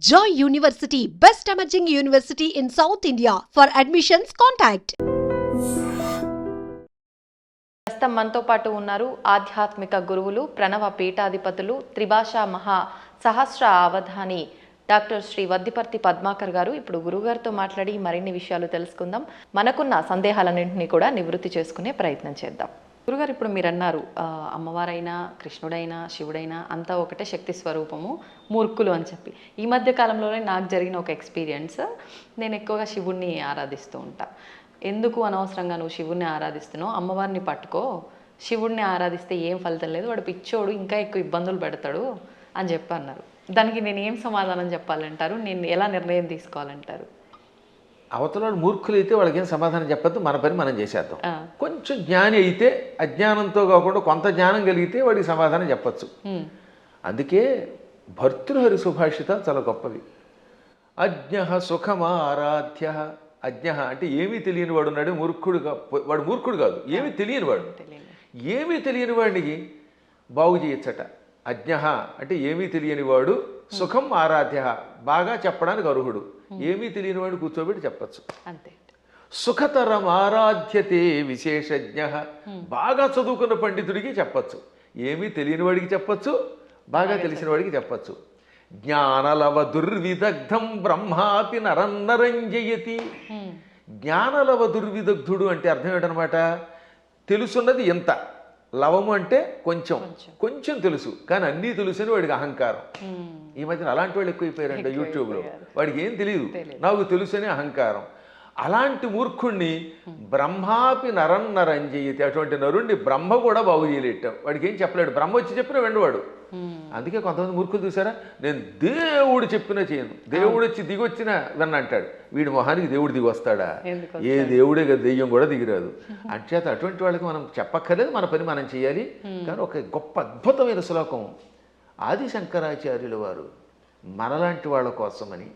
Joy University, best emerging university in South India. For admissions, contact. ప్రస్తుతం మనతో పాటు ఉన్నారు ఆధ్యాత్మిక గురువులు, ప్రణవ పీఠాధిపతులు, త్రిభాషా మహా సహస్ర అవధాని డాక్టర్ శ్రీ వద్దిపర్తి పద్మాకర్ గారు. ఇప్పుడు గురుగారితో మాట్లాడి మరిన్ని విషయాలు తెలుసుకుందాం. మనకున్న సందేహాలన్నింటినీ కూడా నివృత్తి చేసుకునే ప్రయత్నం చేద్దాం. గురుగారు, ఇప్పుడు మీరు అన్నారు అమ్మవారైనా కృష్ణుడైనా శివుడైనా అంతా ఒకటే శక్తి స్వరూపము, మూర్ఖులు అని చెప్పి. ఈ మధ్య కాలంలోనే నాకు జరిగిన ఒక ఎక్స్పీరియన్స్, నేను ఎక్కువగా శివుణ్ణి ఆరాధిస్తూ ఉంటా. ఎందుకు అనవసరంగా నువ్వు శివుణ్ణి ఆరాధిస్తున్నావు, అమ్మవారిని పట్టుకో, శివుణ్ణి ఆరాధిస్తే ఏం ఫలితం లేదు, వాడు పిచ్చోడు ఇంకా ఎక్కువ ఇబ్బందులు పెడతాడు అని చెప్పి అన్నారు. దానికి నేను ఏం సమాధానం చెప్పాలంటారు? నేను ఎలా నిర్ణయం తీసుకోవాలంటారు? అవతల మూర్ఖులు అయితే వాళ్ళకి ఏం సమాధానం చెప్పద్దు, మన పని మనం చేసేద్దాం. కొంచెం జ్ఞాని అయితే అజ్ఞానంతో కాకుండా కొంత జ్ఞానం కలిగితే వాడికి సమాధానం చెప్పచ్చు. అందుకే భర్తృహరి సుభాషిత చాలా గొప్పది. అజ్ఞ సుఖమారాధ్య. అజ్ఞ అంటే ఏమీ తెలియని వాడు ఉన్నాడు, మూర్ఖుడుగా. వాడు మూర్ఖుడు కాదు, ఏమీ తెలియని వాడు. ఏమీ తెలియని వాడికి బాగు చేయొచ్చట. అజ్ఞ అంటే ఏమీ తెలియని వాడు, సుఖం ఆరాధ్య బాగా చెప్పడానికి అర్హుడు. ఏమీ తెలియని వాడు కూర్చోబెట్టి చెప్పచ్చు. అంతే. సుఖతరం ఆరాధ్యతే విశేషజ్ఞ. బాగా చదువుకున్న పండితుడికి చెప్పచ్చు, ఏమీ తెలియని వాడికి చెప్పచ్చు, బాగా తెలిసిన వాడికి చెప్పచ్చు. జ్ఞానలవ దుర్విదగ్ధం బ్రహ్మాపి నరన్నరంజయతి. జ్ఞానలవ దుర్విదగ్ధుడు అంటే అర్థం ఏంటనమాట? తెలుసున్నది ఎంత, లవము అంటే కొంచెం, కొంచెం తెలుసు కానీ అన్నీ తెలుసని వాడికి అహంకారం. ఈ మధ్యన అలాంటి వాళ్ళు ఎక్కువైపోయారండి యూట్యూబ్లో. వాడికి ఏం తెలియదు, నాకు తెలుసని అహంకారం. అలాంటి మూర్ఖుణ్ణి బ్రహ్మాపి నరన్నరంజయతి. అటువంటి నరుణ్ణి బ్రహ్మ కూడా బాగు చేయలేట. వాడికి ఏం చెప్పలేడు, బ్రహ్మ వచ్చి చెప్పినా వెండవాడు. అందుకే కొంతమంది మూర్ఖులు చూసారా, నేను దేవుడు చెప్పినా చేయను, దేవుడు వచ్చి దిగొచ్చినా విన్నంటాడు. వీడి మొహానికి దేవుడు దిగి వస్తాడా? ఏ దేవుడే కదా, దెయ్యం కూడా దిగిరాదు. అంచేత అటువంటి వాళ్ళకి మనం చెప్పక్కర్లేదు, మన పని మనం చేయాలి. కానీ ఒక గొప్ప అద్భుతమైన శ్లోకం ఆది శంకరాచార్యుల వారు మనలాంటి వాళ్ళ కోసమని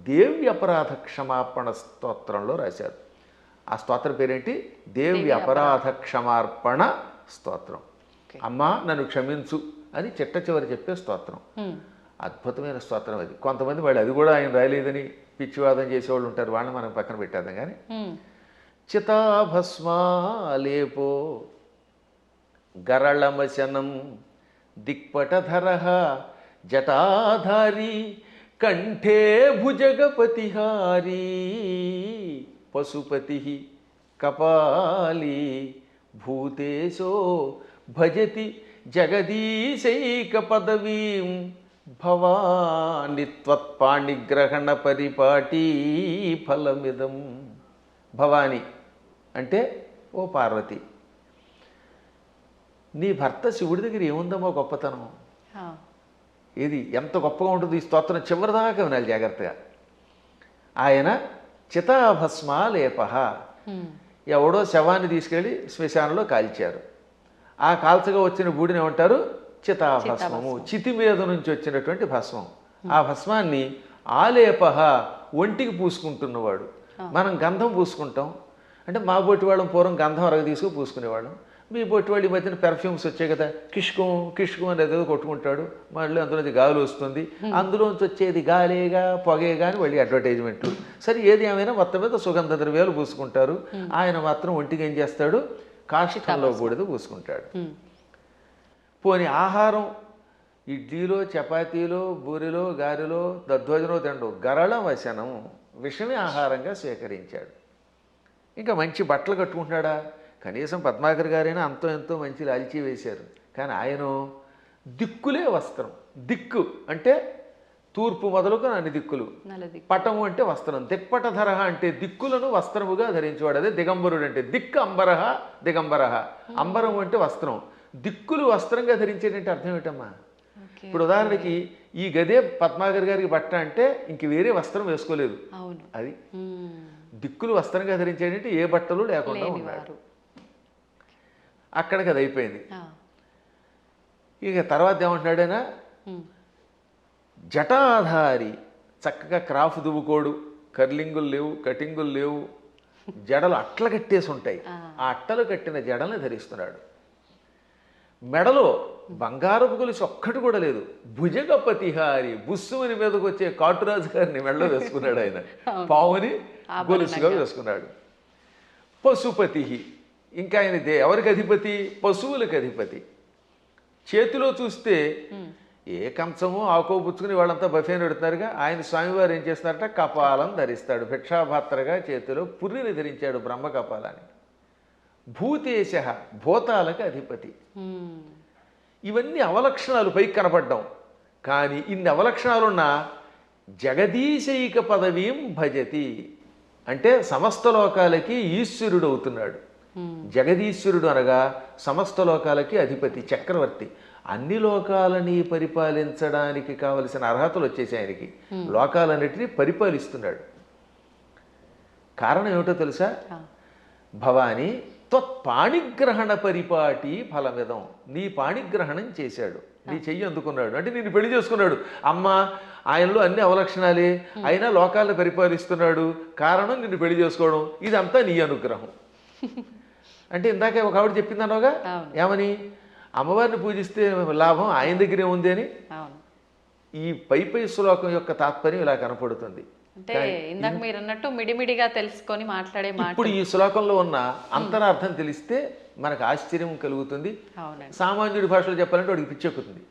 దేవి అపరాధ క్షమాపణ స్తోత్రంలో రాశారు. ఆ స్తోత్రం పేరేంటి? దేవి అపరాధ క్షమార్పణ స్తోత్రం. అమ్మా నన్ను క్షమించు అని చిట్ట చివరి చెప్పే స్తోత్రం. అద్భుతమైన స్తోత్రం అది. కొంతమంది వాళ్ళు అది కూడా ఆయన రాయలేదని పిచ్చివాదం చేసేవాళ్ళు ఉంటారు, వాళ్ళని మనం పక్కన పెట్టేద్దాం. కానీ చితాభస్మాలేపో గరళమశనం దిక్పటధర జటాధారి కంఠే భుజగపతిహారీ పశుపతి కపాలీ భూతేశో భజతి జగదీశైక పదవీం భవాని త్వత్పాణిగ్రహణ పరిపాటీ ఫలమిదం. భవాని అంటే ఓ పార్వతి, నీ భర్త శివుడి దగ్గర ఏముందమ్మో గొప్పతనం. ఇది ఎంత గొప్పగా ఉంటుంది. ఈ స్తోత్రం చివరిదాకా వినాలి జాగ్రత్తగా. ఆయన చితాభస్మాలేప. ఎవడో శవాన్ని తీసుకెళ్ళి శ్మశానంలో కాల్చారు. ఆ కాల్చగా వచ్చిన బూడిని ఏమంటారు? చితాభస్మము. చితి మీద నుంచి వచ్చినటువంటి భస్మం. ఆ భస్మాన్ని ఆలేప, ఒంటికి పూసుకుంటున్నవాడు. మనం గంధం పూసుకుంటాం అంటే, మా బొట్టి వాళ్ళం పూర్వం గంధం అరగ తీసుకుని పూసుకునేవాళ్ళం. మీ బొట్టి వాళ్ళు ఈ మధ్యన పెర్ఫ్యూమ్స్ వచ్చాయి కదా, కిష్కం కిష్కం అనేది ఏదో కొట్టుకుంటాడు, మళ్ళీ అందులోంచి గాలి వస్తుంది, అందులోంచి వచ్చేది గాలేగా పొగేగా అని మళ్ళీ అడ్వర్టైజ్మెంట్లు. సరే ఏది ఏమైనా మొత్తం మీద సుగంధ ద్రవ్యాలు పూసుకుంటారు. ఆయన మాత్రం ఒంటికి ఏం చేస్తాడు? కాష్టంలో బూడిద పూసుకుంటాడు. పోని ఆహారం ఇడ్లీలో చపాతీలో బూరిలో గారెలో దద్దోజనో తిండు గరళ వశనం, విషమే ఆహారంగా స్వీకరించాడు. ఇంకా మంచి బట్టలు కట్టుకుంటున్నాడా? కనీసం పద్మాకర్ గారైనా అంతో ఎంతో మంచి లాల్చీ వేశారు. కానీ ఆయన దిక్కులే వస్త్రం. దిక్కు అంటే తూర్పు మొదలుకు అన్ని దిక్కులు. పటము అంటే వస్త్రం. దిక్పటధర అంటే దిక్కులను వస్త్రముగా ధరించేవాడు. అదే దిగంబరుడు అంటే. దిక్కు అంబరహ దిగంబరహ. అంబరం అంటే వస్త్రం, దిక్కులు వస్త్రంగా ధరించేటంటే అర్థం ఏమిటమ్మా? ఇప్పుడు ఉదాహరణకి ఈ గదే పద్మాకర్ గారికి బట్ట అంటే ఇంక వేరే వస్త్రం వేసుకోలేదు. అది దిక్కులు వస్త్రంగా ధరించేటంటే ఏ బట్టలు లేకుండా ఉన్నాడు. అక్కడికి అది అయిపోయింది. ఇక తర్వాత ఏమంటున్నాడైనా, జటాధారి. చక్కగా క్రాఫ్ దువ్వుకోడు, కర్లింగులు లేవు, కటింగులు లేవు, జడలు అట్ల కట్టేసి ఉంటాయి. ఆ అట్టలు కట్టిన జడల్ని ధరిస్తున్నాడు. మెడలో బంగారపు గొలుసు ఒక్కటి కూడా లేదు. భుజగపతిహారి బుస్సుమని మీదకి వచ్చే కాటురాజు గారిని మెడలో వేసుకున్నాడు ఆయన. పావుని గొలుసుగా వేసుకున్నాడు. పశుపతి, ఇంకా ఆయన ఎవరికి అధిపతి? పశువులకు అధిపతి. చేతిలో చూస్తే ఏ కంచమో ఆకో పుచ్చుకుని వాళ్ళంతా బఫేని పెడుతున్నారుగా, ఆయన స్వామివారు ఏం చేస్తున్నారట? కపాలం ధరిస్తాడు. భిక్షాపాత్రగా చేతిలో పుర్రిని ధరించాడు, బ్రహ్మ కపాలాన్ని. భూతేశ, భూతాలకు అధిపతి. ఇవన్నీ అవలక్షణాలు పైకి కనపడ్డాం. కానీ ఇన్ని అవలక్షణాలున్నా జగదీశైక పదవీం భజతి అంటే సమస్త లోకాలకి ఈశ్వరుడు అవుతున్నాడు. జగదీశ్వరుడు అనగా సమస్త లోకాలకి అధిపతి, చక్రవర్తి. అన్ని లోకాలని పరిపాలించడానికి కావలసిన అర్హతలు వచ్చేసి ఆయనకి. లోకాలన్నిటినీ పరిపాలిస్తున్నాడు. కారణం ఏమిటో తెలుసా? భవాని త్వత్పాణిగ్రహణ పరిపాటి ఫలమిదం. నీ పాణిగ్రహణం చేశాడు, నీ చెయ్యి అందుకున్నాడు, అంటే నిన్ను పెళ్లి చేసుకున్నాడు. అమ్మ ఆయనలో అన్ని అవలక్షణాలే, అయినా లోకాలను పరిపాలిస్తున్నాడు. కారణం నిన్ను పెళ్లి చేసుకోవడం. ఇదంతా నీ అనుగ్రహం. అంటే ఇందాక ఒక ఆవిడ చెప్పింది అన్నావుగా, ఏమని? అమ్మవారిని పూజిస్తే లాభం ఆయన దగ్గరే ఉంది అని. ఈ పై శ్లోకం యొక్క తాత్పర్యం ఇలా కనపడుతుంది. అంటే ఇందాక మీరు అన్నట్టు మిడిమిడిగా తెలుసుకొని మాట్లాడే మాట. ఇప్పుడు ఈ శ్లోకంలో ఉన్న అంతరార్థం తెలిస్తే మనకు ఆశ్చర్యం కలుగుతుంది. సామాన్యుడి భాషలో చెప్పాలంటే వాడికి పిచ్చెక్కుతుంది.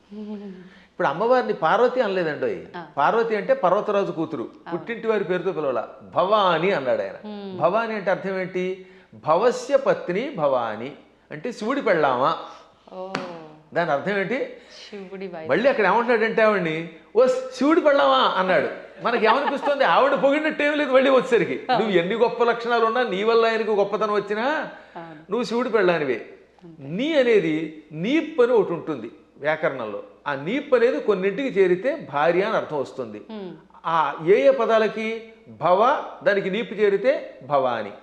ఇప్పుడు అమ్మవారిని పార్వతి అనలేదండి. పార్వతి అంటే పర్వతరాజు కూతురు, పుట్టింటి వారి పేరుతో పిలవాల. భవాని అన్నాడు ఆయన. భవాని అంటే అర్థం ఏంటి? భవస్య పత్ని భవాని అంటే శివుడి పెళ్ళామా. దాని అర్థం ఏంటి? మళ్ళీ అక్కడ ఏమంటున్నాడంటే ఆవిడ్ని ఓ శివుడి పెళ్ళామా అన్నాడు. మనకి ఏమనిపిస్తుంది? ఆవిడ పొగిడినట్టు ఏం లేదు. మళ్ళీ వచ్చేసరికి నువ్వు ఎన్ని గొప్ప లక్షణాలు ఉన్నా, నీ వల్ల ఆయనకు గొప్పతనం వచ్చినా నువ్వు శివుడి పెళ్ళానివే. నీ అనేది నీప్ అని ఒకటి ఉంటుంది వ్యాకరణంలో. ఆ నీప్ అనేది కొన్నింటికి చేరితే భార్య అని అర్థం వస్తుంది. ఆ ఏ పదాలకి? భవ దానికి నీపు చేరితే భవాని,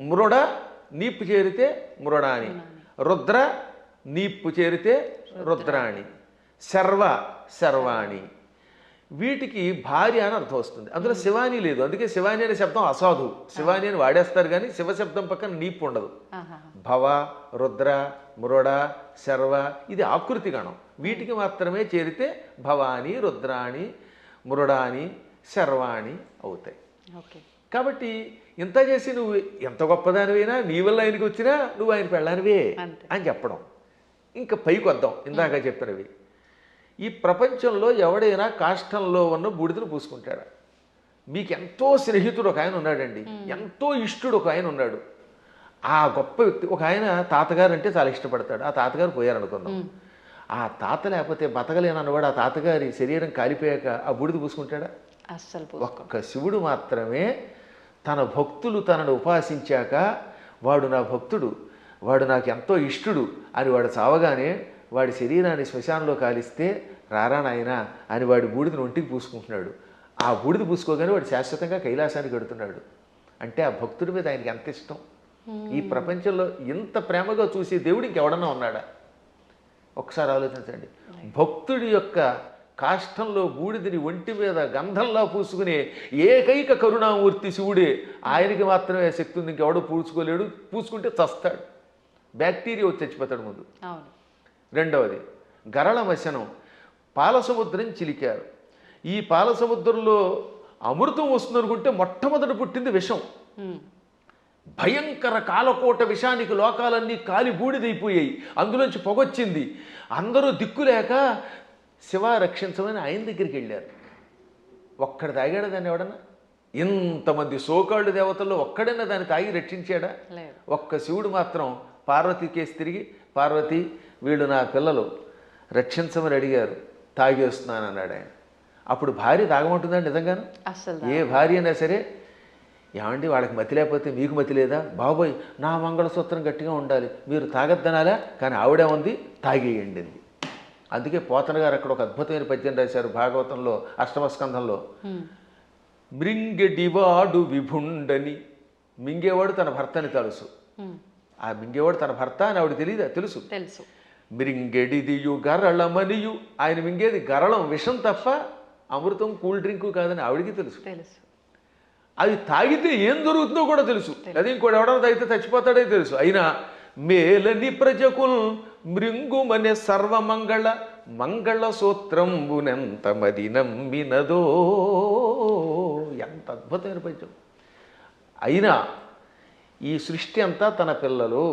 మృడ నీపు చేరితే మృడాని, రుద్ర నీపు చేరితే రుద్రాణి, శర్వ శర్వాణి. వీటికి భార్య అని అర్థం వస్తుంది. అందులో శివాని లేదు. అందుకే శివాని అనే శబ్దం అసాధు. శివాని అని వాడేస్తారు కానీ శివ శబ్దం పక్కన నీపు ఉండదు. భవ, రుద్ర, మృడ, శర్వ ఇది ఆకృతి గణం. వీటికి మాత్రమే చేరితే భవాని, రుద్రాణి, మృడాని, శర్వాణి అవుతాయి. కాబట్టి ఇంత చేసి నువ్వు ఎంత గొప్పదానివైనా, నీ వల్ల ఆయనకి వచ్చినా నువ్వు ఆయన పెళ్ళానివే అని చెప్పడం. ఇంకా పైకి వద్దాం. ఇందాక చెప్పినవి, ఈ ప్రపంచంలో ఎవడైనా కాష్టంలో ఉన్న బూడిదను పూసుకుంటాడా? మీకు ఎంతో స్నేహితుడు ఒక ఆయన ఉన్నాడండి, ఎంతో ఇష్టుడు ఒక ఆయన ఉన్నాడు. ఆ గొప్ప వ్యక్తి ఒక ఆయన తాతగారు అంటే చాలా ఇష్టపడతాడు. ఆ తాతగారు పోయారనుకుందాం. ఆ తాత లేకపోతే బతకలేనన్నవాడు ఆ తాతగారి శరీరం కాలిపోయాక ఆ బూడిద పూసుకుంటాడా? అస్సలు. ఒక్క శివుడు మాత్రమే తన భక్తులు తనను ఉపాసించాక వాడు నా భక్తుడు, వాడు నాకు ఎంతో ఇష్టుడు అని వాడు చావగానే వాడి శరీరాన్ని శ్మశానంలో కాలిస్తే రారా నాయనా అని వాడి బూడిదని ఒంటికి పూసుకుంటున్నాడు. ఆ బూడిద పూసుకోగానే వాడు శాశ్వతంగా కైలాసానికి వెడుతున్నాడు. అంటే ఆ భక్తుడి మీద ఆయనకి ఎంత ఇష్టం. ఈ ప్రపంచంలో ఇంత ప్రేమగా చూసే దేవుడు ఇంకెవడన్నా ఉన్నాడా? ఒకసారి ఆలోచించండి. భక్తుడి యొక్క కాష్టంలో బూడిదని ఒంటి మీద గంధంలా పూసుకునే ఏకైక కరుణామూర్తి శివుడే. ఆయనకి మాత్రమే శక్తి ఉంది, ఇంకెవడో పూసుకోలేడు. పూసుకుంటే చస్తాడు, బ్యాక్టీరియా వచ్చి చచ్చిపోతాడు ముందు. రెండవది గరళ మశనం, పాల సముద్రం చిలికారు. ఈ పాల సముద్రంలో అమృతం వస్తుంది అనుకుంటే మొట్టమొదట పుట్టింది విషం. భయంకర కాలకోట విషానికి లోకాలన్నీ కాలి బూడిదైపోయాయి. అందులోంచి పొగొచ్చింది. అందరూ దిక్కులేక శివ రక్షించమని ఆయన దగ్గరికి వెళ్ళారు. ఒక్కడు తాగాడా దాన్ని ఎవడన్నా? ఇంతమంది సోకాళ్ళు దేవతల్లో ఒక్కడైనా దాన్ని తాగి రక్షించాడా? ఒక్క శివుడు మాత్రం పార్వతి కేసు తిరిగి, పార్వతి వీళ్ళు నా పిల్లలు రక్షించమని అడిగారు, తాగేస్తున్నాను అన్నాడు ఆయన. అప్పుడు భార్య తాగమంటుందండి నిజంగాను? ఏ భార్య అయినా సరే, ఏమండి వాళ్ళకి మతి లేకపోతే మీకు మతి లేదా? బాబోయ్ నా మంగళసూత్రం గట్టిగా ఉండాలి, మీరు తాగద్దనాలా? కానీ ఆవిడే ఉంది, తాగేయండి. అందుకే పోతన గారు అక్కడ ఒక అద్భుతమైన పద్యం రాశారు భాగవతంలో అష్టమస్కంధంలో. మృంగెడివాడు విభుండని, మింగేవాడు తన భర్తని తెలుసు. ఆ మింగేవాడు తన భర్త అని ఆవిడ తెలియదా? తెలుసు. మృంగెడిదియు గరళమనియు, ఆయన మింగేది గరళం విషం తప్ప అమృతం కూల్ డ్రింకు కాదని ఆవిడికి తెలుసు. అది తాగితే ఏం జరుగుతుందో కూడా తెలుసు. అదే ఇంకోటి ఎవడన్నా తాగితే చచ్చిపోతాడే తెలుసు. అయినా మేలని ప్రజకుల్ మృంగుమనే సర్వమంగళ మంగళ సూత్రంబునెంత మది నమ్మినదో. ఎంత అద్భుతమైన పద్యం. అయినా ఈ సృష్టి అంతా తన పిల్లలు,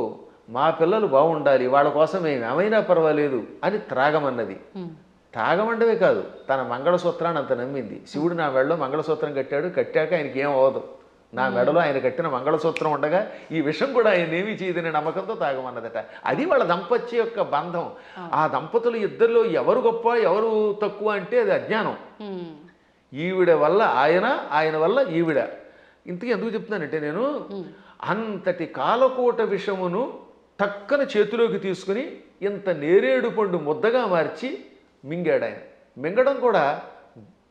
మా పిల్లలు బాగుండాలి, వాళ్ళ కోసం మేము ఏమైనా పర్వాలేదు అని త్రాగమన్నది. త్రాగమండవే కాదు, తన మంగళసూత్రాన్ని అంత నమ్మింది. శివుడు నా మెడలో మంగళసూత్రం కట్టాడు, కట్టాక ఆయనకి ఏం అవ్వదు, నా మెడలో ఆయన కట్టిన మంగళసూత్రం ఉండగా ఈ విషయం కూడా ఆయన ఏమీ చేయదనే నమ్మకంతో తాగమన్నదట. అది వాళ్ళ దంపత్య యొక్క బంధం. ఆ దంపతులు ఇద్దరిలో ఎవరు గొప్ప ఎవరు తక్కువ అంటే అది అజ్ఞానం. ఈవిడ వల్ల ఆయన, ఆయన వల్ల ఈవిడ. ఇంతకీ ఎందుకు చెప్తున్నానంటే, నేను అంతటి కాలకూట విషమును టక్కన చేతిలోకి తీసుకుని ఇంత నేరేడు పండు ముద్దగా మార్చి మింగాడు ఆయన. మింగడం కూడా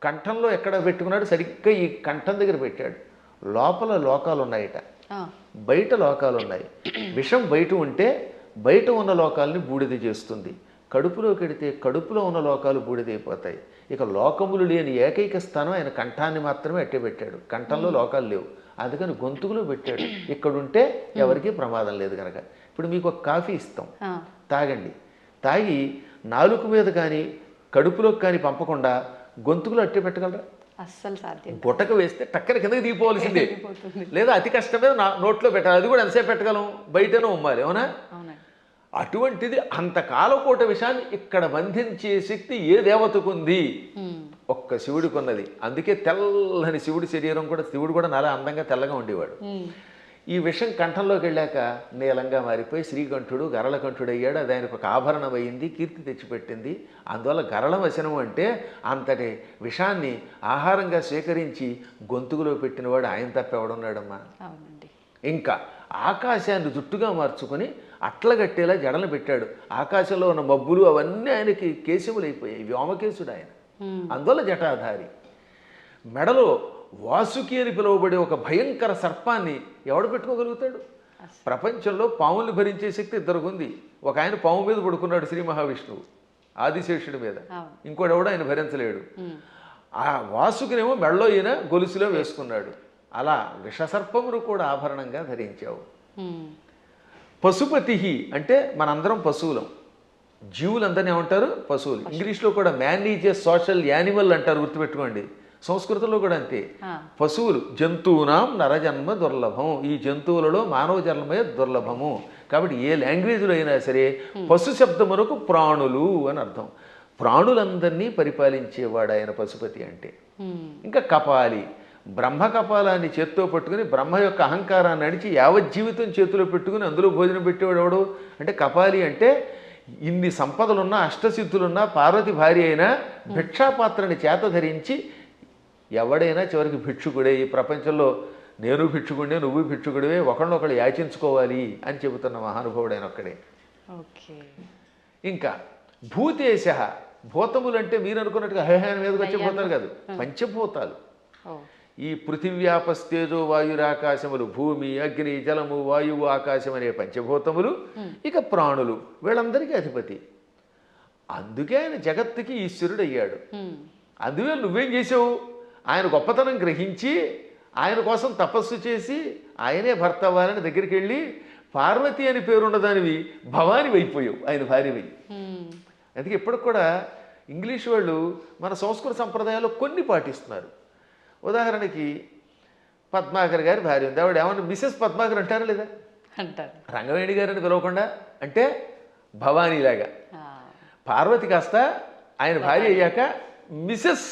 కంఠంలో ఎక్కడ పెట్టుకున్నాడు, సరిగ్గా ఈ కంఠం దగ్గర పెట్టాడు. లోపల లోకాలు ఉన్నాయట, బయట లోకాలు ఉన్నాయి. విషం బయట ఉంటే బయట ఉన్న లోకాలని బూడిద చేస్తుంది, కడుపులో కెడితే కడుపులో ఉన్న లోకాలు బూడిదైపోతాయి. ఇక లోకములు లేని ఏకైక స్థానం ఆయన కంఠాన్ని మాత్రమే అట్టే పెట్టాడు. కంఠంలో లోకాలు లేవు, అందుకని గొంతుకులో పెట్టాడు. ఇక్కడుంటే ఎవరికీ ప్రమాదం లేదు కనుక. ఇప్పుడు మీకు ఒక కాఫీ ఇస్తాం, తాగండి. తాగి నాలుక మీద కానీ కడుపులోకి కానీ పంపకుండా గొంతుకులో అట్టే పెట్టగలరా? అస్సలు సాధ్యం. గుట్టక వేస్తే టక్కన కిందకి దిగిపోవాల్సిందే, లేదా అతి కష్టం మీద నోట్లో పెట్టాలి. అది కూడా ఎంతసేపు పెట్టగలం, బయటనే ఉమ్మాలి, అవునా? అటువంటిది అంత కాలకోట విషయాన్ని ఇక్కడ బంధించే శక్తి ఏ దేవతకుంది? ఒక్క శివుడికి ఉన్నది. అందుకే తెల్లని శివుడి శరీరం కూడా, శివుడు కూడా నాలా అందంగా తెల్లగా ఉండేవాడు. ఈ విషం కంఠంలోకి వెళ్ళాక నీలంగా మారిపోయి శ్రీకంఠుడు గరళకంఠుడు అయ్యాడు. అది ఆయనకు ఒక ఆభరణం అయింది, కీర్తి తెచ్చిపెట్టింది. అందువల్ల గరళ వచనం అంటే అంతటి విషాన్ని ఆహారంగా స్వీకరించి గొంతుకులో పెట్టినవాడు ఆయన తప్ప ఎవడున్నాడమ్మా? ఇంకా ఆకాశాన్ని జుట్టుగా మార్చుకొని అట్లగట్టేలా జడలు పెట్టాడు. ఆకాశంలో ఉన్న మబ్బులు అవన్నీ ఆయనకి కేశములైపోయాయి, వ్యోమకేశుడు ఆయన. అందువల్ల జటాధారి. మెడలో వాసుకి అని పిలువబడే ఒక భయంకర సర్పాన్ని ఎవడు పెట్టుకోగలుగుతాడు? ప్రపంచంలో పాముల్ని భరించే శక్తి ఇద్దరికి ఉంది. ఒక ఆయన పాము మీద పడుకున్నాడు, శ్రీ మహావిష్ణువు ఆదిశేషుడి మీద. ఇంకోటి ఎవడు ఆయన భరించలేడు. ఆ వాసుకినేమో మెడలో ఈయన గొలుసులో వేసుకున్నాడు. అలా విషసర్పమును కూడా ఆభరణంగా ధరించావు. పశుపతి అంటే మనందరం పశువులం, జీవులందరినీ ఏమంటారు? పశువులు. ఇంగ్లీష్లో కూడా man is a social animal అంటారు, గుర్తుపెట్టుకోండి. సంస్కృతంలో కూడా అంతే. పశువులు జంతువునాం నరజన్మ దుర్లభం. ఈ జంతువులలో మానవ జన్మే దుర్లభము. కాబట్టి ఏ లాంగ్వేజ్లో అయినా సరే పశు శబ్దమునకు ప్రాణులు అని అర్థం. ప్రాణులందరినీ పరిపాలించేవాడు ఆయన పశుపతి అంటే. ఇంకా కపాలి, బ్రహ్మ కపాలాన్ని చేత్తో పట్టుకుని బ్రహ్మ యొక్క అహంకారాన్ని అడిచి యావజ్జీవితం చేతిలో పెట్టుకుని అందులో భోజనం పెట్టేవాడు ఎవడు అంటే కపాలి. అంటే ఇన్ని సంపదలున్నా అష్టసిద్ధులున్నా పార్వతి భార్య అయినా భిక్షాపాత్రని చేత ధరించి ఎవడైనా చివరికి భిక్షుకుడే. ఈ ప్రపంచంలో నేను భిక్షుకుడే, నువ్వు భిక్షుకుడివే, ఒకళ్ళొకళ్ళు యాచించుకోవాలి అని చెబుతున్న మహానుభావుడైన ఒక్కడే. ఇంకా భూతేశ, భూతములంటే మీరు అనుకున్నట్టుగా హేహాన మీదకి వచ్చే భూతాలు కాదు, పంచభూతాలు. ఈ పృథివ్యాపస్తేజో వాయురాకాశములు, భూమి అగ్ని జలము వాయువు ఆకాశం అనే పంచభూతములు, ఇక ప్రాణులు, వీళ్ళందరికీ అధిపతి. అందుకే ఆయన జగత్తుకి ఈశ్వరుడు అయ్యాడు. అందువల్ల నువ్వేం చేసావు? ఆయన గొప్పతనం గ్రహించి ఆయన కోసం తపస్సు చేసి ఆయనే భర్త అవ్వాలని దగ్గరికి వెళ్ళి పార్వతి అని పేరున్నదానివి భవాని అయిపోయావు, ఆయన భార్యవి. అందుకే ఇప్పటికి కూడా ఇంగ్లీష్ వాళ్ళు మన సంస్కృత సంప్రదాయాల్లో కొన్ని పాటిస్తున్నారు. ఉదాహరణకి పద్మాకర్ గారి భార్య ఉంది, ఆవిడ ఏమన్నా మిసెస్ పద్మాకర్ అంటారా లేదా? అంటారు. రంగవేణి గారిని పిలవకుండా అంటే భవానీలాగా. పార్వతి కాస్త ఆయన భార్య అయ్యాక మిసెస్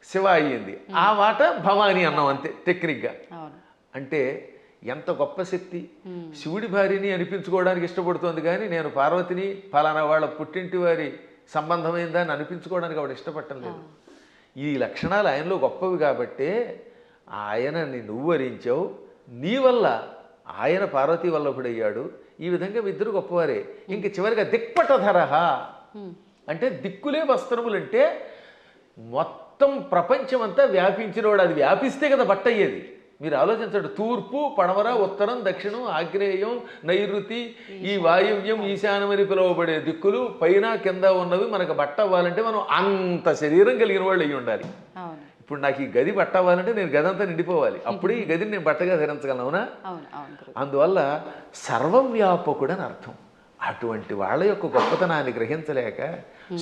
శివ అయ్యింది. ఆ మాట భవానీ అన్నాం అంతే టెక్నిక్గా. అంటే ఎంత గొప్ప శక్తి! శివుడి భార్యని అనిపించుకోవడానికి ఇష్టపడుతోంది కానీ నేను పార్వతిని ఫలానా వాళ్ళ పుట్టింటి వారి సంబంధమైందని అనిపించుకోవడానికి ఆవిడ ఇష్టపడటం లేదు. ఈ లక్షణాలు ఆయనలో గొప్పవి కాబట్టే ఆయనని నువ్వు వరించావు. నీ వల్ల ఆయన పార్వతీ వల్లభుడయ్యాడు. ఈ విధంగా ఇద్దరు గొప్పవారే. ఇంక చివరిగా దిక్పటధరహ అంటే దిక్కులే వస్త్రములంటే మొత్తం ప్రపంచమంతా వ్యాపించినవాడు. అది వ్యాపిస్తే కదా బట్ట అయ్యేది. మీరు ఆలోచించండి, తూర్పు పడమర ఉత్తరం దక్షిణం ఆగ్నేయం నైరుతి ఈ వాయువ్యం ఈశాన్యం అని పిలువబడే దిక్కులు పైన కింద ఉన్నవి మనకు బట్ట అవ్వాలంటే మనం అంత శరీరం కలిగిన వాళ్ళు అయ్యి ఉండాలి. ఇప్పుడు నాకు ఈ గది పట్టవాలంటే నేను గది అంతా నిండిపోవాలి, అప్పుడే ఈ గదిని నేను బట్టగా ధరించగలను. అవునా? అవును అవును గురువు. అందువల్ల సర్వవ్యాపకుడు అని అర్థం. అటువంటి వాళ్ళ యొక్క గొప్పతనాన్ని గ్రహించలేక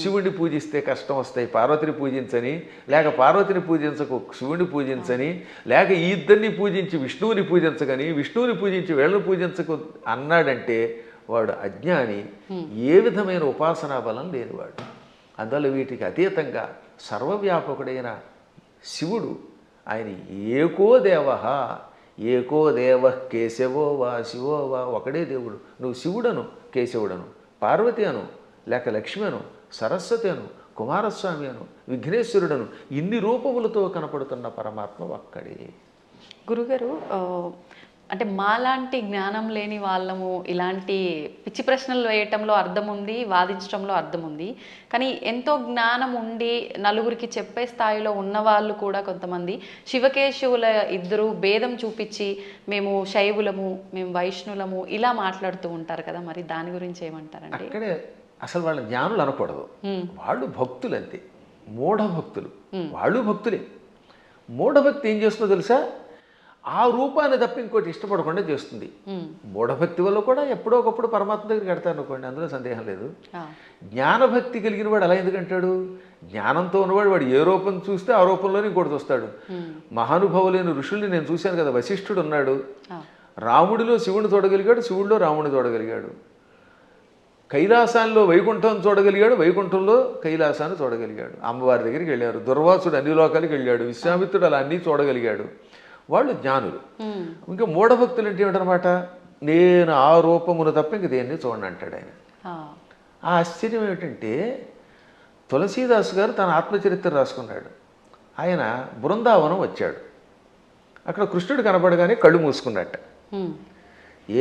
శివుడిని పూజిస్తే కష్టం వస్తాయి, పార్వతిని పూజించని, లేక పార్వతిని పూజించకు శివుడిని పూజించని, లేక ఈ ఇద్దరిని పూజించి విష్ణువుని పూజించగని, విష్ణువుని పూజించి వీళ్ళని పూజించకు అన్నాడంటే వాడు అజ్ఞాని, ఏ విధమైన ఉపాసనా బలం లేనివాడు. అందువల్ల వీటికి అతీతంగా సర్వవ్యాపకుడైన శివుడు, ఆయన ఏకో దేవ, ఏకో దేవ కేశవో వా శివో వా, ఒకడే దేవుడు. నువ్వు శివుడను, కేశవుడను, పార్వతి అను, లేక లక్ష్మి అను, సరస్వతి అను, కుమారస్వామి అను, విఘ్నేశ్వరుడను, ఇన్ని రూపములతో కనపడుతున్న పరమాత్మ ఒక్కడే. గురుగారు, అంటే మాలాంటి జ్ఞానం లేని వాళ్ళము ఇలాంటి పిచ్చి ప్రశ్నలు వేయటంలో అర్థం ఉంది, వాదించడంలో అర్థం ఉంది. కానీ ఎంతో జ్ఞానం ఉండి నలుగురికి చెప్పే స్థాయిలో ఉన్నవాళ్ళు కూడా కొంతమంది శివకేశవుల ఇద్దరు భేదం చూపించి మేము శైవులము, మేము వైష్ణులము ఇలా మాట్లాడుతూ ఉంటారు కదా, మరి దాని గురించి ఏమంటారండి? అక్కడే అసలు వాళ్ళ జ్ఞానులు అనకూడదు, వాళ్ళు భక్తులు అంతే, మూఢభక్తులు. వాళ్ళు భక్తులే. మూఢభక్తి ఏం చేస్తుందో తెలుసా? ఆ రూపాన్ని తప్ప ఇంకోటి ఇష్టపడకుండా చేస్తుంది. మూఢభక్తి వల్ల కూడా ఎప్పుడో ఒకప్పుడు పరమాత్మ దగ్గరికి వెడతారు అనుకోండి, అందులో సందేహం లేదు. జ్ఞానభక్తి కలిగిన వాడు అలా ఎందుకంటాడు? జ్ఞానంతో ఉన్నవాడు వాడు ఏ రూపం చూస్తే ఆ రూపంలోనే ఇంకోటి చూస్తాడు. మహానుభావులైన ఋషుల్ని నేను చూశాను కదా, వశిష్ఠుడు ఉన్నాడు, రాముడిలో శివుని చూడగలిగాడు, శివుడిలో రాముడిని చూడగలిగాడు. కైలాసాల్లో వైకుంఠం చూడగలిగాడు, వైకుంఠంలో కైలాసాన్ని చూడగలిగాడు. అమ్మవారి దగ్గరికి వెళ్ళారు. దుర్వాసుడు అన్ని లోకాలకి వెళ్ళాడు, విశ్వామిత్రుడు అలా అన్నీ చూడగలిగాడు. వాళ్ళు జ్ఞానులు. ఇంకా మూఢభక్తులు అంటే ఏమిటనమాట? నేను ఆ రూపమును తప్ప ఇంక దేన్ని చూడండి అంటాడు ఆయన. ఆ ఆశ్చర్యం ఏమిటంటే, తులసీదాసు గారు తన ఆత్మచరిత్ర రాసుకున్నాడు. ఆయన బృందావనం వచ్చాడు. అక్కడ కృష్ణుడు కనపడగానే కళ్ళు మూసుకున్నట్ట.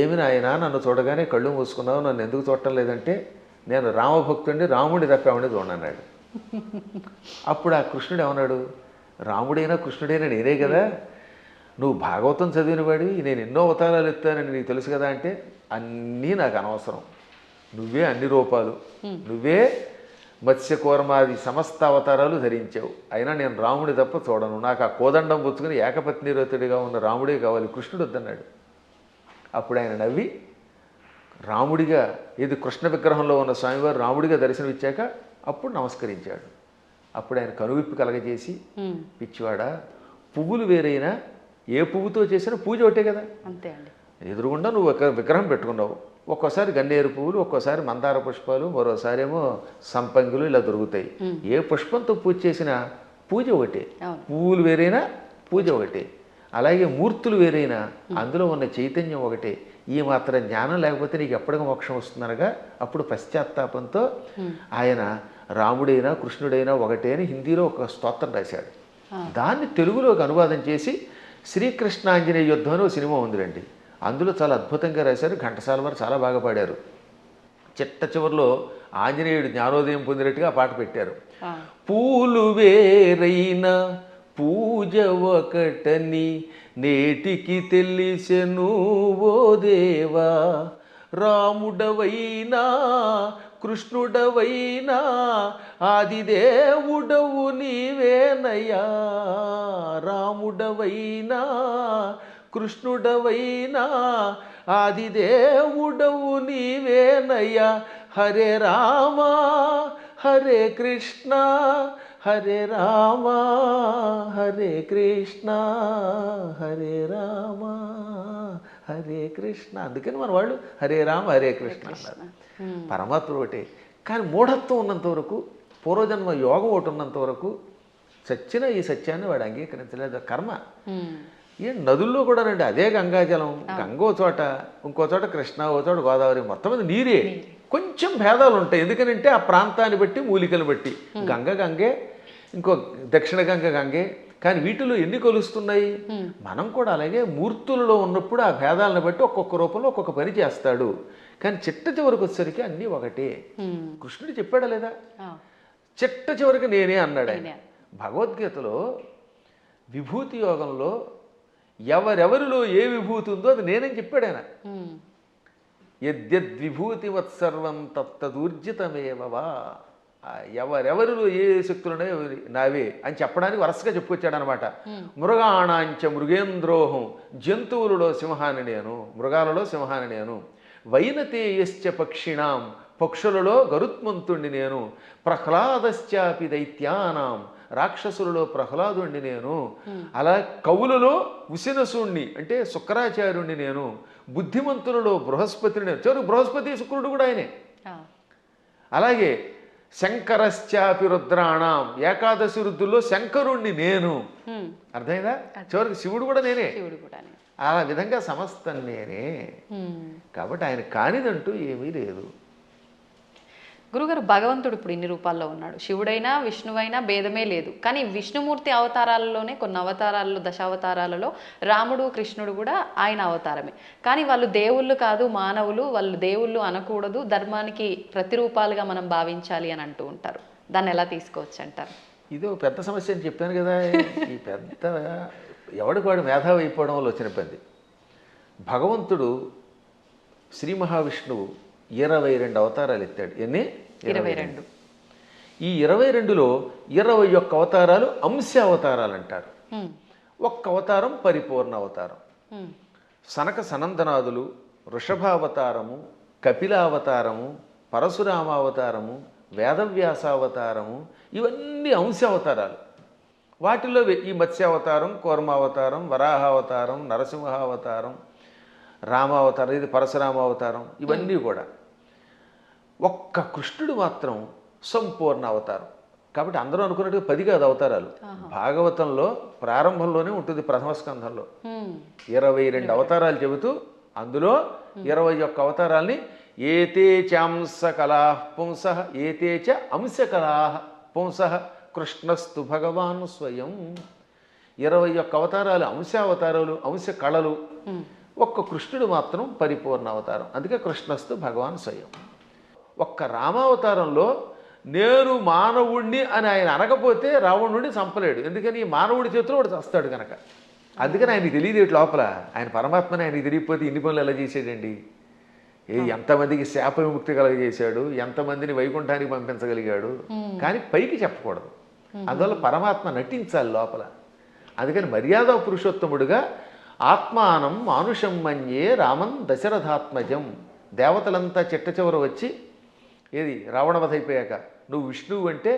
ఏమి నాయన నన్ను చూడగానే కళ్ళు మూసుకున్నావు, నన్ను ఎందుకు చూడటం లేదంటే, నేను రామభక్తుడిని, రాముడి తప్పేవాడిని చూడన్నాడు. అప్పుడు ఆ కృష్ణుడు ఏమన్నాడు? రాముడైనా కృష్ణుడైనా నేనే కదా, నువ్వు భాగవతం చదివినవాడి, నేను ఎన్నో అవతారాలు ఎత్తానని నీకు తెలుసు కదా అంటే, అన్నీ నాకు అనవసరం, నువ్వే అన్ని రూపాలు, నువ్వే మత్స్య కూర్మాది సమస్త అవతారాలు ధరించావు, అయినా నేను రాముడి తప్ప చూడను, నాకు ఆ కోదండం పుచ్చుకుని ఏకపత్నిరతుడిగా ఉన్న రాముడే కావాలి, కృష్ణుడు వద్దన్నాడు. అప్పుడు ఆయన నవ్వి రాముడిగా, ఇది కృష్ణ విగ్రహంలో ఉన్న స్వామివారు రాముడిగా దర్శనమిచ్చాక అప్పుడు నమస్కరించాడు. అప్పుడు ఆయన కనువిప్పి కలగజేసి, పిచ్చివాడా, పువ్వులు వేరైనా ఏ పువ్వుతో చేసినా పూజ ఒకటే కదా, అంతే అండి. ఎదురుగుండా నువ్వు ఒక విగ్రహం పెట్టుకున్నావు, ఒక్కోసారి గన్నేరు పువ్వులు, ఒక్కోసారి మందార పుష్పాలు, మరోసారి ఏమో సంపంగులు ఇలా దొరుకుతాయి. ఏ పుష్పంతో పూజ చేసినా పూజ ఒకటే, పువ్వులు వేరైనా పూజ ఒకటే. అలాగే మూర్తులు వేరైనా అందులో ఉన్న చైతన్యం ఒకటే. ఈ మాత్రం జ్ఞానం లేకపోతే నీకు ఎప్పటికీ మోక్షం వస్తుందనగా అప్పుడు పశ్చాత్తాపంతో ఆయన రాముడైనా కృష్ణుడైనా ఒకటే అని హిందీలో ఒక స్తోత్రం రాశాడు. దాన్ని తెలుగులోకి అనువాదం చేసి శ్రీకృష్ణాంజనేయ యుద్ధం అని ఒక సినిమా ఉందిరండి, అందులో చాలా అద్భుతంగా రాశారు. ఘంటసాల వారు చాలా బాగా పాడారు. చిట్ట చివరిలో ఆంజనేయుడు జ్ఞానోదయం పొందినట్టుగా ఆ పాట పెట్టారు. పూలు వేరైనా పూజ ఒకటని నేటికి తెలిసెను ఓ దేవా, రాముడవైనా కృష్ణుడవైనా ఆదిదేవుడవు నీవేనయ్యా, రాముడవైనా కృష్ణుడవైనా ఆదిదేవుడవు నీవేనయ్యా, హరే రామ హరే కృష్ణ హరే రామ హరే కృష్ణ హరే రామ హరే కృష్ణ. అందుకని మన వాళ్ళు హరే రామ హరే కృష్ణ అన్నారు. పరమాత్మ ఒకటే. కానీ మూఢత్వం ఉన్నంత వరకు, పూర్వజన్మ యోగం ఒకటి ఉన్నంత వరకు చచ్చిన ఈ సత్యాన్ని వాడు అంగీకరించలేదు. కర్మ. ఏ నదుల్లో కూడా రండి, అదే గంగాజలం, గంగో చోట, ఇంకో చోట కృష్ణ, ఓ చోట గోదావరి, మొత్తం మీద నీరే. కొంచెం భేదాలు ఉంటాయి, ఎందుకనంటే ఆ ప్రాంతాన్ని బట్టి, మూలికలు బట్టి. గంగ గంగే, ఇంకో దక్షిణ గంగ గంగే. కానీ వీటిలో ఎన్ని కొలుస్తున్నాయి? మనం కూడా అలాగే మూర్తులలో ఉన్నప్పుడు ఆ భేదాలను బట్టి ఒక్కొక్క రూపంలో ఒక్కొక్క పని చేస్తాడు. కానీ చిట్ట చివరికి వచ్చేసరికి అన్నీ ఒకటే. కృష్ణుడు చెప్పాడా లేదా? చిట్ట చివరికి నేనే అన్నాడు ఆయన. భగవద్గీతలో విభూతి యోగంలో ఎవరెవరిలో ఏ విభూతి ఉందో అది నేనని చెప్పాడు ఆయన. యద్యద్విభూతివత్సర్వం తత్తదూర్జితమేవవా. ఎవరెవరిలో ఏ శక్తులు ఉన్నాయో నావే అని చెప్పడానికి వరుసగా చెప్పుకొచ్చాడనమాట. మృగాణాంచ మృగేంద్రోహం, జంతువులలో సింహాన్ని నేను, మృగాలలో సింహాన్ని నేను. వైనతేయశ్చ పక్షిణాం, పక్షులలో గరుత్మంతుణ్ణి నేను. ప్రహ్లాదశ్చాపి దైత్యానాం, రాక్షసులలో ప్రహ్లాదుణ్ణి నేను. అలా కవులలో ఉసినసుణ్ణి అంటే శుక్రాచార్యుణ్ణి నేను. బుద్ధిమంతులలో బృహస్పతిని నేను. చివరికి బృహస్పతి శుక్రుడు కూడా ఆయనే. అలాగే శంకరశ్చాపి రుద్రాణం, ఏకాదశి రుద్రుల్లో శంకరుణ్ణి నేను. అర్థమైందా? చివరికి శివుడు కూడా నేనే. ఆ విధంగా సమస్తం నేనే. కాబట్టి ఆయన కానిదంటూ ఏమీ లేదు. గురుగారు, భగవంతుడు ఇప్పుడు ఇన్ని రూపాల్లో ఉన్నాడు. శివుడైనా విష్ణువైనా భేదమే లేదు. కానీ విష్ణుమూర్తి అవతారాలలోనే కొన్ని అవతారాలలో, దశావతారాలలో రాముడు కృష్ణుడు కూడా ఆయన అవతారమే. కానీ వాళ్ళు దేవుళ్ళు కాదు, మానవులు. వాళ్ళు దేవుళ్ళు అనకూడదు, ధర్మానికి ప్రతిరూపాలుగా మనం భావించాలి అని అంటూ ఉంటారు. దాన్ని ఎలా తీసుకోవచ్చు అంటారు? ఇది ఒక పెద్ద సమస్య అని చెప్పాను కదా. ఈ పెద్ద ఎవడికి వాడు మేధావి అయిపోవడం వల్ల వచ్చిన ఇబ్బంది. భగవంతుడు శ్రీ మహావిష్ణువు 22 అవతారాలు ఎత్తాడు. ఎన్ని? 22. ఈ 22లో 21 అవతారాలు అంశావతారాలు అంటారు. ఒక్క అవతారం పరిపూర్ణ అవతారం. సనక సనందనాదులు, వృషభావతారము, కపిలావతారము, పరశురామావతారము, వేదవ్యాసావతారము, ఇవన్నీ అంశావతారాలు. వాటిలో ఈ మత్స్యావతారం, కూర్మావతారం, వరాహావతారం, నరసింహావతారం, రామావతారం, ఇది పరశురామావతారం, ఇవన్నీ కూడా. ఒక్క కృష్ణుడు మాత్రం సంపూర్ణ అవతారం. కాబట్టి అందరూ అనుకున్నట్టుగా 10 కాదు అవతారాలు. భాగవతంలో ప్రారంభంలోనే ఉంటుంది, ప్రథమ స్కంధంలో 22 అవతారాలు చెబుతూ అందులో 21 అవతారాల్ని ఏతే చాంస కళా పుంస ఏతే చ అంశ కళా పుంస కృష్ణస్తు భగవాన్ స్వయం. 21 అవతారాలు అంశావతారాలు, అంశ కళలు. ఒక్క కృష్ణుడు మాత్రం పరిపూర్ణ అవతారం. అందుకే కృష్ణస్తు భగవాన్ స్వయం. ఒక్క రామావతారంలో నేను మానవుణ్ణి అని ఆయన అనకపోతే రావణుడిని చంపలేడు. ఎందుకని మానవుడి చేతిలో వాడు చస్తాడు కనుక. అందుకని ఆయనకి తెలియదు లోపల ఆయన పరమాత్మని. ఆయనకి తెలియకపోతే ఇన్ని పనులు ఎలా చేసాడండి? ఎంతమందికి శాప విముక్తి కలగజేశాడు, ఎంతమందిని వైకుంఠానికి పంపించగలిగాడు. కానీ పైకి చెప్పకూడదు. అందువల్ల పరమాత్మ నటించాలి లోపల. అందుకని మర్యాద పురుషోత్తముడుగా ఆత్మానం మానుషం మన్యే రామన్ దశరథాత్మజం. దేవతలంతా చిట్ట చివర వచ్చి ఏది రావణవధ అయిపోయాక నువ్వు విష్ణువు అంటే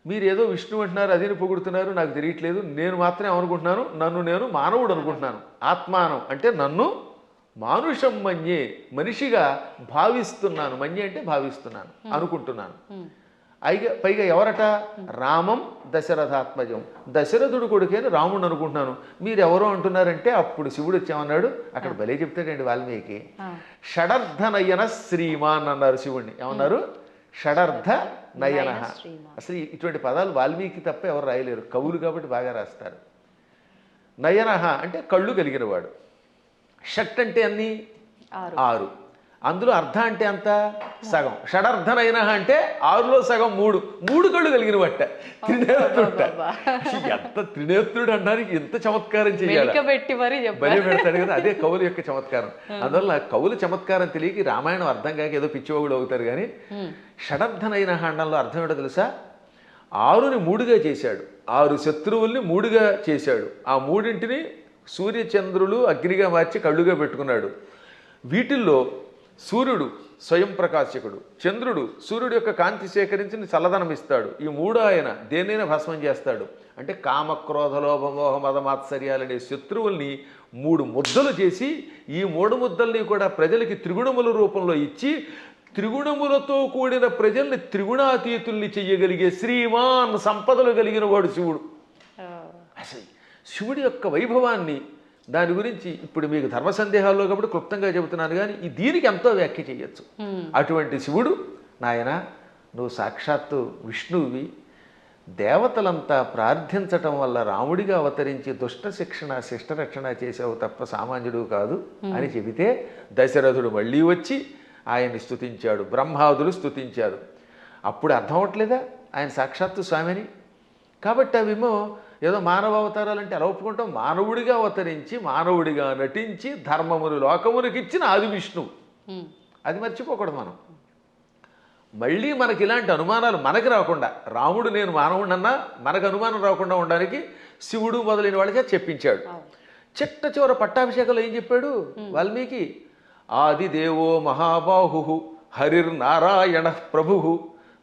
మీరు ఏదో విష్ణువు అంటున్నారు, అదిని పొగుడుతున్నారు, నాకు తెలియట్లేదు. నేను మాత్రమే అనుకుంటున్నాను, నన్ను నేను మానవుడు అనుకుంటున్నాను. ఆత్మానం అంటే నన్ను మానుషం మన్యే, మనిషిగా భావిస్తున్నాను. మన్యే అంటే భావిస్తున్నాను, అనుకుంటున్నాను. పైగా ఎవరట? రామం దశరథాత్మజం, దశరథుడు కొడుకేని రాముడు అనుకుంటున్నాను. మీరు ఎవరో అంటున్నారంటే అప్పుడు శివుడు వచ్చామన్నాడు. అక్కడ భలే చెప్తాడండి వాల్మీకి. షడర్థ నయన శ్రీమాన్ అన్నారు శివుణ్ణి. ఏమన్నారు? షడర్థ నయన. అసలు ఇటువంటి పదాలు వాల్మీకి తప్ప ఎవరు రాయలేరు, కవులు కాబట్టి బాగా రాస్తారు. నయన అంటే కళ్ళు కలిగినవాడు. షట్ అంటే అన్ని 6, అందులో అర్ధ అంటే అంత సగం. షడర్థనైన అంటే 6లో సగం 3 కళ్ళు కలిగిన బట్ట త్రినేత్రుడ. ఎంత త్రినేత్రుడు అనడానికి ఎంత చమత్కారం చేయాలి, బలి పెడతాడు కదా. అదే కవుల యొక్క చమత్కారం. అందువల్ల కవుల చమత్కారం తెలియక రామాయణం అర్థం కాక ఏదో పిచ్చివాగుడు అవుతారు. కానీ షడర్థనైన అండంలో అర్థం ఏంటో తెలుసా? 6ని 3గా చేశాడు, 6 శత్రువుల్ని 3గా చేశాడు. ఆ 3ంటిని సూర్యచంద్రులు అగ్నిగా మార్చి కళ్ళుగా పెట్టుకున్నాడు. వీటిల్లో సూర్యుడు స్వయం ప్రకాశకుడు, చంద్రుడు సూర్యుడు యొక్క కాంతి సేకరించి చల్లదనం ఇస్తాడు. ఈ 3 ఆయన దేన్నైనా భస్మం చేస్తాడు. అంటే కామక్రోధ లోభమోహ మదమాత్సర్యాలనే శత్రువుల్ని 3 ముద్దలు చేసి ఈ 3 ముద్దల్ని కూడా ప్రజలకి త్రిగుణముల రూపంలో ఇచ్చి త్రిగుణములతో కూడిన ప్రజల్ని త్రిగుణాతీతుల్ని చెయ్యగలిగే శ్రీమాన్ సంపదలు కలిగిన వాడు శివుడు. అసలు శివుడి యొక్క వైభవాన్ని, దాని గురించి ఇప్పుడు మీకు ధర్మ సందేహాల్లో కాబట్టి క్లుప్తంగా చెబుతున్నాను. కానీ దీనికి ఎంతో వ్యాఖ్య చేయొచ్చు. అటువంటి శివుడు, నాయన నువ్వు సాక్షాత్తు విష్ణువువి, దేవతలంతా ప్రార్థించటం వల్ల రాముడిగా అవతరించి దుష్ట శిక్షణ శిష్టరక్షణ చేసావు తప్ప సామాన్యుడు కాదు అని చెబితే దశరథుడు మళ్ళీ వచ్చి ఆయన్ని స్తుతించాడు, బ్రహ్మాదులు స్తుతించారు. అప్పుడు అర్థం అవట్లేదా ఆయన సాక్షాత్తు స్వామిని? కాబట్టి అవేమో ఏదో మానవ అవతారాలంటే ఎలా ఒప్పుకుంటాం? మానవుడిగా అవతరించి మానవుడిగా నటించి ధర్మమును లోకమునికి ఇచ్చిన ఆది విష్ణువు. అది మర్చిపోకూడదు మనం. మళ్ళీ మనకి ఇలాంటి అనుమానాలు మనకి రాకుండా, రాముడు నేను మానవుడన్నా మనకు అనుమానం రాకుండా ఉండడానికి శివుడు మొదలైన వాళ్ళకే చెప్పించాడు. చిట్ట చివర పట్టాభిషేకంలో ఏం చెప్పాడు వాల్మీకి? ఆదిదేవో మహాబాహు హరిర్నారాయణ ప్రభు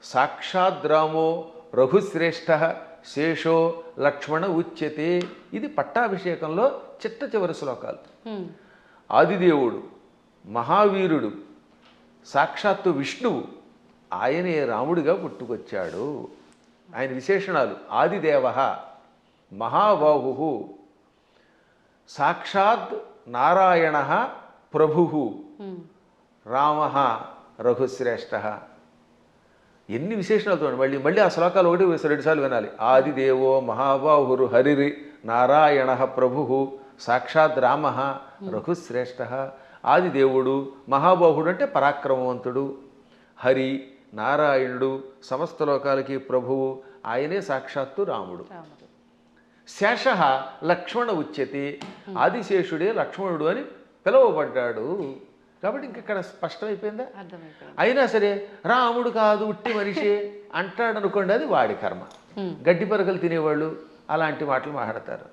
సాక్షాద్ రామో రఘుశ్రేష్ఠ శేషో లక్ష్మణ ఉచ్యతే. ఇది పట్టాభిషేకంలో చిట్ట చివరి శ్లోకాలు. ఆదిదేవుడు, మహావీరుడు, సాక్షాత్తు విష్ణువు, ఆయనే రాముడిగా పుట్టుకొచ్చాడు. ఆయన విశేషణాలు: ఆదిదేవ, మహాబాహు, సాక్షాత్ నారాయణ ప్రభు, రామ రఘుశ్రేష్ఠ. ఎన్ని విశేషణాలు చూడండి. మళ్ళీ మళ్ళీ ఆ శ్లోకాలు ఒకటి 2 సార్లు వినాలి. ఆదిదేవో మహాబాహురు హరిరి నారాయణ ప్రభు సాక్షాత్ రామ రఘుశ్రేష్ఠ. ఆదిదేవుడు, మహాబాహుడు అంటే పరాక్రమవంతుడు, హరి నారాయణుడు, సమస్త లోకాలకి ప్రభువు, ఆయనే సాక్షాత్తు రాముడు. శేష లక్ష్మణ ఉచ్యతే, ఆదిశేషుడే లక్ష్మణుడు అని పిలువబడ్డాడు. కాబట్టి ఇంకెక్కడ స్పష్టమైపోయిందా? అయినా సరే రాముడు కాదు ఉట్టి మనిషి అంటాడు అనుకోండి, అది వాడి కర్మ. గడ్డి పరకలు తినేవాళ్ళు అలాంటి మాటలు మాట్లాడతారు,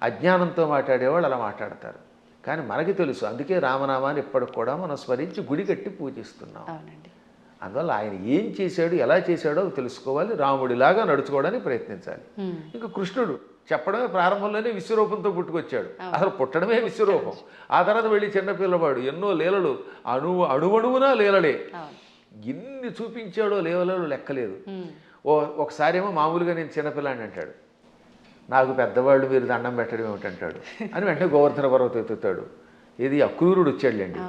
అజ్ఞానంతో మాట్లాడేవాళ్ళు అలా మాట్లాడతారు. కానీ మనకి తెలుసు, అందుకే రామనామాన్ని ఇప్పటికి కూడా మనం స్మరించి గుడి కట్టి పూజిస్తున్నాం. అందువల్ల ఆయన ఏం చేశాడు, ఎలా చేశాడో తెలుసుకోవాలి, రాముడిలాగా నడుచుకోవడానికి ప్రయత్నించాలి. ఇంకా కృష్ణుడు చెప్పడమే ప్రారంభంలోనే విశ్వరూపంతో పుట్టుకొచ్చాడు. అసలు పుట్టడమే విశ్వరూపం. ఆ తర్వాత వెళ్ళి చిన్నపిల్లవాడు ఎన్నో లీలలు, అణువణువునా లీలలే. ఎన్ని చూపించాడో లీలలు లెక్కలేదు. ఒకసారి ఏమో మామూలుగా నేను చిన్నపిల్లాడిని అంటాడు, నాకు పెద్దవాళ్ళు మీరు దండం పెట్టడం ఏమిటంటాడు అని వెంటనే గోవర్ధన పర్వతం ఎత్తుతాడు. ఇది అక్రూరుడు వచ్చాడులేండి.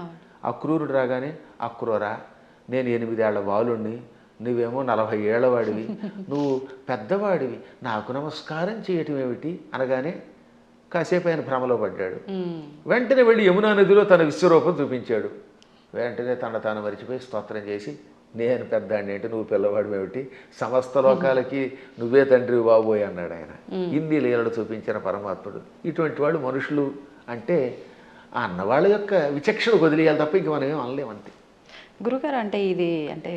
అక్రూరుడు రాగానే, అక్రూరా నేను 8 ఏళ్ల బాలుణ్ణి, నువ్వేమో 40 ఏళ్ల వాడివి, నువ్వు పెద్దవాడివి, నాకు నమస్కారం చేయటం ఏమిటి అనగానే కాసేపు ఆయన భ్రమలో పడ్డాడు. వెంటనే వెళ్ళి యమునా నదిలో తన విశ్వరూపం చూపించాడు. వెంటనే తాను మరిచిపోయి స్తోత్రం చేసి, నేను పెద్దాడిని ఏంటి, నువ్వు పిల్లవాడు ఏమిటి, సమస్త లోకాలకి నువ్వే తండ్రి బాబోయ్ అన్నాడు ఆయన. ఇన్ని లీలలు చూపించిన పరమాత్ముడు. ఇటువంటి వాళ్ళు మనుషులు అంటే ఆ అన్నవాళ్ళ యొక్క విచక్షణ వదిలేయాలి తప్ప ఇంక మనం ఏం అనలేమంతే. గురుగారు, అంటే ఇది అంటే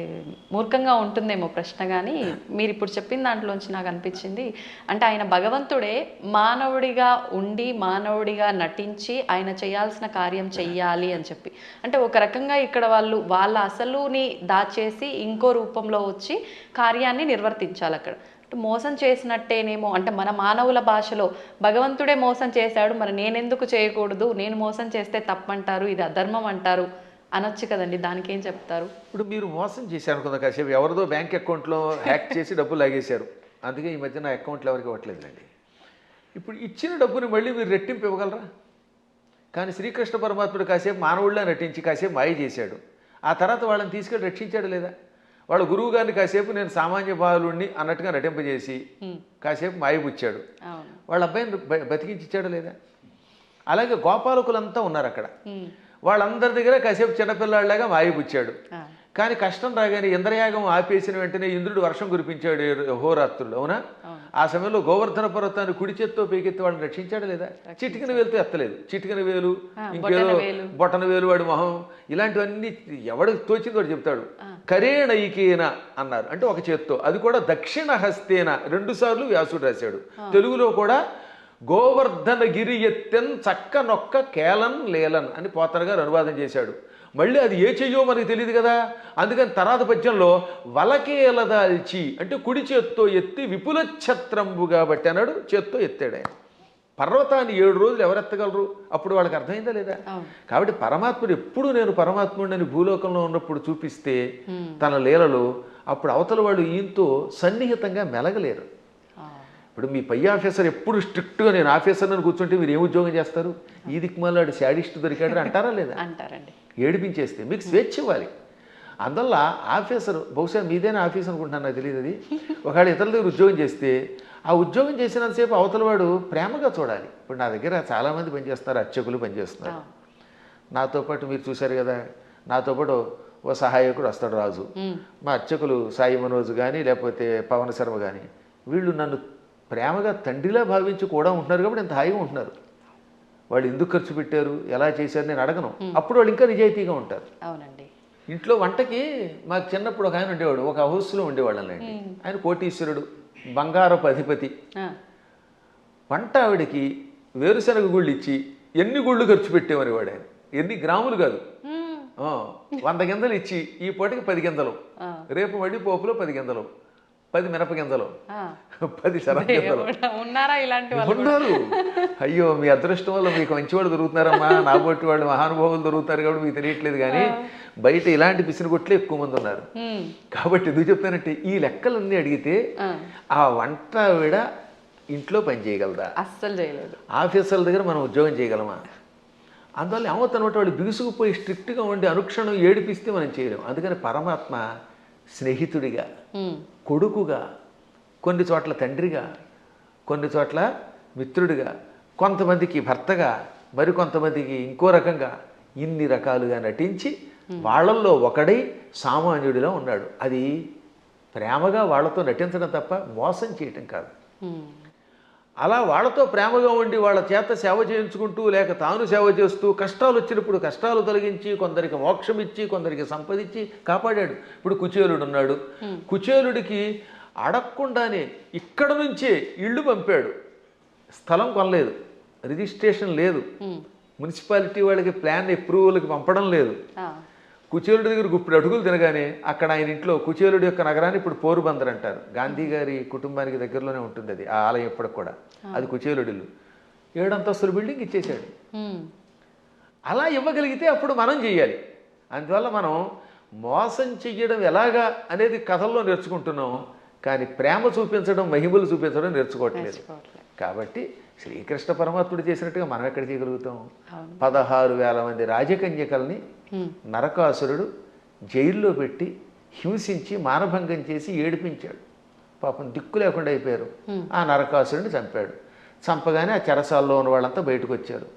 మూర్ఖంగా ఉంటుందేమో ప్రశ్న, కానీ మీరు ఇప్పుడు చెప్పిన దాంట్లోంచి నాకు అనిపించింది, అంటే ఆయన భగవంతుడే మానవుడిగా ఉండి మానవుడిగా నటించి ఆయన చేయాల్సిన కార్యం చెయ్యాలి అని చెప్పి, అంటే ఒక రకంగా ఇక్కడ వాళ్ళ అసలుని దాచేసి ఇంకో రూపంలో వచ్చి కార్యాన్ని నిర్వర్తించాలి. అక్కడ మోసం చేసినట్టేనేమో, అంటే మన మానవుల భాషలో భగవంతుడే మోసం చేశాడు, మరి నేనెందుకు చేయకూడదు, నేను మోసం చేస్తే తప్పంటారు, ఇది అధర్మం అంటారు అనొచ్చు కదండి, దానికి ఏం చెప్తారు? ఇప్పుడు మీరు మోసం చేశారు అనుకుందా, కాసేపు ఎవరిదో బ్యాంక్ అకౌంట్లో హ్యాక్ చేసి డబ్బులు లాగేశారు, అందుకే ఈ మధ్య నా అకౌంట్లో ఎవరికి ఇవ్వట్లేదులేండి. ఇప్పుడు ఇచ్చిన డబ్బుని మళ్ళీ మీరు రెట్టింపు ఇవ్వగలరా? కానీ శ్రీకృష్ణ పరమాత్ముడు కాసేపు మానవుడిలా నటించి కాసేపు మాయ చేశాడు. ఆ తర్వాత వాళ్ళని తీసుకెళ్ళి రక్షించాడు లేదా? వాళ్ళ గురువు గారిని కాసేపు నేను సామాన్య బాలుణ్ణి అన్నట్టుగా నటింపజేసి కాసేపు మాయపుచ్చాడు. వాళ్ళ అబ్బాయిని బతికించాడు లేదా? అలాగే గోపాలకులంతా ఉన్నారు అక్కడ, వాళ్ళందరి దగ్గర కాసేపు చిన్నపిల్లాడిలాగా మాయపుచ్చాడు. కానీ కష్టం రాగానే ఇంద్రయాగం ఆపేసిన వెంటనే ఇంద్రుడు వర్షం కురిపించాడు హోరాత్రులు, అవునా? ఆ సమయంలో గోవర్ధన పర్వతాన్ని కుడి చేత్తో పైకెత్తి వాళ్ళని రక్షించాడు లేదా? చిటికిన వేలుతో ఎత్తలేదు, చిటికిన వేలు, ఇంకేదో బొటన వేలు, వాడి మొహం, ఇలాంటివన్నీ ఎవడికి తోచింది వాడు చెప్తాడు. కరేణైకేన అన్నారు, అంటే ఒక చేత్తో, అది కూడా దక్షిణ హస్తేన 2 సార్లు వ్యాసుడు రాశాడు. తెలుగులో కూడా గోవర్ధన గిరి ఎత్తెన్ చక్క నొక్క కేలన్ లేలన్ అని పోతన గారు అనువాదం చేశాడు. మళ్ళీ అది ఏ చెయ్యో మనకి తెలియదు కదా, అందుకని తర్వాత పద్యంలో వలకేలదాల్చి అంటే కుడి చేత్తో ఎత్తి విపుల ఛత్రంబుగా బట్టి అన్నాడు, చేత్తో ఎత్తాడు ఆయన. పర్వతాన్ని 7 రోజులు ఎవరెత్తగలరు? అప్పుడు వాళ్ళకి అర్థమైందా లేదా? కాబట్టి పరమాత్ముడు ఎప్పుడు నేను పరమాత్ముడిని భూలోకంలో ఉన్నప్పుడు చూపిస్తే తన లీలలు, అప్పుడు అవతల వాళ్ళు ఈయంతో సన్నిహితంగా మెలగలేరు. ఇప్పుడు మీ పై ఆఫీసర్ ఎప్పుడు స్ట్రిక్ట్గా నేను ఆఫీసర్ని కూర్చుంటే మీరు ఏం ఉద్యోగం చేస్తారు? ఈ దిక్కుమాలాడు శాడిస్ట్ దొరికాడు అంటారా లేదా? అంటారండి. ఏడిపించేస్తే మీకు స్వేచ్ఛ ఇవ్వాలి. అందువల్ల ఆఫీసర్, బహుశా మీదైనా ఆఫీస్ అనుకుంటున్నాను, నాకు తెలియదు అది. ఒకవేళ ఇతరుల దగ్గర ఉద్యోగం చేస్తే ఆ ఉద్యోగం చేసినంతసేపు అవతల వాడు ప్రేమగా చూడాలి. ఇప్పుడు నా దగ్గర చాలామంది పనిచేస్తున్నారు, అర్చకులు పనిచేస్తున్నారు. నాతో పాటు మీరు చూశారు కదా, నాతో పాటు ఓ సహాయకుడు వస్తాడు రాజు, మా అర్చకులు సాయి మనోజ్ కానీ లేకపోతే పవన్ శర్మ కానీ, వీళ్ళు నన్ను ప్రేమగా తండ్రిలా భావించి కూడా ఉంటున్నారు కాబట్టి ఎంత హాయిగా ఉంటున్నారు. వాళ్ళు ఎందుకు ఖర్చు పెట్టారు, ఎలా చేశారు నేను అడగను, అప్పుడు వాళ్ళు ఇంకా నిజాయితీగా ఉంటారు. అవునండి. ఇంట్లో వంటకి మాకు చిన్నప్పుడు ఒక ఆయన ఉండేవాడు, ఒక హౌస్లో ఉండేవాళ్ళండి. ఆయన కోటీశ్వరుడు, బంగారపు అధిపతి. వంట ఆవిడకి వేరుశనగ గుళ్ళు ఇచ్చి ఎన్ని గుళ్ళు ఖర్చు పెట్టేవారు వాడు. ఆయన ఎన్ని గ్రాములు కాదు, 100 గింజలు ఇచ్చి ఈ పూటకి 10 గింజలు, రేపు మళ్ళీ పోపులో 10 గింజలు, 10 మినప గింజలు, 10 శనగ గింజలు ఉన్నారా ఇలాంటి ఉన్నారు. అయ్యో మీ అదృష్టం వల్ల మీకు మంచి వాళ్ళు దొరుకుతున్నారమ్మా, నా బొట్టి వాళ్ళు మహానుభావులు దొరుకుతారు కాబట్టి మీకు తెలియట్లేదు. కానీ బయట ఇలాంటి పిసినగొట్లే ఎక్కువ మంది ఉన్నారు. కాబట్టి ఎందుకు చెప్తానంటే ఈ లెక్కలన్నీ అడిగితే ఆ వంట ఆవిడ ఇంట్లో పని చేయగలదా? అస్సలు చేయలేదు. ఆఫీసర్ల దగ్గర మనం ఉద్యోగం చేయగలమా? అందువల్ల ఏమవుతానమాట వాళ్ళు బిగుసుకుపోయి స్ట్రిక్ట్గా ఉండి అనుక్షణం ఏడిపిస్తే మనం చేయలేము. అందుకని పరమాత్మ స్నేహితుడిగా, కొడుకుగా, కొన్ని చోట్ల తండ్రిగా, కొన్ని చోట్ల మిత్రుడిగా, కొంతమందికి భర్తగా, మరికొంతమందికి ఇంకో రకంగా, ఇన్ని రకాలుగా నటించి వాళ్ళల్లో ఒకడై సామాన్యుడిలో ఉన్నాడు. అది ప్రేమగా వాళ్ళతో నటించడం తప్ప మోసం చేయటం కాదు. అలా వాళ్ళతో ప్రేమగా ఉండి వాళ్ళ చేత సేవ చేయించుకుంటూ లేక తాను సేవ చేస్తూ కష్టాలు వచ్చినప్పుడు కష్టాలు తొలగించి కొందరికి మోక్షం ఇచ్చి కొందరికి సంపదించి కాపాడాడు. ఇప్పుడు కుచేలుడు ఉన్నాడు. కుచేలుడికి అడగకుండానే ఇక్కడ నుంచే ఇళ్ళు పంపాడు. స్థలం కొనలేదు, రిజిస్ట్రేషన్ లేదు, మున్సిపాలిటీ వాళ్ళకి ప్లాన్ అప్రూవల్కి పంపడం లేదు. కుచేలుడి దగ్గర గుప్పుడు అడుగులు తినగానే అక్కడ ఆయన ఇంట్లో కుచేలుడి యొక్క నగరాన్ని ఇప్పుడు పోరుబందర్ అంటారు. గాంధీ గారి కుటుంబానికి దగ్గరలోనే ఉంటుంది అది, ఆ ఆలయం ఇప్పటికి కూడా. అది కుచేలుడి ఇల్లు. 7 అంతస్తుల బిల్డింగ్ ఇచ్చేసాడు. అలా ఇవ్వగలిగితే అప్పుడు మనం చెయ్యాలి. అందువల్ల మనం మోసం చెయ్యడం ఎలాగా అనేది కథల్లో నేర్చుకుంటున్నాం, కానీ ప్రేమ చూపించడం, మహిమలు చూపించడం నేర్చుకోవట్లేదు. కాబట్టి శ్రీకృష్ణ పరమాత్ముడు చేసినట్టుగా మనం ఎక్కడ చేయగలుగుతాం? 16,000 మంది రాజకన్యకల్ని నరకాసురుడు జైల్లో పెట్టి హింసించి మానభంగం చేసి ఏడిపించాడు. పాపం దిక్కు లేకుండా అయిపోయారు. ఆ నరకాసురుడిని చంపాడు. చంపగానే ఆ చెరసాల్లో ఉన్న వాళ్ళంతా బయటకు వచ్చారు.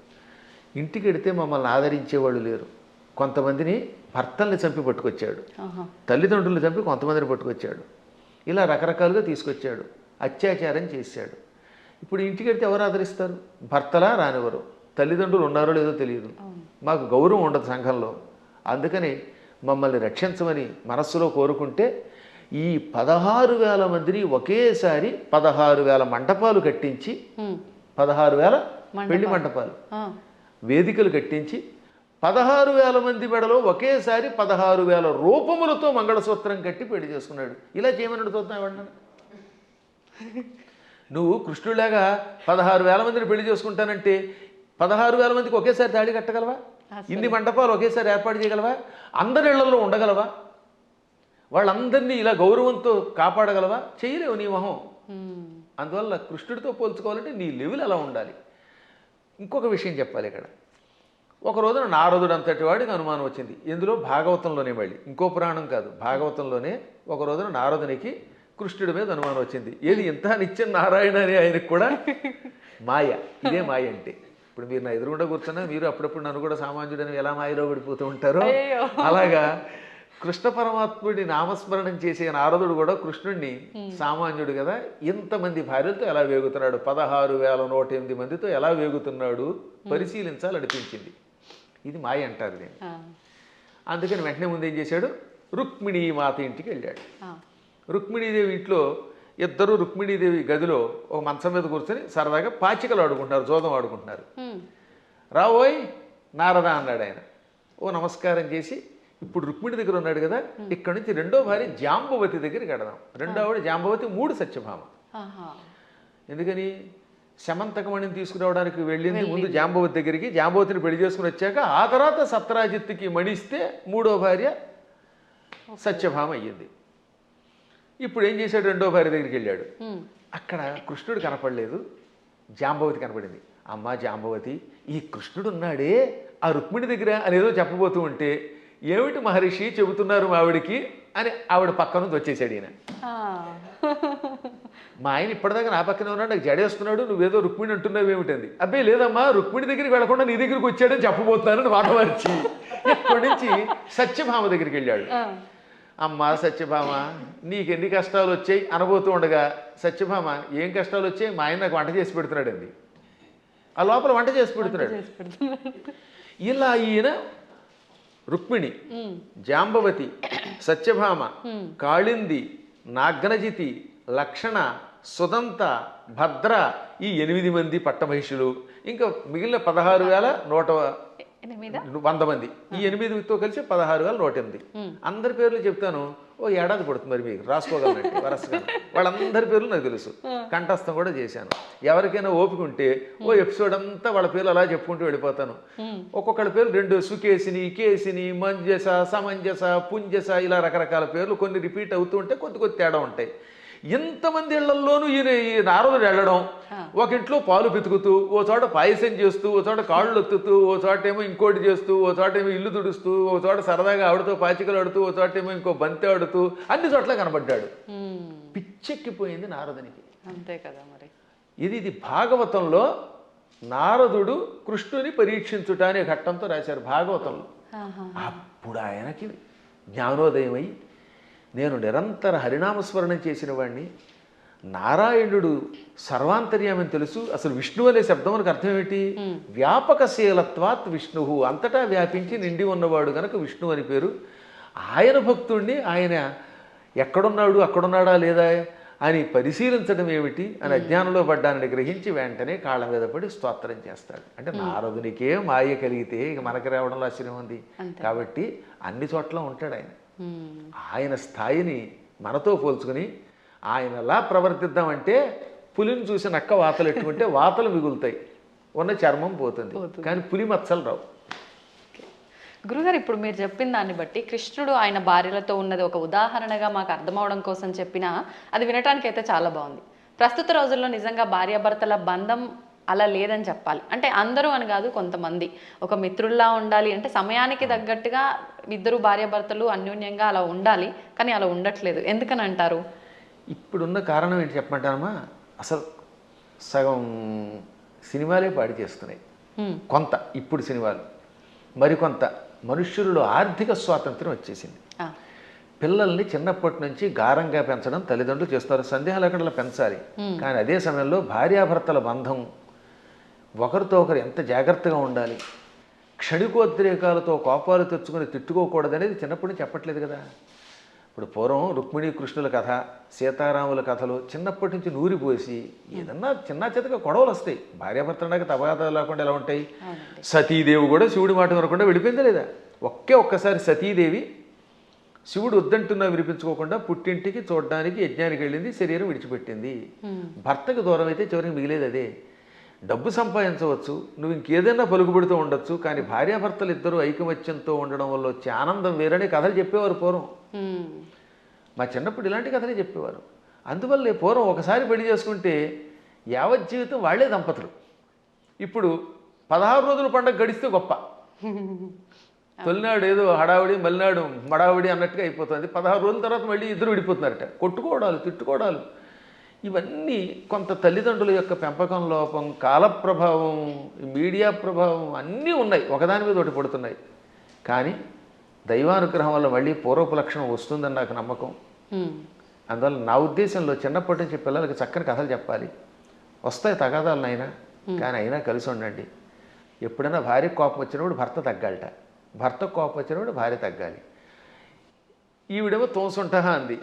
ఇంటికి వెడితే మమ్మల్ని ఆదరించేవాళ్ళు లేరు. కొంతమందిని భర్తల్ని చంపి పట్టుకొచ్చాడు, తల్లిదండ్రులను చంపి కొంతమందిని పట్టుకొచ్చాడు. ఇలా రకరకాలుగా తీసుకొచ్చాడు, అత్యాచారం చేశాడు. ఇప్పుడు ఇంటికి వెళ్తే ఎవరు ఆదరిస్తారు? భర్తలా రానివ్వరు, తల్లిదండ్రులు ఉన్నారో లేదో తెలియదు, మాకు గౌరవం ఉండదు సంఘంలో. అందుకని మమ్మల్ని రక్షించమని మనస్సులో కోరుకుంటే ఈ 16,000 మందిని ఒకేసారి 16,000 మంటపాలు కట్టించి, 16,000 పెళ్లి మంటపాలు, వేదికలు కట్టించి 16,000 మంది మెడలో ఒకేసారి 16,000 రూపములతో మంగళసూత్రం కట్టి పెళ్లి చేసుకున్నాడు. ఇలా చేయమని చూద్దాం ఎవడన్నా? నువ్వు కృష్ణుడిలాగా 16,000 మందిని పెళ్లి చేసుకుంటానంటే 16,000 మందికి ఒకేసారి తాళి కట్టగలవా? ఇన్ని మంటపాలు ఒకేసారి ఏర్పాటు చేయగలవా? అందరి ఇళ్లలో ఉండగలవా? వాళ్ళందరినీ ఇలా గౌరవంతో కాపాడగలవా? చేయలేవు నీ మొహం. అందువల్ల కృష్ణుడితో పోల్చుకోవాలంటే నీ లెవెల్ అలా ఉండాలి. ఇంకొక విషయం చెప్పాలి ఇక్కడ. ఒక రోజున నారదుడు అంతటి వాడికి అనుమానం వచ్చింది. ఎందులో? భాగవతంలోనే. మళ్ళీ ఇంకో పురాణం కాదు, భాగవతంలోనే. ఒక రోజున నారదునికి కృష్ణుడి మీద అనుమానం వచ్చింది. ఏది ఇంత నిత్యం నారాయణ అని ఆయనకు కూడా మాయ. ఇదే మాయ అంటే. ఇప్పుడు మీరు నా ఎదురుగుండా కూర్చున్నా మీరు అప్పుడప్పుడు నన్ను కూడా సామాన్యుడని ఎలా మాయలో పడిపోతూ ఉంటారో అలాగా కృష్ణ పరమాత్ముడి నామస్మరణం చేసే నారదుడు కూడా కృష్ణుడిని సామాన్యుడు కదా, ఇంతమంది భార్యలతో ఎలా వేగుతున్నాడు, 16,108 మందితో ఎలా వేగుతున్నాడు పరిశీలించాలనిపించింది. ఇది మాయ అంటారు దీన్ని. అందుకని వెంటనే ముందు ఏం చేశాడు? రుక్మిణీ మాత ఇంటికి వెళ్ళాడు. రుక్మిణీదేవి ఇంట్లో ఇద్దరు రుక్మిణీదేవి గదిలో ఒక మంచం మీద కూర్చొని సరదాగా పాచికలు ఆడుకుంటున్నారు, జోదం ఆడుకుంటున్నారు. రావోయ్ నారద అన్నాడు ఆయన. ఓ నమస్కారం చేసి, ఇప్పుడు రుక్మిణి దగ్గర ఉన్నాడు కదా, ఇక్కడ నుంచి రెండో భార్య జాంబవతి దగ్గరికి వెడదాం. రెండో ఆవిడ జాంబవతి, 3 సత్యభామ. ఎందుకని? శమంతకమణిని తీసుకురావడానికి వెళ్ళింది ముందు జాంబవతి దగ్గరికి. జాంబవతిని పెళ్లి చేసుకుని వచ్చాక ఆ తర్వాత సత్రాజిత్తుకి మణిస్తే 3వ భార్య సత్యభామ అయ్యింది. ఇప్పుడు ఏం చేశాడు? రెండో భార్య దగ్గరికి వెళ్ళాడు. అక్కడ కృష్ణుడు కనపడలేదు, జాంబవతి కనపడింది. అమ్మ జాంబవతి, ఈ కృష్ణుడు ఉన్నాడే ఆ రుక్మిణి దగ్గర అనేదో చెప్పబోతూ ఉంటే, ఏమిటి మహర్షి చెబుతున్నారు మా ఆవిడికి అని ఆవిడ పక్క నుంచి వచ్చేసాడు ఈయన. మా ఆయన ఇప్పటిదాకా నా పక్కనే ఉన్నాడు, నాకు జడేస్తున్నాడు, నువ్వేదో రుక్మిణి అంటున్నావు ఏమిటంది. అబ్బాయి లేదమ్మా, రుక్మిణి దగ్గరికి వెళ్లకుండా నీ దగ్గరికి వచ్చాడని చెప్పబోతున్నానని మాట మార్చి ఇక్కడి నుంచి సత్యభామ దగ్గరికి వెళ్ళాడు. అమ్మ సత్యభామ, నీకెన్ని కష్టాలు వచ్చాయి అనబోతూ ఉండగా, సత్యభామ ఏం కష్టాలు వచ్చాయి? మా ఆయన నాకు వంట చేసి పెడుతున్నాడండి. ఆ లోపల వంట చేసి పెడుతున్నాడు. ఇలా ఈయన రుక్మిణి, జాంబవతి, సత్యభామ, కాళింది, నాగ్నజితి, లక్షణ, సుదంత, భద్ర, ఈ 8 మంది పట్టమహిషులు, ఇంకా మిగిలిన 16,100 మంది, ఈ 8తో కలిసి 16,108. అందరి పేర్లు చెప్తాను, ఓ ఏడాది పడుతుంది మరి మీకు రాసుకోగలనండి వరసగా. వాళ్ళందరి పేర్లు నాకు తెలుసు, కంఠస్థం కూడా చేశాను. ఎవరికైనా ఓపిక ఉంటే ఓ ఎపిసోడ్ అంతా వాళ్ళ పేర్లు అలా చెప్పుకుంటూ వెళ్ళిపోతాను. ఒక్కొక్కళ్ళ పేర్లు 2 సుకేసిని, కేసిని, మంజస, సమంజస, పుంజస, ఇలా రకరకాల పేర్లు కొన్ని రిపీట్ అవుతూ ఉంటే కొద్ది తేడా ఉంటాయి. ఇంతమంది ఇళ్లల్లోనూ ఈ నారదుడు వెళ్ళడం, ఒక ఇంట్లో పాలు పితుకుతూ, ఓ చోట పాయసం చేస్తూ, ఓ చోట కాళ్ళు ఒత్తుతూ, ఓ చోట ఏమో ఇంకోటి చేస్తూ, ఓ చోట ఏమో ఇల్లు తుడుస్తూ, ఓ చోట సరదాగా ఆడుతూ పాచికలు ఆడుతూ, ఓ చోట ఏమో ఇంకో బంతి ఆడుతూ, అన్ని చోట్ల కనబడ్డాడు. పిచ్చెక్కిపోయింది నారదునికి. అంతే కదా మరి. ఇది భాగవతంలో నారదుడు కృష్ణుని పరీక్షించుట అనే ఘట్టంతో రాశారు భాగవతంలో. అప్పుడు ఆయనకి జ్ఞానోదయమై, నేను నిరంతర హరినామస్మరణం చేసిన వాడిని, నారాయణుడు సర్వాంతర్యామని తెలుసు. అసలు విష్ణు అనే శబ్దం మనకు అర్థం ఏమిటి? వ్యాపకశీలత్వాత్ విష్ణు, అంతటా వ్యాపించి నిండి ఉన్నవాడు గనక విష్ణు అని పేరు. ఆయన భక్తుణ్ణి ఆయన ఎక్కడున్నాడు, అక్కడున్నాడా లేదా అని పరిశీలించడం ఏమిటి అని అజ్ఞానంలో పడ్డానని గ్రహించి వెంటనే కాళ్ళ మీద పడి స్తోత్రం చేస్తాడు. అంటే నారదునికే మాయ కలిగితే ఇక మనకి రావడంలో ఆశ్చర్యం ఉంది. కాబట్టి అన్ని చోట్ల ఉంటాడు ఆయన. ఆయన స్థాయిని మనతో పోల్చుకుని ఆయనలా ప్రవర్తిద్దామంటే పులిని చూసి నక్క వాతలు ఎట్టుకుంటే వాతలు మిగులుతాయి, ఉన్న చర్మం పోతుంది, కానీ పులి మచ్చలు రావు. గురుగారు, ఇప్పుడు మీరు చెప్పిన దాన్ని బట్టి కృష్ణుడు ఆయన భార్యలతో ఉన్నది ఒక ఉదాహరణగా మాకు అర్థమవడం కోసం చెప్పినా అది వినటానికి అయితే చాలా బాగుంది. ప్రస్తుత రోజుల్లో నిజంగా భార్యాభర్తల బంధం అలా లేదని చెప్పాలి. అంటే అందరూ అని కాదు, కొంతమంది ఒక మిత్రుల్లా ఉండాలి అంటే సమయానికి తగ్గట్టుగా ఇద్దరు భార్యాభర్తలు అన్యోన్యంగా అలా ఉండాలి, కానీ అలా ఉండట్లేదు. ఎందుకని అంటారు? ఇప్పుడున్న కారణం ఏంటి చెప్పమంటారమ్మా? అసలు సగం సినిమాలే పాడి చేస్తున్నాయి కొంత, ఇప్పుడు సినిమాలు మరికొంత. మనుష్యులలో ఆర్థిక స్వాతంత్రం వచ్చేసింది. పిల్లల్ని చిన్నప్పటి నుంచి గారంగా పెంచడం తల్లిదండ్రులు చేస్తారు, సందేహం లేకుండా పెంచాలి. కానీ అదే సమయంలో భార్యాభర్తల బంధం ఒకరితో ఒకరు ఎంత జాగ్రత్తగా ఉండాలి, క్షణికోద్రేకాలతో కోపాలు తెచ్చుకొని తిట్టుకోకూడదు అనేది చిన్నప్పటి నుంచి చెప్పట్లేదు కదా. ఇప్పుడు పూర్వం రుక్మిణీ కృష్ణుల కథ, సీతారాముల కథలు చిన్నప్పటి నుంచి నూరిపోసి ఏదన్నా చిన్న చితక గొడవలు వస్తాయి. భార్యాభర్తలకు తగాదాలు లేకుండా ఎలా ఉంటాయి? సతీదేవి కూడా శివుడి మాట వినకుండా వెళ్ళిపోయిందా లేదా? ఒక్కసారి సతీదేవి శివుడు వద్దంటున్నా వినిపించుకోకుండా పుట్టింటికి చూడడానికి యజ్ఞానికి వెళ్ళింది, శరీరం విడిచిపెట్టింది. భర్తకు దూరం అయితే చివరికి మిగిలేదు అదే. డబ్బు సంపాదించవచ్చు, నువ్వు ఇంకేదైనా పలుకుబడితో ఉండొచ్చు, కానీ భార్యాభర్తలు ఇద్దరు ఐకమత్యంతో ఉండడం వల్ల వచ్చే ఆనందం వేరనే కథలు చెప్పేవారు పూర్వం. మా చిన్నప్పుడు ఇలాంటి కథలే చెప్పేవారు. అందువల్లే పూర్వం ఒకసారి పెళ్లి చేసుకుంటే యావత్ జీవితం వాళ్లే దంపతులు. ఇప్పుడు 16 రోజుల పండుగ గడిస్తే గొప్ప. తొలినాడు ఏదో హడావిడి, మలినాడు మడావిడి అన్నట్టుగా అయిపోతుంది. 16 రోజుల తర్వాత మళ్ళీ ఇద్దరు విడిపోతున్నారట. కొట్టుకోవడాలు, తిట్టుకోవడాలు, ఇవన్నీ కొంత తల్లిదండ్రుల యొక్క పెంపకం లోపం, కాల ప్రభావం, మీడియా ప్రభావం అన్నీ ఉన్నాయి, ఒకదాని మీద ఒకటి పడుతున్నాయి. కానీ దైవానుగ్రహం వల్ల మళ్ళీ పూర్వపు లక్షణం వస్తుందని నాకు నమ్మకం. అందువల్ల నా ఉద్దేశంలో చిన్నప్పటి నుంచి పిల్లలకి చక్కని కథలు చెప్పాలి. వస్తాయి తగాదాలు అయినా, కానీ అయినా కలిసి ఉండండి. ఎప్పుడైనా భార్యకు కోపం వచ్చినప్పుడు భర్త తగ్గాలట, భర్తకు కోపం వచ్చినప్పుడు భార్య తగ్గాలి. ఈవిడేమో తోసుంటా అంది,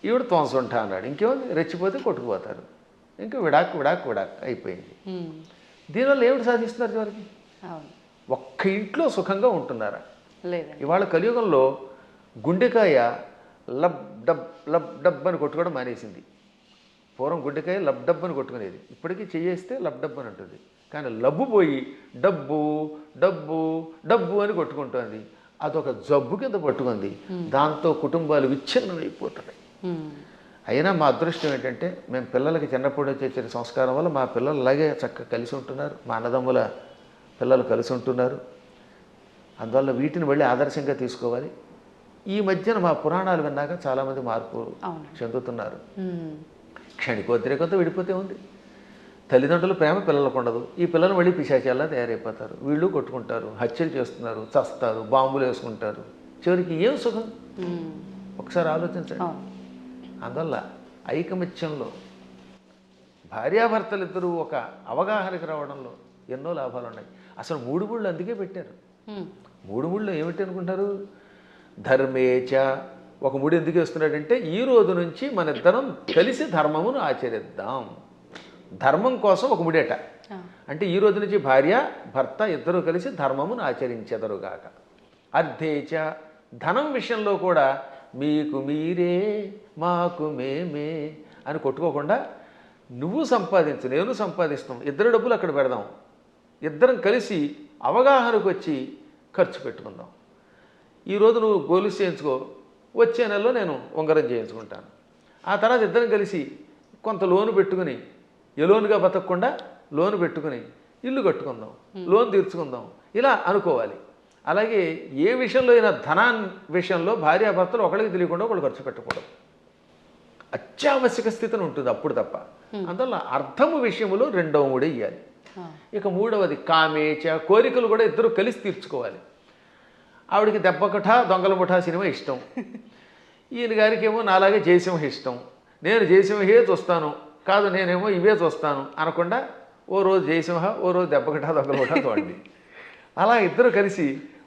ఈవిడ తోసుంటా అన్నాడు, ఇంకేముంది రెచ్చిపోతే కొట్టుకుపోతారు, ఇంకా విడాక్ విడాక్ విడాక్ అయిపోయింది. దీనివల్ల ఏమిటి సాధిస్తున్నారు చివరికి? ఒక్క ఇంట్లో సుఖంగా ఉంటున్నారా? ఇవాళ కలియుగంలో గుండెకాయ లబ్ డబ్ అని కొట్టుకోవడం మానేసింది. పూర్వం గుండెకాయ లబ్ డబ్ అని కొట్టుకునేది, ఇప్పటికీ చేయేస్తే లబ్ డబ్ అని ఉంటుంది. కానీ లబ్బు పోయి డబ్బు డబ్బు డబ్బు అని కొట్టుకుంటుంది. అదొక జబ్బు కింద పట్టుకుంది. దాంతో కుటుంబాలు విచ్ఛిన్నమైపోతున్నాయి. అయినా మా అదృష్టం ఏంటంటే మేము పిల్లలకి చిన్నప్పుడు చేసే సంస్కారం వల్ల మా పిల్లలు అలాగే చక్కగా కలిసి ఉంటున్నారు, మా అన్నదమ్ముల పిల్లలు కలిసి ఉంటున్నారు. అందువల్ల వీటిని మళ్ళీ ఆదర్శంగా తీసుకోవాలి. ఈ మధ్యన మా పురాణాలు విన్నాక చాలామంది మార్పు చెందుతున్నారు. క్షణికోద్రేకంతో విడిపోతే ఉంది. తల్లిదండ్రుల ప్రేమ పిల్లలకు ఉండదు, ఈ పిల్లలు మళ్ళీ పిశాచాల్లా తయారైపోతారు. వీళ్ళు కొట్టుకుంటారు, హత్యలు చేస్తున్నారు, చస్తారు, బాంబులు వేసుకుంటారు. చివరికి ఏం సుఖం ఒకసారి ఆలోచించండి. అందువల్ల ఐకమత్యంలో భార్యాభర్తలు ఇద్దరూ ఒక అవగాహనకి రావడంలో ఎన్నో లాభాలు ఉన్నాయి. అసలు 3 గుళ్ళు అందుకే పెట్టారు. మూడు ముళ్ళు ఏమిటి అనుకుంటారు? ధర్మేచ, ఒక ముడి ఎందుకు వేస్తున్నాడంటే ఈ రోజు నుంచి మన ఇద్దరం కలిసి ధర్మమును ఆచరిద్దాం. ధర్మం కోసం ఒక ముడేట. అంటే ఈ రోజు నుంచి భార్య భర్త ఇద్దరు కలిసి ధర్మమును ఆచరించెదరుగాక. అర్థేచ, ధనం విషయంలో కూడా మీకు మీరే మాకు మేమే అని కొట్టుకోకుండా నువ్వు సంపాదించు నేను సంపాదిస్తాం, ఇద్దరు డబ్బులు అక్కడ పెడదాం, ఇద్దరం కలిసి అవగాహనకు వచ్చి ఖర్చు పెట్టుకుందాం. ఈరోజు నువ్వు గొలుసు చేయించుకో, వచ్చే నెలలో నేను ఉంగరం చేయించుకుంటాను. ఆ తర్వాత ఇద్దరం కలిసి కొంత లోను పెట్టుకుని ఎలోనుగా బతకకుండా లోను పెట్టుకుని ఇల్లు కట్టుకుందాం, లోన్ తీర్చుకుందాం, ఇలా అనుకోవాలి. అలాగే ఏ విషయంలో అయినా ధనాన్ని విషయంలో భార్యాభర్తలు ఒకరికి తెలియకుండా ఒకళ్ళు ఖర్చు పెట్టకూడదు. అత్యావశ్యక స్థితిని ఉంటుంది అప్పుడు తప్ప. అందువల్ల అర్థము విషయములో రెండవ మూడే ఇవ్వాలి. ఇక మూడవది కామేచ, కోరికలు కూడా ఇద్దరు కలిసి తీర్చుకోవాలి. ఆవిడికి దెబ్బకఠ దొంగల ముఠా సినిమా ఇష్టం, ఈయన గారికి ఏమో నాలాగే జయసింహ ఇష్టం. నేను జయసింహే చూస్తాను, కాదు నేనేమో ఇవే చూస్తాను అనకుండా ఓ రోజు జయసింహ ఓ రోజు దెబ్బకఠ దొంగల ముఠా చూడండి. అలా ఇద్దరు కలిసి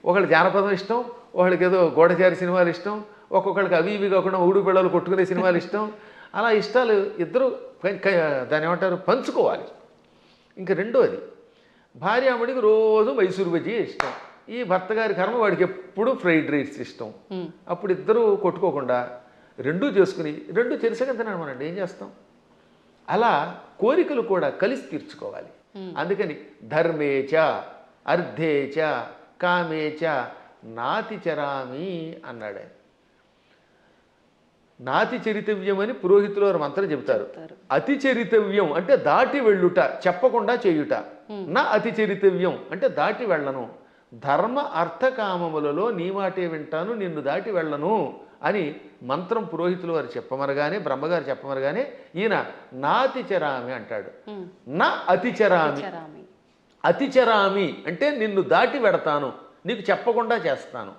ఒకళ్ళు జానపదం ఇష్టం, ఒకళ్ళకి ఏదో గూఢచారి సినిమాలు ఇష్టం, ఒక్కొక్కడికి అవి ఇవి కాకుండా ఊడు పిల్లలు కొట్టుకునే సినిమాలు ఇష్టం. అలా ఇష్టాలు ఇద్దరు దాన్ని ఏమంటారు పంచుకోవాలి. ఇంకా రెండోది భార్యామడికి రోజు మైసూరు బజ్జీ ఇష్టం, ఈ భర్త గారి కర్మ వాడికి ఎప్పుడు ఫ్రైడ్ రైస్ ఇష్టం. అప్పుడు ఇద్దరు కొట్టుకోకుండా రెండూ చేసుకుని రెండు చెరిసగంతనమనండి ఏం చేస్తాం. అలా కోరికలు కూడా కలిసి తీర్చుకోవాలి. అందుకని ధర్మేచ అర్థేచ కామేచ నాతి చరామి అన్నాడు. నాతి చరితవ్యం అని పురోహితులు వారు మంత్రం చెబుతారు. అతి చరితవ్యం అంటే దాటి వెళ్ళుట, చెప్పకుండా చేయుట. నా అతి చరితవ్యం అంటే దాటి వెళ్ళను. ధర్మ అర్థకామములలో నీ మాటే వింటాను, నిన్ను దాటి వెళ్ళను అని మంత్రం పురోహితులు వారు చెప్పమనగానే, బ్రహ్మగారు చెప్పమనగానే ఈయన నాతిచరామి అంటాడు. నా అతిచరామి, అతిచరామి అంటే నిన్ను దాటి వెడతాను, నీకు చెప్పకుండా చేస్తాను.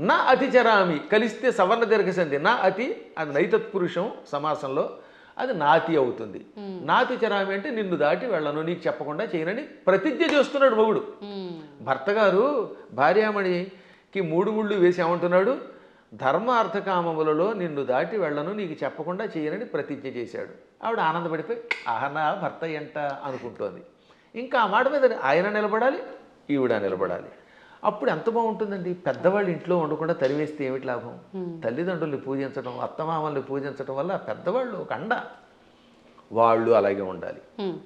నా అతిచరామి కలిస్తే సవర్ణ దీర్ఘసంధి, నా అతి అది నైతత్పురుషం సమాసంలో, అది నాతి అవుతుంది. నాతి చరామి అంటే నిన్ను దాటి వెళ్ళను, నీకు చెప్పకుండా చేయనని ప్రతిజ్ఞ చేస్తున్నాడు మొగుడు. భర్త గారు భార్యామణికి మూడు ముళ్ళు వేసి ఏమంటున్నాడు? ధర్మ అర్థకామములలో నిన్ను దాటి వెళ్ళను, నీకు చెప్పకుండా చేయనని ప్రతిజ్ఞ చేశాడు. ఆవిడ ఆనందపడిపోయి ఆహనా భర్త ఎంట అనుకుంటోంది. ఇంకా ఆ మాట మీద ఆయన నిలబడాలి, ఈవిడ నిలబడాలి. అప్పుడు ఎంత బాగుంటుందండి. పెద్దవాళ్ళు ఇంట్లో ఉండకుండా తరివేస్తే ఏమిటి లాభం? తల్లిదండ్రుల్ని పూజించడం, అత్తమామల్ని పూజించడం వల్ల పెద్దవాళ్ళు ఒక అండ. వాళ్ళు అలాగే ఉండాలి.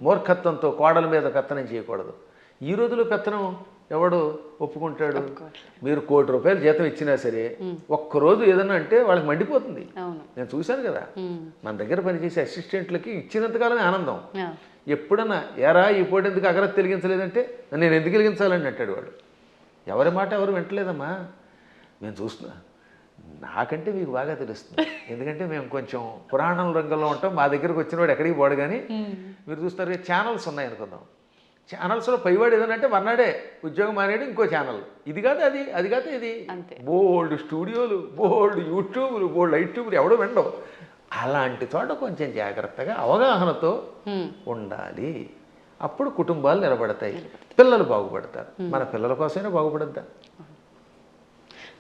మూర్ఖత్వంతో కోడల మీద పెత్తనం చేయకూడదు. ఈ రోజులో పెత్తనం ఎవడు ఒప్పుకుంటాడు? మీరు ₹1,00,00,000 జీతం ఇచ్చినా సరే ఒక్కరోజు ఏదన్నా అంటే వాళ్ళకి మండిపోతుంది. నేను చూశాను కదా, మన దగ్గర పనిచేసే అసిస్టెంట్లకి ఇచ్చినంతకాలమే ఆనందం. ఎప్పుడన్నా ఎరా ఈ పూట ఎందుకు అగరత్ వెలిగించలేదంటే నేను ఎందుకు వెలిగించాలని అంటాడు వాడు. ఎవరి మాట ఎవరు వింటలేదమ్మా, మేము చూస్తున్నా. నాకంటే మీకు బాగా తెలుస్తుంది, ఎందుకంటే మేము కొంచెం పురాణం రంగంలో ఉంటాం. మా దగ్గరకు వచ్చిన వాడు ఎక్కడికి పోడు. కానీ మీరు చూస్తారు ఛానల్స్ ఉన్నాయి అనుకుందాం, ఛానల్స్లో పైవాడు ఏదనంటే మర్నాడే ఉద్యోగం మానేడు ఇంకో ఛానల్, ఇది కాదు అది, అది కాదు ఇది, బోల్డ్ స్టూడియోలు, బోల్డ్ యూట్యూబ్లు, బోల్డ్ యూట్యూబ్లు ఎవడో వినడం. అలాంటి చోట కొంచెం జాగ్రత్తగా అవగాహనతో ఉండాలి. అప్పుడు కుటుంబాలు నిలబడతాయి, పిల్లలు బాగుపడతారు. మన పిల్లల కోసమైనా బాగుపడద్దా?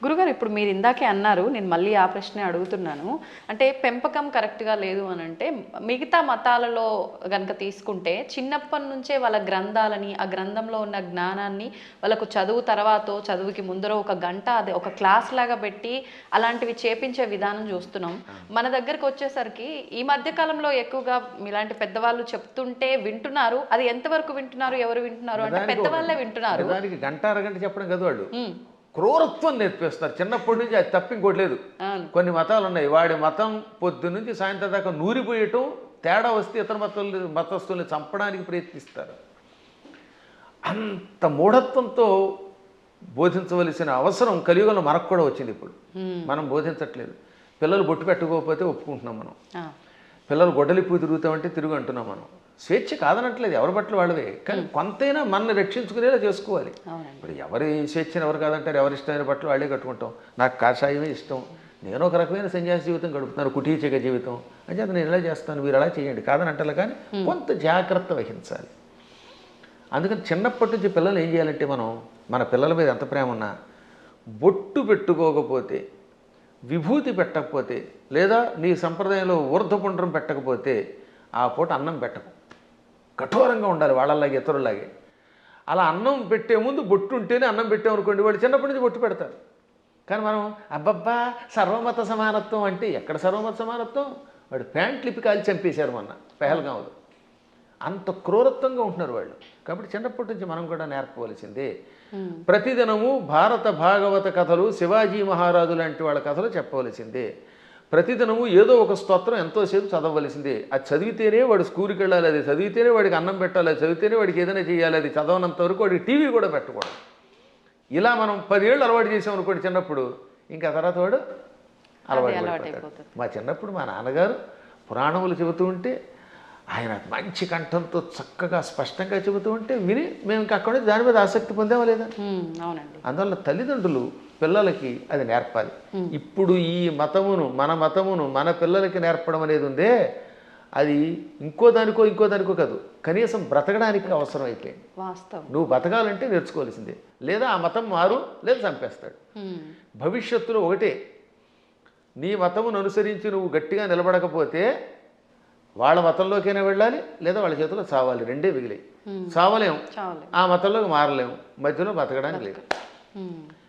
గురుగారు, ఇప్పుడు మీరు ఇందాకే అన్నారు, నేను మళ్ళీ ఆ ప్రశ్నే అడుగుతున్నాను. అంటే పెంపకం కరెక్ట్గా లేదు అని అంటే, మిగతా మతాలలో కనుక తీసుకుంటే చిన్నప్పటి నుంచే వాళ్ళ గ్రంథాలని, ఆ గ్రంథంలో ఉన్న జ్ఞానాన్ని వాళ్ళకు చదువు తర్వాత చదువుకి ముందర ఒక గంట అది ఒక క్లాస్ లాగా పెట్టి అలాంటివి చేపించే విధానం చూస్తున్నాం. మన దగ్గరకు వచ్చేసరికి ఈ మధ్య కాలంలో ఎక్కువగా ఇలాంటి పెద్దవాళ్ళు చెప్తుంటే వింటున్నారు. అది ఎంతవరకు వింటున్నారు, ఎవరు వింటున్నారు అంటే పెద్దవాళ్ళే వింటున్నారు. దానికి గంట అరగంట చెప్పడం కదా, వాళ్ళు క్రూరత్వం నేర్పిస్తారు చిన్నప్పటి నుంచి. అది తప్ప ఇంకోటి లేదు. కొన్ని మతాలు ఉన్నాయి, వాడి మతం పొద్దు నుంచి సాయంత్రం దాకా నూరిపోయటం, తేడా వస్తే ఇతర మతస్థుల్ని చంపడానికి ప్రయత్నిస్తారు. అంత మూఢత్వంతో బోధించవలసిన అవసరం కలియుగంలో మనకు కూడా వచ్చింది. ఇప్పుడు మనం బోధించట్లేదు. పిల్లలు బొట్టు పెట్టుకోకపోతే ఒప్పుకుంటున్నాం మనం, పిల్లలు గొడ్డలిపూ తిరుగుతామంటే తిరుగు అంటున్నాం మనం. స్వేచ్ఛ కాదనట్లేదు, ఎవరి బట్టలు వాళ్ళవే, కానీ కొంతైనా మనల్ని రక్షించుకునేలా చేసుకోవాలి. ఇప్పుడు ఎవరి స్వేచ్ఛను ఎవరు కాదంటారు, ఎవరి ఇష్టమైన బట్టలు వాళ్ళే కట్టుకుంటాం. నాకు కాషాయమే ఇష్టం, నేను ఒక రకమైన సన్యాసి జీవితం గడుపుతున్నాను, కుటీచక జీవితం అని చెప్పి నేను ఇలా చేస్తాను, మీరు అలా చేయండి కాదని అంటారు. కానీ కొంత జాగ్రత్త వహించాలి. అందుకని చిన్నప్పటి నుంచి పిల్లలు ఏం చేయాలంటే మనం మన పిల్లల మీద ఎంత ప్రేమ ఉన్నా బొట్టు పెట్టుకోకపోతే, విభూతి పెట్టకపోతే, లేదా నీ సంప్రదాయంలో ఊర్ధ్వపుండ్రం పెట్టకపోతే ఆ పూట అన్నం పెట్టకు. కఠోరంగా ఉండాలి వాళ్ళలాగే ఇతరులాగే. అలా అన్నం పెట్టే ముందు బొట్టు ఉంటేనే అన్నం పెట్టామనుకోండి, వాళ్ళు చిన్నప్పటి నుంచి బొట్టు పెడతారు. కానీ మనం అబ్బబ్బా సర్వమత సమానత్వం అంటే ఎక్కడ సర్వమత సమానత్వం? వాడు ప్యాంట్ లిపి కాల్చి చంపేశారు మొన్న పెహల్గాంలో. అంత క్రూరత్వంగా ఉంటున్నారు వాళ్ళు. కాబట్టి చిన్నప్పటి నుంచి మనం కూడా నేర్పవలసిందే. ప్రతిదినము భారత భాగవత కథలు, శివాజీ మహారాజు లాంటి వాళ్ళ కథలు చెప్పవలసిందే. ప్రతిదినము ఏదో ఒక స్తోత్రం ఎంతోసేపు చదవవలసిందే. అది చదివితేనే వాడు స్కూల్కి వెళ్ళాలి, అది చదివితేనే వాడికి అన్నం పెట్టాలి, అది చదివితేనే వాడికి ఏదైనా చేయాలి. అది చదవనంత వరకు వాడికి టీవీ కూడా పెట్టకూడదు. ఇలా మనం 10 ఏళ్ళు అలవాటు చేసామనుకోండి చిన్నప్పుడు, ఇంకా తర్వాత వాడు అలవాటు పడిపోతాడు. మా చిన్నప్పుడు మా నాన్నగారు పురాణములు చెబుతూ ఉంటే ఆయన మంచి కంఠంతో చక్కగా స్పష్టంగా చెబుతూ ఉంటే విని మేము ఇంకా అక్కడ దాని మీద ఆసక్తి పొందామా లేదా? అవునండి. అందువల్ల తల్లిదండ్రులు పిల్లలకి అది నేర్పాలి. ఇప్పుడు ఈ మతమును మన పిల్లలకి నేర్పడం అనేది ఉందే, అది ఇంకో దానికో కాదు, కనీసం బ్రతకడానికి అవసరం అయిపోయింది. వాస్తవం. నువ్వు బతకాలంటే నేర్చుకోవాల్సిందే. లేదా ఆ మతం మారు, లేదా చంపేస్తాడు. భవిష్యత్తులో ఒకటే, నీ మతమును అనుసరించి నువ్వు గట్టిగా నిలబడకపోతే వాళ్ళ మతంలోకైనా వెళ్ళాలి, లేదా వాళ్ళ చేతిలో చావాలి. రెండే మిగిలాయి. చావలేము, ఆ మతంలోకి మారలేము, మధ్యలో బతకడానికి లేదు.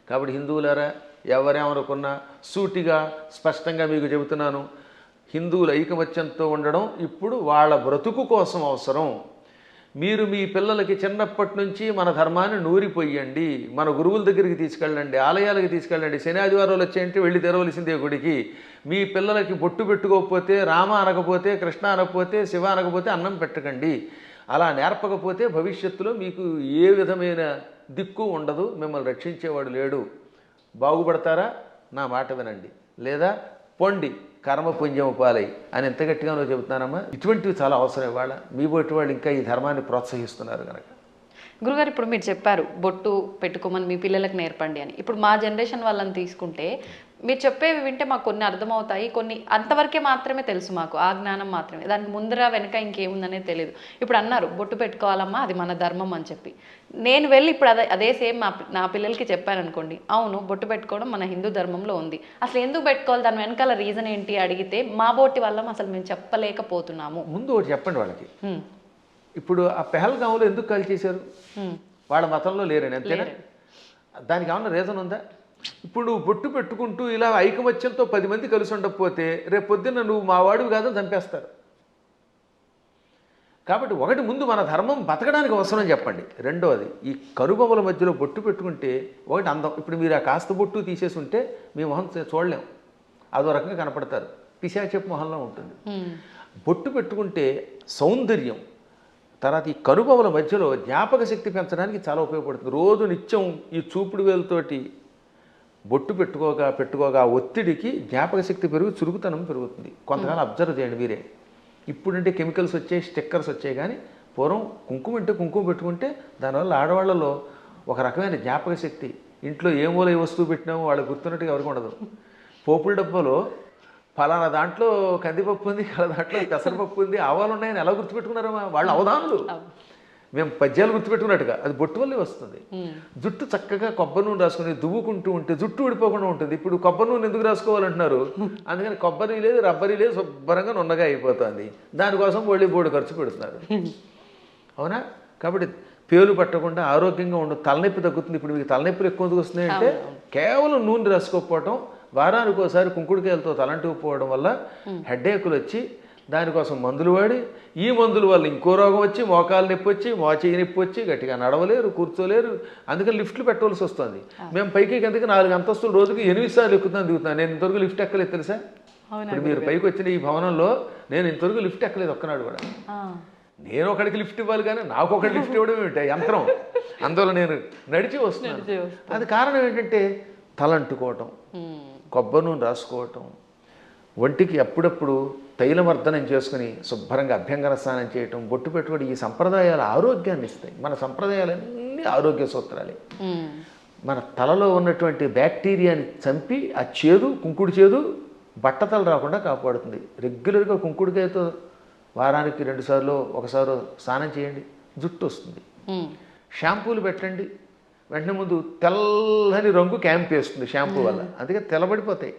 కాబట్టి హిందువులారా, ఎవరేమనుకున్నా సూటిగా స్పష్టంగా మీకు చెబుతున్నాను, హిందువుల ఐకమత్యంతో ఉండడం ఇప్పుడు వాళ్ళ బ్రతుకు కోసం అవసరం. మీరు మీ పిల్లలకి చిన్నప్పటి నుంచి మన ధర్మాన్ని నూరిపోయండి, మన గురువుల దగ్గరికి తీసుకెళ్ళండి, ఆలయాలకు తీసుకెళ్ళండి. శని ఆదివారాలు వచ్చాయంటే వెళ్ళి తెరవలసిందే గుడికి. మీ పిల్లలకి బొట్టు పెట్టుకోకపోతే, రామ అనకపోతే, కృష్ణ అనకపోతే, శివ అనకపోతే అన్నం పెట్టకండి. అలా నేర్పకపోతే భవిష్యత్తులో మీకు ఏ విధమైన దిక్కు ఉండదు, మిమ్మల్ని రక్షించేవాడు లేడు. బాగుపడతారా? నా మాట వినండి, లేదా పొండి కర్మపుణ్యం పాలై అని ఎంత గట్టిగానో చెబుతున్నానమ్మా. ఇటువంటివి చాలా అవసరం. ఇవాళ మీ బొట్టు వాళ్ళు ఇంకా ఈ ధర్మాన్ని ప్రోత్సహిస్తున్నారు కనుక. గురుగారు, ఇప్పుడు మీరు చెప్పారు బొట్టు పెట్టుకోమని మీ పిల్లలకు నేర్పండి అని. ఇప్పుడు మా జనరేషన్ వాళ్ళని తీసుకుంటే మీరు చెప్పేవి వింటే మాకు కొన్ని అర్థమవుతాయి, కొన్ని అంతవరకే మాత్రమే తెలుసు, మాకు ఆ జ్ఞానం మాత్రమే, దానికి ముందర వెనక ఇంకేముందనేది తెలియదు. ఇప్పుడు అన్నారు బొట్టు పెట్టుకోవాలమ్మా, అది మన ధర్మం అని చెప్పి, నేను వెళ్ళి ఇప్పుడు అదే సేమ్ నా పిల్లలకి చెప్పాను అనుకోండి, అవును బొట్టు పెట్టుకోవడం మన హిందూ ధర్మంలో ఉంది, అసలు ఎందుకు పెట్టుకోవాలి, దాని వెనకాల రీజన్ ఏంటి అడిగితే మా బోటి వల్ల అసలు మేము చెప్పలేకపోతున్నాము. ముందు ఒకటి చెప్పండి వాళ్ళకి. ఇప్పుడు ఆ పెహల్గాంలో ఎందుకు కాల్ చేశారు? వాళ్ళ మతంలో లేరని, అంతేనా? దానికి ఏమన్నా రీజన్ ఉందా? ఇప్పుడు నువ్వు బొట్టు పెట్టుకుంటూ ఇలా ఐకమత్యంతో 10 మంది కలిసి ఉండకపోతే రేపు పొద్దున్న నువ్వు మా వాడివి కాదని చంపేస్తారు. కాబట్టి ఒకటి, ముందు మన ధర్మం బతకడానికి అవసరం చెప్పండి. రెండోది, ఈ కనుబొమ్మల మధ్యలో బొట్టు పెట్టుకుంటే ఒకటి అందం. ఇప్పుడు మీరు ఆ కాస్త బొట్టు తీసేసి ఉంటే మీ మొహం చూడలేం, అదో రకంగా కనపడతారు, పిశాచపు మొహంలో ఉంటుంది. బొట్టు పెట్టుకుంటే సౌందర్యం. తర్వాత ఈ కనుబొమ్మల మధ్యలో జ్ఞాపక శక్తి పెంచడానికి చాలా ఉపయోగపడుతుంది. రోజు నిత్యం ఈ చూపుడు వేలుతోటి బొట్టు పెట్టుకోగా ఒత్తిడికి జ్ఞాపక శక్తి పెరుగు, చురుకుతనం పెరుగుతుంది. కొంతకాలం అబ్జర్వ్ చేయండి మీరే. ఇప్పుడంటే కెమికల్స్ వచ్చాయి, స్టిక్కర్స్ వచ్చాయి, కానీ పూర్వం కుంకుమ అంటే కుంకుమ పెట్టుకుంటే దానివల్ల ఆడవాళ్ళలో ఒక రకమైన జ్ఞాపక శక్తి, ఇంట్లో ఏ మూల ఏ వస్తువు పెట్టినామో వాళ్ళకి గుర్తున్నట్టుగా ఎవరికి ఉండదు. పోపుల డబ్బాలో ఫలానా దాంట్లో కందిపప్పు ఉంది, దాంట్లో పెసరపప్పు ఉంది, ఆవాలు ఉన్నాయని ఎలా గుర్తుపెట్టుకున్నారమ్మా వాళ్ళు అవధానులు. మేము పద్యాలు గుర్తుపెట్టుకున్నట్టుగా అది బొట్టు వల్లే వస్తుంది. జుట్టు చక్కగా కొబ్బరి నూనె రాసుకుని దువ్వుకుంటూ ఉంటే జుట్టు ఊడిపోకుండా ఉంటుంది. ఇప్పుడు కొబ్బరి నూనె ఎందుకు రాసుకోవాలంటున్నారు? అందుకని కొబ్బరి లేదు, రబ్బరి లేదు, శుభ్రంగా నున్నగా అయిపోతుంది. దానికోసం బోడి ఖర్చు పెడుతున్నారు, అవునా? కాబట్టి పేలు పట్టకుండా ఆరోగ్యంగా ఉండదు, తలనొప్పి తగ్గుతుంది. ఇప్పుడు మీకు తలనొప్పులు ఎక్కువ ఎందుకు వస్తున్నాయంటే కేవలం నూనె రాసుకోకపోవటం, వారానికి ఒకసారి కుంకుడుకాయలతో తలంటుకుపోవడం వల్ల హెడ్ఏకులు వచ్చి దానికోసం మందులు వాడి, ఈ మందుల వల్ల ఇంకో రోగం వచ్చి మోకాలు నొప్పి వచ్చి, మోచేయి నొప్పి వచ్చి గట్టిగా నడవలేరు, కూర్చోలేరు. అందుకని లిఫ్ట్లు పెట్టవలసి వస్తుంది. మేము పైకి కిందకి 4 అంతస్తులు రోజుకి 8 సార్లు దిగుతున్నాను. నేను ఇంతవరకు లిఫ్ట్ ఎక్కలేదు తెలుసా? ఇప్పుడు మీరు పైకి వచ్చిన ఈ భవనంలో నేను ఇంతవరకు లిఫ్ట్ ఎక్కలేదు ఒక్కనాడు కూడా. నేను ఒకడికి లిఫ్ట్ ఇవ్వాలి కానీ నాకు ఒకటి లిఫ్ట్ ఇవ్వడం ఏమిటి యంత్రం? అందువల్ల నేను నడిచి వస్తున్నాను. అది కారణం ఏంటంటే తలంటుకోవటం, కొబ్బరి నూనె రాసుకోవటం, ఒంటికి అప్పుడప్పుడు తైలమర్దనం చేసుకుని శుభ్రంగా అభ్యంగన స్నానం చేయటం, బొట్టు పెట్టుకోవడం, ఈ సంప్రదాయాలు ఆరోగ్యాన్ని ఇస్తాయి. మన సంప్రదాయాలన్నీ ఆరోగ్య సూత్రాలే. మన తలలో ఉన్నటువంటి బ్యాక్టీరియాని చంపి ఆ చేదు, కుంకుడు చేదు బట్టతలు రాకుండా కాపాడుతుంది. రెగ్యులర్గా కుంకుడుకాయతో వారానికి 2 సార్లు 1 సారి స్నానం చేయండి, జుట్టు వస్తుంది. షాంపూలు పెట్టండి, వెంటనే ముందు తెల్లని రంగు క్యాంప్ వేస్తుంది షాంపూ వల్ల, అందుకే తెల్లబడిపోతాయి.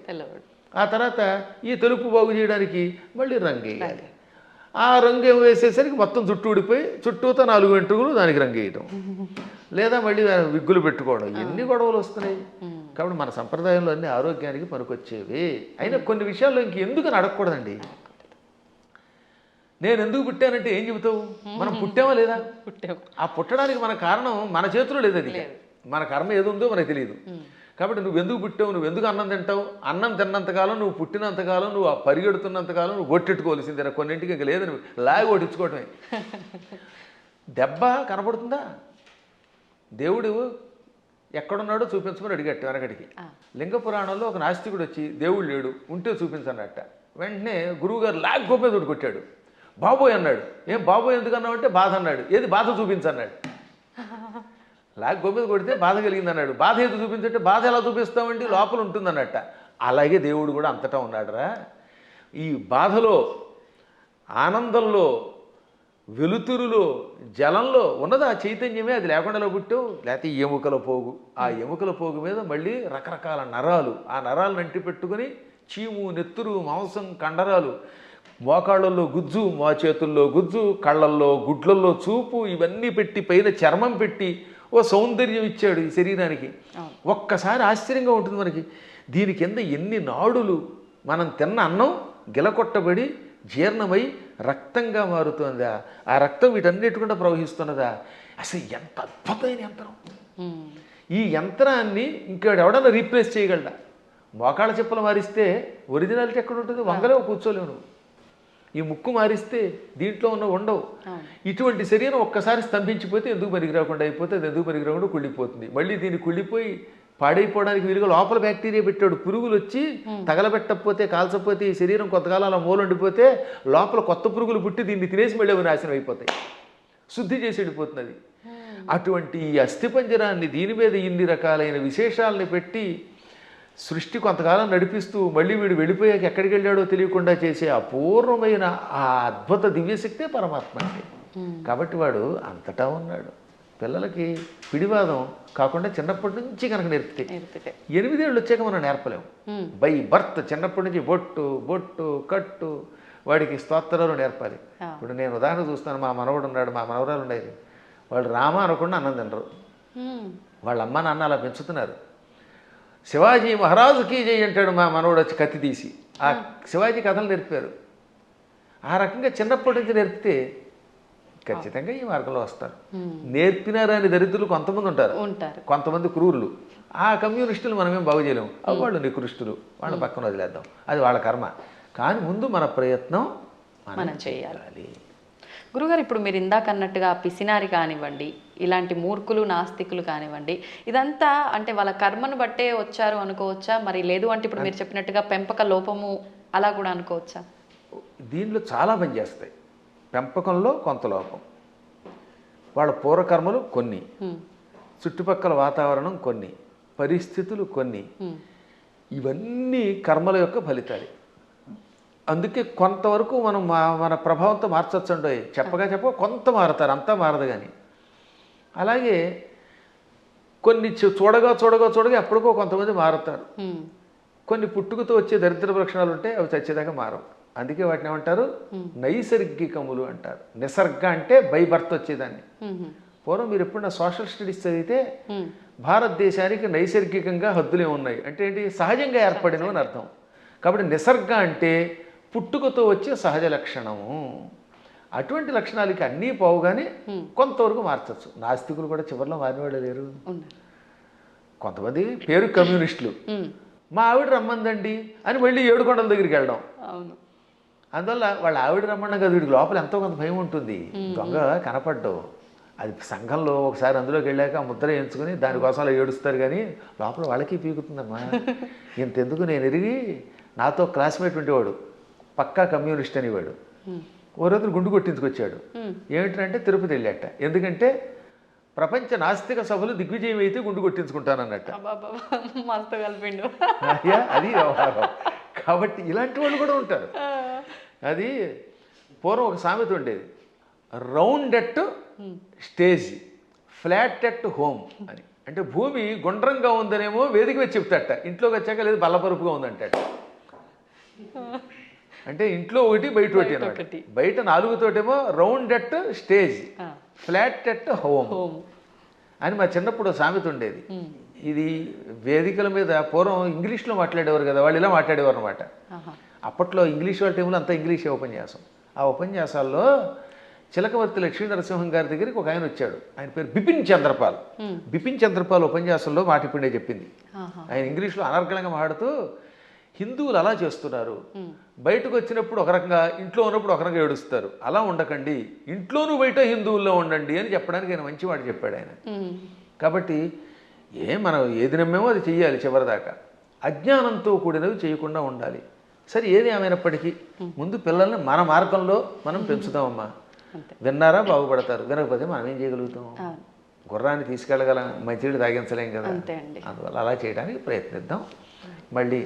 ఆ తర్వాత ఈ తెలుపు బాగు చేయడానికి మళ్ళీ రంగు వేయాలి. ఆ రంగు వేసేసరికి మొత్తం చుట్టూ ఊడిపోయి చుట్టూతో 4 వెంట్రుకలు దానికి రంగు వేయటం, లేదా మళ్ళీ విగ్గులు పెట్టుకోవడం, ఎన్ని గొడవలు వస్తున్నాయి. కాబట్టి మన సంప్రదాయంలో అన్ని ఆరోగ్యానికి పనికొచ్చేవి. అయినా కొన్ని విషయాల్లో ఇంకెందుకు అడగకూడదండి. నేను ఎందుకు పుట్టానంటే ఏం చెబుతావు? మనం పుట్టామా లేదా? ఆ పుట్టడానికి మన కారణం మన చేతిలో లేదు. అది మన కర్మ ఏది ఉందో మనకు తెలియదు. కాబట్టి నువ్వు ఎందుకు పుట్టావు, నువ్వు ఎందుకు అన్నం తింటావు, అన్నం తిన్నంతకాలం, నువ్వు పుట్టినంతకాలం, నువ్వు పరిగెడుతున్నంతకాలం నువ్వు కొట్టెట్టుకోవాల్సిందే. కొన్నింటికి ఇంకా లేదు, నువ్వు లాగి కొట్టించుకోవటమే. దెబ్బ కనపడుతుందా? దేవుడు ఎక్కడున్నాడో చూపించమని అడిగట్టు వెనకడికి. లింగ పురాణంలో ఒక నాస్తికుడు వచ్చి దేవుడు లేడు ఉంటే చూపించన్నట్ట. వెంటనే గురువుగారు లాగ్ గోపేదుడు కొట్టాడు. బాబోయ్ అన్నాడు. ఏం బాబోయ్ ఎందుకన్నావు అంటే బాధ అన్నాడు. ఏది బాధ చూపించన్నాడు. లాగ్ గోపేది కొడితే బాధ కలిగింది అన్నాడు. బాధ ఏది చూపించంటే బాధ ఎలా చూపిస్తామండి, లోపల ఉంటుందన్నట్ట. అలాగే దేవుడు కూడా అంతటా ఉన్నాడురా. ఈ బాధలో, ఆనందంలో, వెలుతురులో, జలంలో ఉన్నది ఆ చైతన్యమే. అది లేకుండా పుట్టావు. లేకపోతే ఎముకల పోగు, ఆ ఎముకల పోగు మీద మళ్ళీ రకరకాల నరాలు, ఆ నరాలను అంటి పెట్టుకుని చీము, నెత్తురు, మాంసం, కండరాలు, మోకాళ్ళల్లో గుజ్జు, మా చేతుల్లో గుజ్జు, కళ్ళల్లో, గుడ్లల్లో చూపు, ఇవన్నీ పెట్టి పైన చర్మం పెట్టి ఓ సౌందర్యం ఇచ్చాడు ఈ శరీరానికి. ఒక్కసారి ఆశ్చర్యంగా ఉంటుంది మనకి. దీని కింద ఎన్ని నాడులు, మనం తిన్న అన్నం గిలకొట్టబడి జీర్ణమై రక్తంగా మారుతుందా, ఆ రక్తం వీటన్నిటికుండా ప్రవహిస్తున్నదా. అసలు ఎంత అద్భుతమైన యంత్రం. ఈ యంత్రాన్ని ఇంకోటి ఎవడన్నా రీప్లేస్ చేయగలడా? మోకాళ్ళ చెప్పులు మారిస్తే ఒరిజినాలిటీ ఎక్కడ ఉంటుంది? వంగలేవు, కూర్చోలేవు నువ్వు. ఈ ముక్కు మారిస్తే దీంట్లో ఉన్న ఉండవు. ఇటువంటి శరీరం ఒక్కసారి స్తంభించిపోతే ఎందుకు పనికిరాకుండా అయిపోతే అది ఎందుకు పనికిరాకుండా కుళ్ళిపోతుంది. మళ్ళీ దీన్ని కుళ్ళిపోయి పాడైపోవడానికి వీలుగా లోపల బ్యాక్టీరియా పెట్టాడు. పురుగులు వచ్చి తగలబెట్టకపోతే, కాల్చకపోతే ఈ శరీరం కొంతకాలం అలా మూలండిపోతే లోపల కొత్త పురుగులు పుట్టి దీన్ని తినేసి మళ్ళీ అవి నాశనం అయిపోతాయి. శుద్ధి చేసి వెళ్ళిపోతుంది. అటువంటి ఈ అస్థిపంజరాన్ని దీని మీద ఇన్ని రకాలైన విశేషాలని పెట్టి సృష్టి కొంతకాలం నడిపిస్తూ మళ్ళీ వీడు వెళ్ళిపోయాక ఎక్కడికి వెళ్ళాడో తెలియకుండా చేసే అపూర్వమైన ఆ అద్భుత దివ్యశక్తే పరమాత్మ అంటే. కాబట్టి వాడు అంతటా ఉన్నాడు. పిల్లలకి పిడివాదం కాకుండా చిన్నప్పటి నుంచి కనుక నేర్పితే 8 ఏళ్ళు వచ్చాక మనం నేర్పలేము. బై బర్త్ చిన్నప్పటి నుంచి బొట్టు బొట్టు కట్టు వాడికి స్తోత్రాలు నేర్పాలి. ఇప్పుడు నేను ఉదాహరణ చూస్తాను. మా మనవడు ఉన్నాడు, మా మనవరాలు ఉండేది. వాళ్ళు రామ అనకుండా అన్నం తినరు. వాళ్ళ అమ్మ నాన్న అలా పెంచుతున్నారు. శివాజీ మహారాజుకి జై అంటాడు మా మనవడు వచ్చి కత్తి తీసి. ఆ శివాజీ కథలు నేర్పారు. ఆ రకంగా చిన్నప్పటి నుంచి నేర్పితే ఖచ్చితంగా ఈ మార్గంలో వస్తారు. నేర్పినారని దరిద్రులు కొంతమంది ఉంటారు, కొంతమంది క్రూరులు. ఆ కమ్యూనిస్టులు మనమేం బాగు చేయలేము. వాళ్ళు నికృష్టులు, వాళ్ళ పక్కన వదిలేద్దాం, అది వాళ్ళ కర్మ. కానీ ముందు మన ప్రయత్నం మనం చేయాలి. గురుగారు, ఇప్పుడు మీరు ఇందాక అన్నట్టుగా పిసినారి కానివ్వండి, ఇలాంటి మూర్ఖులు నాస్తికులు కానివ్వండి, ఇదంతా అంటే వాళ్ళ కర్మను బట్టే వచ్చారు అనుకోవచ్చా? మరి లేదు అంటే ఇప్పుడు మీరు చెప్పినట్టుగా పెంపక లోపము అలా కూడా అనుకోవచ్చా? దీనిలో చాలా పనిచేస్తాయి. పెంపకంలో కొంత లోపం, వాళ్ళ పూర్వకర్మలు కొన్ని, చుట్టుపక్కల వాతావరణం కొన్ని, పరిస్థితులు కొన్ని, ఇవన్నీ కర్మల యొక్క ఫలితాలు. అందుకే కొంతవరకు మనం మన ప్రభావంతో మార్చొచ్చండి. చెప్పగా కొంత మారుతారు, అంతా మారదు. కానీ అలాగే కొన్ని చూడగా ఎప్పటికో కొంతమంది మారుతారు. కొన్ని పుట్టుకతో వచ్చే దరిద్ర లక్షణాలు ఉంటాయి, అవి చచ్చేదాకా మారవు. అందుకే వాటిని ఏమంటారు? నైసర్గికములు అంటారు. నిసర్గ అంటే బై బర్త్ వచ్చేదాన్ని. పూర్వం మీరు ఎప్పుడన్నా సోషల్ స్టడీస్ చదివితే భారతదేశానికి నైసర్గికంగా హద్దులే ఉన్నాయి అంటే ఏంటి? సహజంగా ఏర్పడినవి అని అర్థం. కాబట్టి నిసర్గ అంటే పుట్టుకతో వచ్చే సహజ లక్షణము. అటువంటి లక్షణాలకి అన్నీ పోవుగానే కొంతవరకు మార్చచ్చు. నాస్తికులు కూడా చివరిలో మారినవాళ్ళు లేరు. కొంతమంది పేరు కమ్యూనిస్టులు, మా ఆవిడ రమ్మందండి అని మళ్ళీ ఏడుకొండల దగ్గరికి వెళ్ళడం. అందువల్ల వాళ్ళ ఆవిడ రమ్మన్నా కదా, వీడికి లోపల ఎంతో కొంత భయం ఉంటుంది. దొంగ కనపడ్డావు, అది సంఘంలో ఒకసారి అందులోకి వెళ్ళాక ఆ ముద్ర ఎంచుకుని దానికోసం అలా ఏడుస్తారు. కానీ లోపల వాళ్ళకి పీకుతుందమ్మా. ఇంతెందుకు, నేను ఎరిగి నాతో క్లాస్మేట్ ఉండేవాడు, పక్కా కమ్యూనిస్ట్ అనేవాడు. ఓ రోజు గుండు కొట్టించుకొచ్చాడు. ఏమిటంటే తిరుపతి వెళ్ళాట. ఎందుకంటే ప్రపంచ నాస్తిక సభలు దిగ్విజయం అయితే గుండు కొట్టించుకుంటానన్నట్ట. అది వ్యవహారం. కాబట్టి ఇలాంటి వాళ్ళు కూడా ఉంటారు. అది పూర్వం ఒక సామెత ఉండేది, round at stage flat at home అని. అంటే భూమి గుండ్రంగా ఉందనేమో వేదిక వచ్చి చెప్తాట, ఇంట్లోకి వచ్చాక లేదు బల్లపరుపుగా ఉందంటాట. అంటే ఇంట్లో ఒకటి బయట ఒకటి అన్నమాట. బయట 4తోటేమో round at stage, flat at home అని మా చిన్నప్పుడు సామెత ఉండేది. ఇది వేదికల మీద పూర్వం ఇంగ్లీష్లో మాట్లాడేవారు కదా, వాళ్ళు ఇలా మాట్లాడేవారు అనమాట. అప్పట్లో ఇంగ్లీష్ వాళ్ళ టైంలో అంతా ఇంగ్లీషే ఉపన్యాసం. ఆ ఉపన్యాసాల్లో చిలకవర్తి లక్ష్మీ నరసింహం గారి దగ్గరికి ఒక ఆయన వచ్చాడు. ఆయన పేరు బిపిన్ చంద్రపాల్. బిపిన్ చంద్రపాల్ ఉపన్యాసంలో మాట ఇప్పుడే చెప్పింది. ఆయన ఇంగ్లీష్లో అనర్గళంగా మాట్లాడుతూ, హిందువులు అలా చేస్తున్నారు, బయటకు వచ్చినప్పుడు ఒక రకంగా, ఇంట్లో ఉన్నప్పుడు ఒక రకంగా ఏడుస్తారు, అలా ఉండకండి, ఇంట్లోనూ బయట హిందువుల్లో ఉండండి అని చెప్పడానికి ఆయన మంచి మాట చెప్పాడు ఆయన. కాబట్టి మనం ఏది నమ్మేమో అది చెయ్యాలి చివరిదాకా. అజ్ఞానంతో కూడినవి చేయకుండా ఉండాలి. సరే, ఏది ఏమైనప్పటికీ ముందు పిల్లల్ని మన మార్గంలో మనం పెంచుతామమ్మా. విన్నారా బాగుపడతారు, వినకపోతే మనం ఏం చేయగలుగుతాం? గుర్రాన్ని తీసుకెళ్ళగలం, మంచినీళ్ళు తాగించలేం కదా. అందువల్ల అలా చేయడానికి ప్రయత్నిద్దాం. మళ్ళీ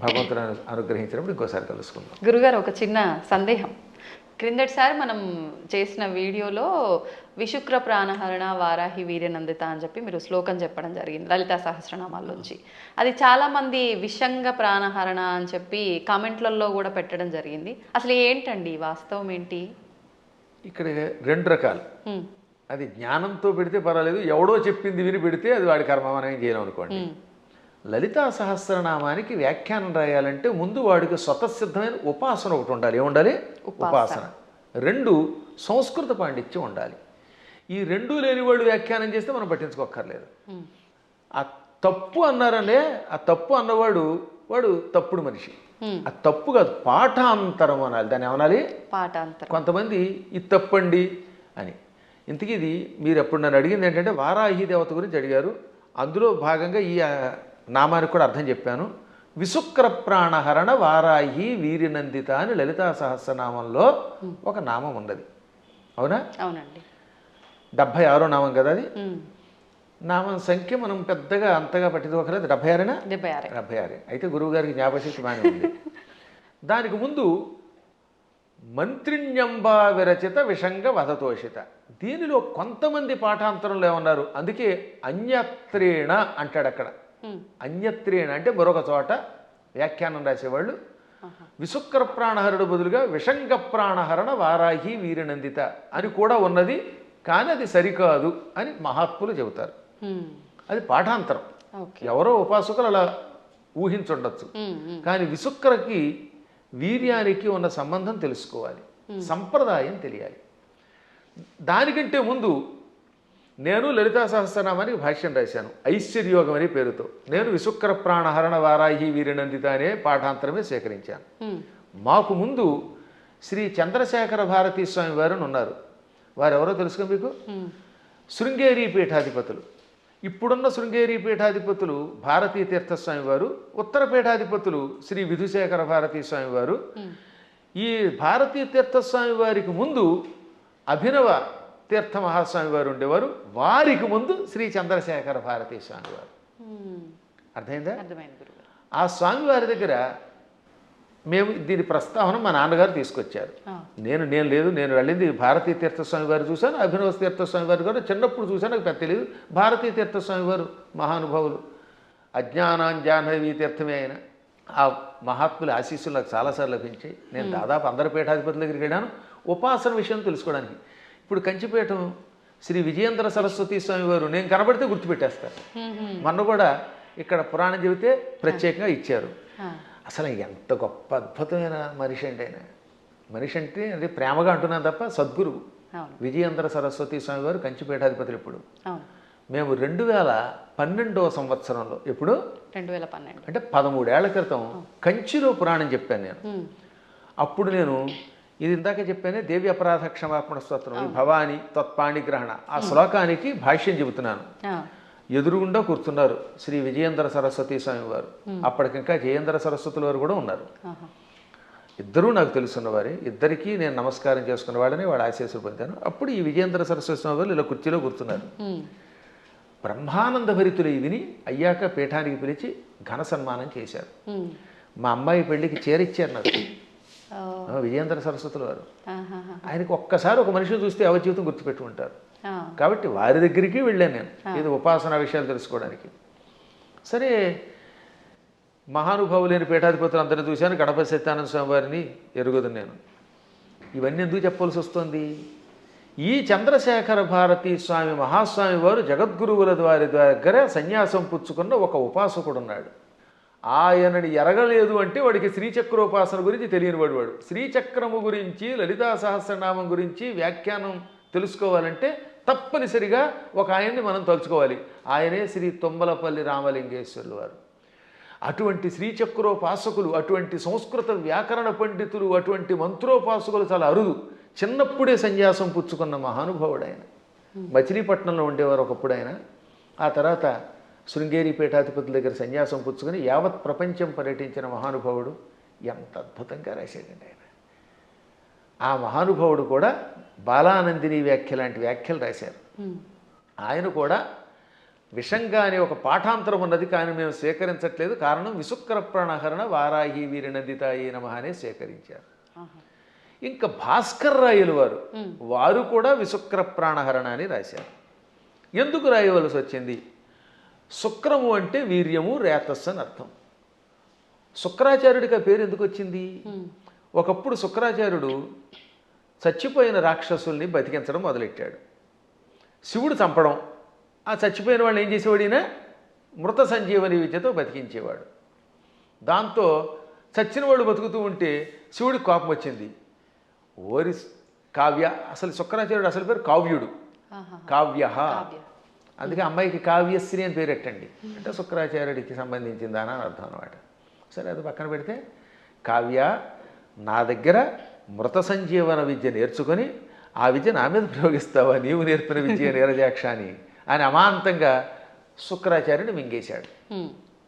భగవంతుడు అనుగ్రహించినప్పుడు ఇంకోసారి కలుసుకుందాం. గురుగారు, ఒక చిన్న సందేహం. క్రిందటిసారి మనం చేసిన వీడియోలో విశుక్ర ప్రాణహరణ వారాహి వీర్యనందిత అని చెప్పి మీరు శ్లోకం చెప్పడం జరిగింది లలితా సహస్రనామాల్లోంచి. అది చాలామంది విషంగ ప్రాణహరణ అని చెప్పి కామెంట్లలో కూడా పెట్టడం జరిగింది. అసలు ఏంటండి వాస్తవం ఏంటి? ఇక్కడ 2 రకాలు. అది జ్ఞానంతో పెడితే పర్వాలేదు, ఎవడో చెప్పింది విని పెడితే అది వాడి కర్మ, మనం ఏం చేయలేం అనుకోండి. లలితా సహస్రనామానికి వ్యాఖ్యానం రాయాలంటే ముందు వాడికి స్వతసిద్ధమైన ఉపాసన ఒకటి ఉండాలి. ఏముండాలి? ఉపాసన. 2 సంస్కృత పాండిత్యం ఉండాలి. ఈ 2 లేని వాడు వ్యాఖ్యానం చేస్తే మనం పట్టించుకోక్కర్లేదు. ఆ తప్పు అన్నారనే, ఆ తప్పు అన్నవాడు వాడు తప్పుడు మనిషి. ఆ తప్పు కాదు, పాఠాంతరం అనాలి. దాన్ని ఏమనాలి? పాఠాంతరం. కొంతమంది ఇది తప్పండి అని. ఇంతకీ ఇది మీరు ఎప్పుడు నన్ను అడిగింది ఏంటంటే వారాహి దేవత గురించి అడిగారు. అందులో భాగంగా ఈ నామానికి కూడా అర్థం చెప్పాను. విశుక్ర ప్రాణహరణ వారాహి వీర్యనందిత అని లలితా సహస్రనామంలో ఒక నామం ఉన్నది. అవునా? అవునండి. 76వ నామం కదా అది. నామం సంఖ్య మనం పెద్దగా అంతగా పట్టించుకోకలేదు. 76. 76. అయితే గురువు గారికి జ్ఞాపశక్తి బాగానే ఉంది. దానికి ముందు మంత్రిణ్యంబా విరచిత విషంగ వధతోషిత. దీనిలో కొంతమంది పాఠాంతరంలో ఏమన్నారు, అందుకే అన్యత్రేణ అంటాడు అక్కడ. అన్యత్రేణ అంటే మరొక చోట వ్యాఖ్యానం రాసేవాళ్ళు విశుక్ర ప్రాణహరుడు బదులుగా విషంగ ప్రాణహరణ వారాహి వీరనందిత అని కూడా ఉన్నది, కానీ అది సరికాదు అని మహాత్ములు చెబుతారు. అది పాఠాంతరం. ఎవరో ఉపాసకులు అలా ఊహించుండొచ్చు. కానీ విశుక్రకి వీర్యానికి ఉన్న సంబంధం తెలుసుకోవాలి, సంప్రదాయం తెలియాలి. దానికంటే ముందు నేను లలితా సహస్రనామానికి భాష్యం రాశాను ఐశ్వర్యోగం అనే పేరుతో. నేను విశుక్ర ప్రాణహరణ వారాహి వీరనందిత అనే పాఠాంతరమే స్వీకరించాను. మాకు ముందు శ్రీ చంద్రశేఖర భారతీ స్వామి వారు ఉన్నారు. వారు ఎవరో తెలుసుకో మీకు? శృంగేరి పీఠాధిపతులు. ఇప్పుడున్న శృంగేరి పీఠాధిపతులు భారతీ తీర్థస్వామి వారు, ఉత్తర పీఠాధిపతులు శ్రీ విధుశేఖర భారతీ స్వామి వారు. ఈ భారతీ తీర్థస్వామి వారికి ముందు అభినవ తీర్థ మహాస్వామి వారు ఉండేవారు. వారికి ముందు శ్రీ చంద్రశేఖర భారతీ స్వామి వారు. అర్థమైందా? ఆ స్వామి వారి దగ్గర మేము దీని ప్రస్తావన మా నాన్నగారు తీసుకొచ్చారు. నేను లేదు, నేను వెళ్ళింది భారతీ తీర్థస్వామి వారు చూశాను, అభినవ తీర్థస్వామి వారు కూడా చిన్నప్పుడు చూశాను, నాకు పెద్ద తెలియదు. భారతీ తీర్థస్వామి వారు మహానుభావులు, అజ్ఞానాంజాహ్నవీ తీర్థమే ఆయన. ఆ మహాత్ముల ఆశీస్సులు నాకు చాలాసార్లు లభించాయి. నేను దాదాపు అందరి పీఠాధిపతుల దగ్గరికి వెళ్ళాను ఉపాసన విషయం తెలుసుకోవడానికి. ఇప్పుడు కంచిపీఠం శ్రీ విజయేంద్ర సరస్వతి స్వామి వారు నేను కనబడితే గుర్తుపెట్టేస్తారు. మొన్న కూడా ఇక్కడ పురాణం చెబితే ప్రత్యేకంగా ఇచ్చారు. అసలు ఎంత గొప్ప అద్భుతమైన మనిషి అంటే ఆయన. మనిషి అంటే అది ప్రేమగా అంటున్నాను తప్ప సద్గురువు విజయేంద్ర సరస్వతి స్వామి వారు కంచిపీఠాధిపతులు. ఇప్పుడు మేము 2012వ సంవత్సరంలో, ఎప్పుడు 2012 అంటే 13 ఏళ్ల క్రితం కంచిలో పురాణం చెప్పాను నేను. అప్పుడు నేను ఇది ఇందాక చెప్పానే దేవి అపరాధ క్షమాపణ స్తోత్రం భవాని తత్పాణిగ్రహణ, ఆ శ్లోకానికి భాష్యం చెబుతున్నాను. ఎదురుగుండా కూర్చున్నారు శ్రీ విజయేంద్ర సరస్వతి స్వామి వారు. అప్పటికింకా జయేంద్ర సరస్వతుల వారు కూడా ఉన్నారు. ఇద్దరూ నాకు తెలుసున్నవారే. ఇద్దరికీ నేను నమస్కారం చేసుకున్న వాళ్ళని వాళ్ళ ఆశీస్సులు పొందాను. అప్పుడు ఈ విజయేంద్ర సరస్వతి స్వామి వారు ఇలా కుర్చీలో కూర్చున్నారు. బ్రహ్మానంద భరితులు విని అయ్యాక పీఠానికి పిలిచి ఘన సన్మానం చేశారు. మా అమ్మాయి పెళ్లికి చేరిచ్చారు నాకు విజయేంద్ర సరస్వతుల వారు. ఆయనకు ఒక్కసారి ఒక మనిషిని చూస్తే అవజీవితం గుర్తుపెట్టుకుంటారు. కాబట్టి వారి దగ్గరికి వెళ్ళాను నేను ఇది ఉపాసన విషయాలు తెలుసుకోవడానికి. సరే, మహానుభావులైన పీఠాధిపతులు అందరినీ చూశాను, గణపతి సత్యానంద స్వామి వారిని ఎరుగుదు నేను. ఇవన్నీ ఎందుకు చెప్పవలసి వస్తుంది? ఈ చంద్రశేఖర భారతీ స్వామి మహాస్వామి వారు జగద్గురువుల వారి దగ్గర సన్యాసం పుచ్చుకున్న ఒక ఉపాసకుడు ఉన్నాడు. ఆయనని ఎరగలేదు అంటే వాడికి శ్రీచక్రోపాసన గురించి తెలియనివాడు. వాడు శ్రీచక్రము గురించి, లలితా సహస్రనామం గురించి వ్యాఖ్యానం తెలుసుకోవాలంటే తప్పనిసరిగా ఒక ఆయన్ని మనం తలుచుకోవాలి. ఆయనే శ్రీ తుమ్మలపల్లి రామలింగేశ్వరులు వారు. అటువంటి శ్రీచక్రోపాసకులు, అటువంటి సంస్కృత వ్యాకరణ పండితులు, అటువంటి మంత్రోపాసకులు చాలా అరుదు. చిన్నప్పుడే సన్యాసం పుచ్చుకున్న మహానుభావుడు ఆయన. మచిలీపట్నంలో ఉండేవారు ఒకప్పుడు ఆయన. ఆ తర్వాత శృంగేరి పీఠాధిపతుల దగ్గర సన్యాసం పుచ్చుకొని యావత్ ప్రపంచం పర్యటించిన మహానుభావుడు. ఎంత అద్భుతంగా రాశాడండి ఆయన. ఆ మహానుభావుడు కూడా బాలానందిని వ్యాఖ్య లాంటి వ్యాఖ్యలు రాశారు. ఆయన కూడా విషంగా అనే ఒక పాఠాంతరం ఉన్నది, కానీ మేము స్వీకరించట్లేదు. కారణం విశుక్ర ప్రాణహరణ వారాహి వీరినందితాయి నమః అనే స్వీకరించారు. ఇంకా భాస్కర్ రాయలు వారు కూడా విశుక్ర ప్రాణహరణ అని రాశారు. ఎందుకు రాయవలసి వచ్చింది? శుక్రము అంటే వీర్యము, రేతస్సు అని అర్థం. శుక్రాచార్యుడికి ఆ పేరు ఎందుకు వచ్చింది? ఒకప్పుడు శుక్రాచార్యుడు చచ్చిపోయిన రాక్షసుల్ని బతికించడం మొదలెట్టాడు. శివుడు చంపడం, ఆ చచ్చిపోయిన వాళ్ళు ఏం చేసేవాడినా మృత సంజీవని విద్యతో బతికించేవాడు. దాంతో చచ్చిన వాళ్ళు బతుకుతూ ఉంటే శివుడికి కోపం వచ్చింది. ఓరి కావ్య, అసలు శుక్రాచార్యుడు అసలు పేరు కావ్యుడు, కావ్య. అందుకే అమ్మాయికి కావ్యశ్రీ అని పేరెట్టండి అంటే శుక్రాచార్యుడికి సంబంధించిందానా అని అర్థం అనమాట. సరే, అది పక్కన పెడితే, కావ్య నా దగ్గర మృత సంజీవన విద్య నేర్చుకొని ఆ విద్య నా మీద ప్రయోగిస్తావా, నీవు నేర్పిన విద్య నీరజాక్ష అని అమాంతంగా శుక్రాచార్యుని మింగేశాడు.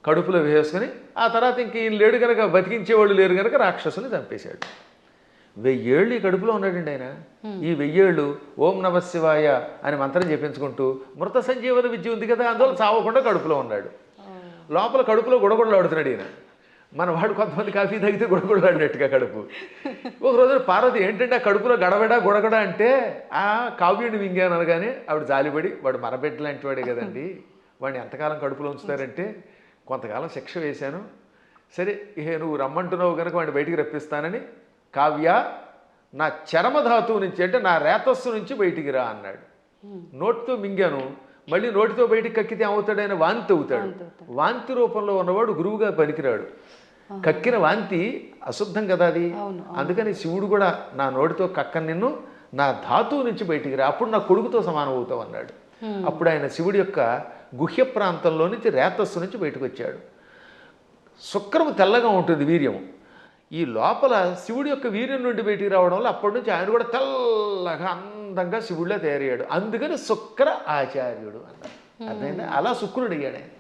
కడుపులో వేసుకొని ఆ తర్వాత ఇంక ఈయన లేడు కనుక, బతికించేవాళ్ళు లేరు కనుక రాక్షసుని చంపేశాడు. 1000 ఏళ్ళు ఈ కడుపులో ఉన్నాడండి ఆయన. ఈ 1000 ఏళ్ళు ఓం నమ శివాయ అని మంత్రం చెప్పించుకుంటూ మృత సంజీవన విద్య ఉంది కదా, అందువల్ల చావకుండా కడుపులో ఉన్నాడు. లోపల కడుపులో గుడగుడలాడుతున్నాడు ఈయన. మన వాడు కొంతమంది కాఫీ తాగితే గుడగుడలాడినట్టుగా కడుపు. ఒక రోజున పార్వతి ఏంటంటే ఆ కడుపులో గడబెడ గుడగడ అంటే ఆ కావ్యుడిని మింగాను అనగానే ఆవిడ జాలిపడి, వాడు మరబెడ్డ లాంటి వాడే కదండి, వాడిని ఎంతకాలం కడుపులో ఉంచుతారంటే కొంతకాలం శిక్ష వేశాను, సరే ఇహ నువ్వు రమ్మంటున్నావు కనుక వాడిని బయటికి రప్పిస్తానని, కావ్య నా చరమధాతువు నుంచి అంటే నా రేతస్సు నుంచి బయటికి రా అన్నాడు. నోటితో మింగాను, మళ్ళీ నోటితో బయటికి కక్కితే ఏమవుతాడైనా వాంతి అవుతాడు. వాంతి రూపంలో ఉన్నవాడు గురువుగా పనికిరాడు. కక్కిన వాంతి అశుద్ధం కదా అది. అందుకని శివుడు కూడా నా నోటితో కక్కని నిన్ను, నా ధాతువు నుంచి బయటికి రా, అప్పుడు నా కొడుకుతో సమానం అవుతావు అన్నాడు. అప్పుడు ఆయన శివుడి యొక్క గుహ్య ప్రాంతంలో నుంచి రేతస్సు నుంచి బయటకు వచ్చాడు. శుక్రము తెల్లగా ఉంటుంది వీర్యము. ఈ లోపల శివుడి యొక్క వీర్యం నుండి బయటికి రావడం వల్ల అప్పటి నుంచి ఆయన కూడా తెల్లగా అందంగా శివుడిలో తయారయ్యాడు. అందుకని శుక్ర ఆచార్యుడు అన్నారు. అర్థమైందా? అలా శుక్రుడు అయ్యాడు ఆయన.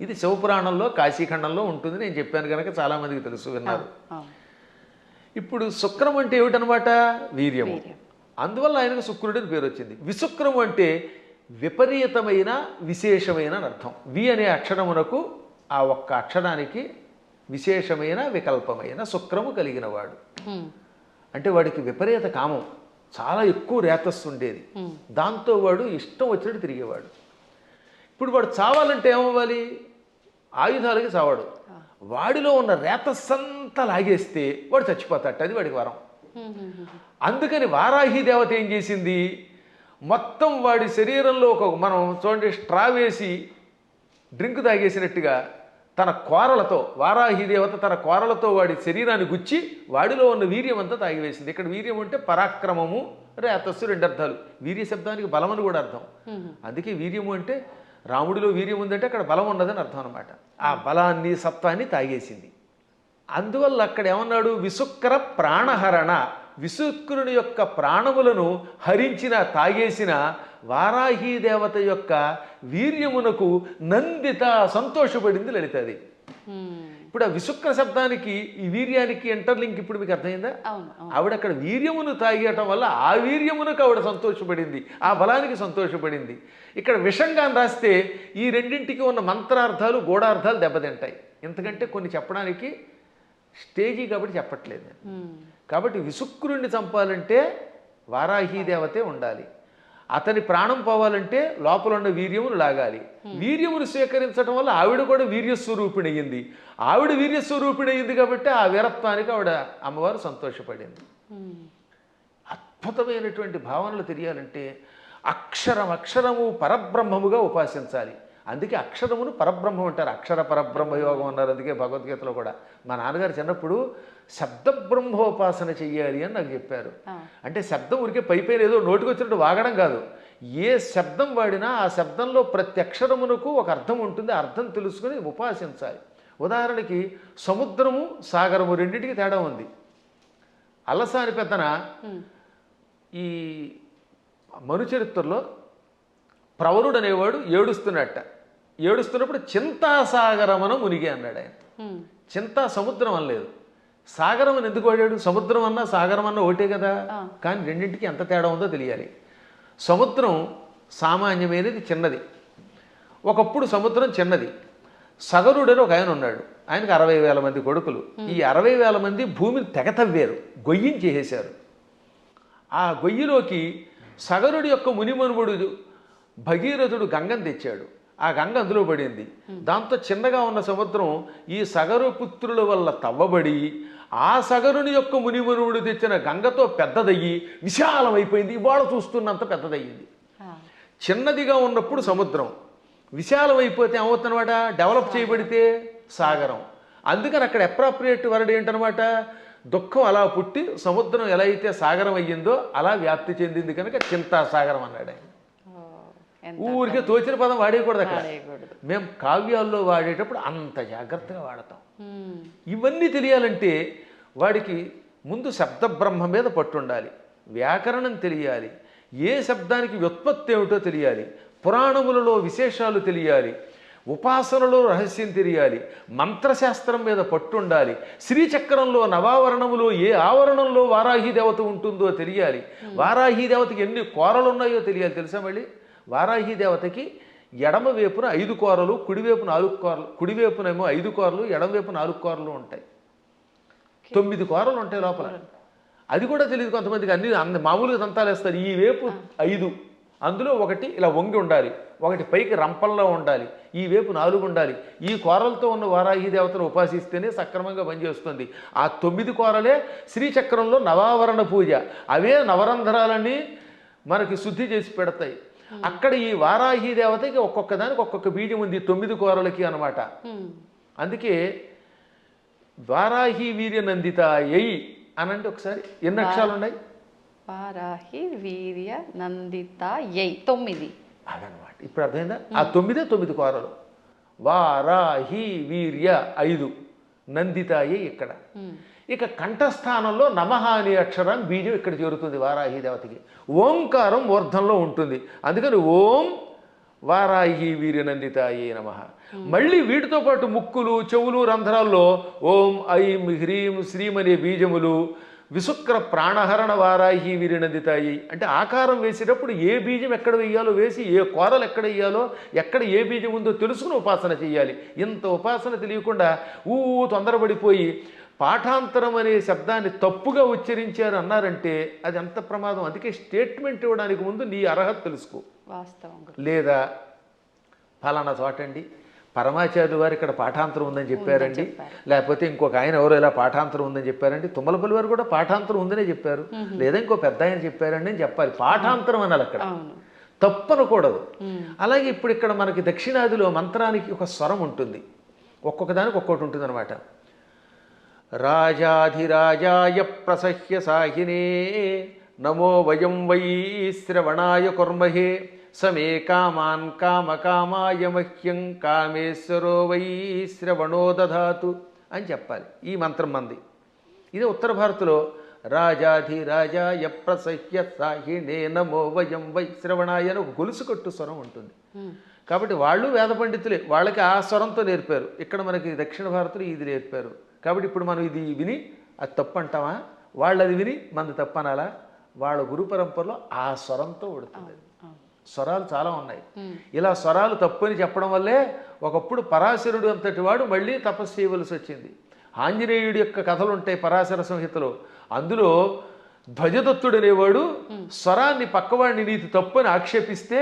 ఇది శివపురాణంలో కాశీఖండంలో ఉంటుంది. నేను చెప్పాను కనుక చాలామందికి తెలుసు, విన్నారు. ఇప్పుడు శుక్రం అంటే ఏమిటనమాట? వీర్యము. అందువల్ల ఆయనకు శుక్రుడిని పేరు వచ్చింది. విశుక్రము అంటే విపరీతమైన విశేషమైన అని అర్థం. వి అనే అక్షరమునకు ఆ ఒక్క అక్షరానికి విశేషమైన వికల్పమైన శుక్రము కలిగినవాడు. అంటే వాడికి విపరీత కామం, చాలా ఎక్కువ రేతస్సు ఉండేది. దాంతో వాడు ఇష్టం వచ్చినట్టు తిరిగేవాడు. ఇప్పుడు వాడు చావాలంటే ఏమవ్వాలి? ఆయుధాలకి చావాడు. వాడిలో ఉన్న రేతస్సంతా లాగేస్తే వాడు చచ్చిపోతాడు. అది వాడికి వరం. అందుకని వారాహి దేవత ఏం చేసింది? మొత్తం వాడి శరీరంలో మనం చూడండి, స్ట్రా వేసి డ్రింక్ తాగేసినట్టుగా తన కోరలతో, వారాహి దేవత తన కోరలతో వాడి శరీరాన్ని గుచ్చి వాడిలో ఉన్న వీర్యం అంతా తాగివేసింది. ఇక్కడ వీర్యం అంటే పరాక్రమము, రేతస్సు, 2 అర్థాలు. వీర్య శబ్దానికి బలం అని కూడా అర్థం. అందుకే వీర్యము అంటే రాముడిలో వీర్యం ఉందంటే అక్కడ బలం ఉన్నదని అర్థం అనమాట. ఆ బలాన్ని, సత్వాన్ని తాగేసింది. అందువల్ల అక్కడ ఏమన్నాడు? విశుక్ర ప్రాణహరణ, విశుక్రుని యొక్క ప్రాణములను హరించిన, తాగేసిన వారాహి దేవత యొక్క వీర్యమునకు నందిత, సంతోషపడింది లలితది. ఇప్పుడు ఆ విశుక్ర శబ్దానికి ఈ వీర్యానికి ఇంటర్లింక్ ఇప్పుడు మీకు అర్థమైందా? ఆవిడ అక్కడ వీర్యమును తాగేయటం వల్ల ఆ వీర్యమునకు ఆవిడ సంతోషపడింది, ఆ బలానికి సంతోషపడింది. ఇక్కడ విషంగా రాస్తే ఈ రెండింటికి ఉన్న మంత్రార్థాలు, గూఢార్థాలు దెబ్బతింటాయి. ఎందుకంటే కొన్ని చెప్పడానికి స్టేజీ కాబట్టి చెప్పట్లేదు. కాబట్టి విశుక్రుణ్ణి చంపాలంటే వారాహి దేవతే ఉండాలి. అతని ప్రాణం పోవాలంటే లోపల ఉన్న వీర్యమును లాగాలి. వీర్యమును స్వీకరించడం వల్ల ఆవిడ కూడా వీర్యస్వరూపిణి అయ్యింది. ఆవిడ వీర్యస్వరూపిణి అయ్యింది కాబట్టి ఆ వీరత్వానికి ఆవిడ అమ్మవారు సంతోషపడింది. అద్భుతమైనటువంటి భావనలు తెలియాలంటే అక్షరము పరబ్రహ్మముగా ఉపాసించాలి. అందుకే అక్షరమును పరబ్రహ్మం అంటారు. అక్షర పరబ్రహ్మ యోగం అన్నారు. అందుకే భగవద్గీతలో కూడా మా నాన్నగారు చిన్నప్పుడు శబ్ద బ్రహ్మోపాసన చెయ్యాలి అని నాకు చెప్పారు. అంటే శబ్దం ఉరికే పైపైన ఏదో నోటికి వచ్చినట్టు వాగడం కాదు. ఏ శబ్దం వాడినా ఆ శబ్దంలో ప్రతి అక్షరమునకు ఒక అర్థం ఉంటుంది. ఆ అర్థం తెలుసుకుని ఉపాసించాలి. ఉదాహరణకి సముద్రము సాగరము రెండింటికి తేడా ఉంది. అల్లసాని పెద్దన ఈ మనుచరిత్రలో ప్రవరుడు అనేవాడు ఏడుస్తున్నప్పుడు చింతాసాగరమన మునిగి అన్నాడు ఆయన. చింతా సముద్రం అనలేదు, సాగరం అని ఎందుకు వాడాడు? సముద్రం అన్నా సాగరం అన్నా ఒకటే కదా. కానీ రెండింటికి ఎంత తేడా ఉందో తెలియాలి. సముద్రం సామాన్యమైనది, చిన్నది. ఒకప్పుడు సముద్రం చిన్నది. సగరుడని ఒక ఆయన ఉన్నాడు. ఆయనకు 60,000 మంది కొడుకులు. ఈ 60,000 మంది భూమిని తెగతవ్వారు, గొయ్యిని చేసేశారు. ఆ గొయ్యిలోకి సగరుడి యొక్క మునిమనుముడు భగీరథుడు గంగను తెచ్చాడు. ఆ గంగ అందులో పడింది. దాంతో చిన్నగా ఉన్న సముద్రం ఈ సగరు పుత్రుల వల్ల తవ్వబడి ఆ సగరుని యొక్క మునిమనువుడు తెచ్చిన గంగతో పెద్దదయ్యి విశాలమైపోయింది. ఇవాళ చూస్తున్నంత పెద్దదయ్యింది. చిన్నదిగా ఉన్నప్పుడు సముద్రం, విశాలమైపోతే ఏమవుతుందన్నమాట? డెవలప్ చేయబడితే సాగరం. అందుకని అక్కడ అప్రాప్రియేట్ వర్డ్ ఏంటనమాట? దుఃఖం అలా పుట్టి సముద్రం ఎలా అయితే సాగరం అయ్యిందో అలా వ్యాప్తి చెందింది కనుక చింతాసాగరం అన్నాడు ఆయన. ఊరికే తోచిన పదం వాడేయకూడదు అక్కడ. మేము కావ్యాల్లో వాడేటప్పుడు అంత జాగ్రత్తగా వాడతాం. ఇవన్నీ తెలియాలంటే వాడికి ముందు శబ్ద బ్రహ్మ మీద పట్టుండాలి, వ్యాకరణం తెలియాలి, ఏ శబ్దానికి వ్యుత్పత్తి ఏమిటో తెలియాలి, పురాణములలో విశేషాలు తెలియాలి, ఉపాసనలో రహస్యం తెలియాలి, మంత్రశాస్త్రం మీద పట్టుండాలి, శ్రీచక్రంలో నవావరణములో ఏ ఆవరణంలో వారాహి దేవత ఉంటుందో తెలియాలి, వారాహి దేవతకి ఎన్ని కోరలు ఉన్నాయో తెలియాలి. తెలుసా? మళ్ళీ వారాహి దేవతకి ఎడమ వైపున 5 కోరలు, కుడివైపున 4 కోరలు, కుడివైపునేమో 5 కోరలు, ఎడమవైపు 4 కోరలు ఉంటాయి. 9 కోరలు ఉంటాయి లోపల. అది కూడా తెలియదు కొంతమందికి. అన్ని మామూలుగా దంతాలు వేస్తారు. ఈ వైపు 5, అందులో ఒకటి ఇలా వంగి ఉండాలి, ఒకటి పైకి రంపంలో ఉండాలి, ఈ వైపు 4 ఉండాలి. ఈ కోరలతో ఉన్న వారాహి దేవతను ఉపాసిస్తేనే సక్రమంగా పనిచేస్తుంది. ఆ 9 కోరలే శ్రీచక్రంలో నవావరణ పూజ. అవే నవరంధ్రాలని మనకి శుద్ధి చేసి పెడతాయి. అక్కడ ఈ వారాహి దేవతకి ఒక్కొక్క దానికి ఒక్కొక్క బీజం ఉంది 9 కోరలకి అన్నమాట. అందుకే వారాహి వీర్య నందిత ఎయి అనంటే ఒకసారి ఎన్ని అక్షరాలు ఉన్నాయి? వారాహి వీర్య నందిత ఎయి 9 అదనమాట. ఇప్పుడు అర్థమైందా? ఆ 9 కోరలు. వారాహి వీర్య 5, నందిత ఎయి ఇక్కడ. ఇక కంఠస్థానంలో నమః అనే అక్షరం బీజం ఇక్కడ చేరుతుంది వారాహి దేవతకి. ఓంకారం ఊర్ధంలో ఉంటుంది. అందుకని ఓం వారాహి వీర్యనందితాయే నమః. మళ్ళీ వీటితో పాటు ముక్కులు, చెవులు, రంధ్రాల్లో ఓం ఐం హ్రీం శ్రీం అనే బీజములు, విశుక్ర ప్రాణహరణ వారాహి వీర్యనందితాయి. అంటే ఆకారం వేసేటప్పుడు ఏ బీజం ఎక్కడ వేయాలో వేసి, ఏ కోరలు ఎక్కడ వేయాలో, ఎక్కడ ఏ బీజం ఉందో తెలుసుకుని ఉపాసన చేయాలి. ఇంత ఉపాసన తెలియకుండా తొందరపడిపోయి పాఠాంతరం అనే శబ్దాన్ని తప్పుగా ఉచ్చరించారు అన్నారంటే అది ఎంత ప్రమాదం. అందుకే స్టేట్మెంట్ ఇవ్వడానికి ముందు నీ అర్హత తెలుసుకో. లేదా ఫలానా చోటండి పరమాచార్యులు వారు ఇక్కడ పాఠాంతరం ఉందని చెప్పారండి, లేకపోతే ఇంకొక ఆయన ఎవరో ఇలా పాఠాంతరం ఉందని చెప్పారండి, తుమ్మలపల్లి వారు కూడా పాఠాంతరం ఉందనే చెప్పారు, లేదా ఇంకో పెద్ద ఆయన చెప్పారండి అని చెప్పాలి. పాఠాంతరం అనాలి, అక్కడ తప్పనకూడదు. అలాగే ఇప్పుడు ఇక్కడ మనకి దక్షిణాదిలో మంత్రానికి ఒక స్వరం ఉంటుంది, ఒక్కొక్క దానికి ఒక్కొక్కటి ఉంటుంది అనమాట. రాజాధిరాజాయ ప్రసహ్య సాహినే నమో వయం వై శ్రవణాయ కుర్మహే సమే కామాన్ కామకామాయ మహ్యం కామేశ్వరో వై శ్రవణో దధాతు అని చెప్పాలి. ఈ మంత్రం మంది. ఇదే ఉత్తర భారత్లో రాజాధిరాజాయ ప్రసహ్య సాహినే నమో వయం వై శ్రవణాయ అని ఒక గొలుసు కట్టు స్వరం ఉంటుంది. కాబట్టి వాళ్ళు వేద పండితులే, వాళ్ళకి ఆ స్వరంతో నేర్పారు. ఇక్కడ మనకి దక్షిణ భారత్లో ఇది నేర్పారు. కాబట్టి ఇప్పుడు మనం ఇది విని అది తప్పు అంటామా? వాళ్ళు అది విని మనది తప్పు అనాలా? వాళ్ళ గురు పరంపరలో ఆ స్వరంతో ఉడుతుంది. స్వరాలు చాలా ఉన్నాయి. ఇలా స్వరాలు తప్పు అని చెప్పడం వల్లే ఒకప్పుడు పరాశరుడు అంతటి వాడు మళ్ళీ తపస్సు చేయవలసి వచ్చింది. ఆంజనేయుడి యొక్క కథలు ఉంటాయి పరాశర సంహితలో. అందులో ధ్వజదత్తుడు అనేవాడు స్వరాన్ని పక్కవాడిని నీతి తప్పు అని ఆక్షేపిస్తే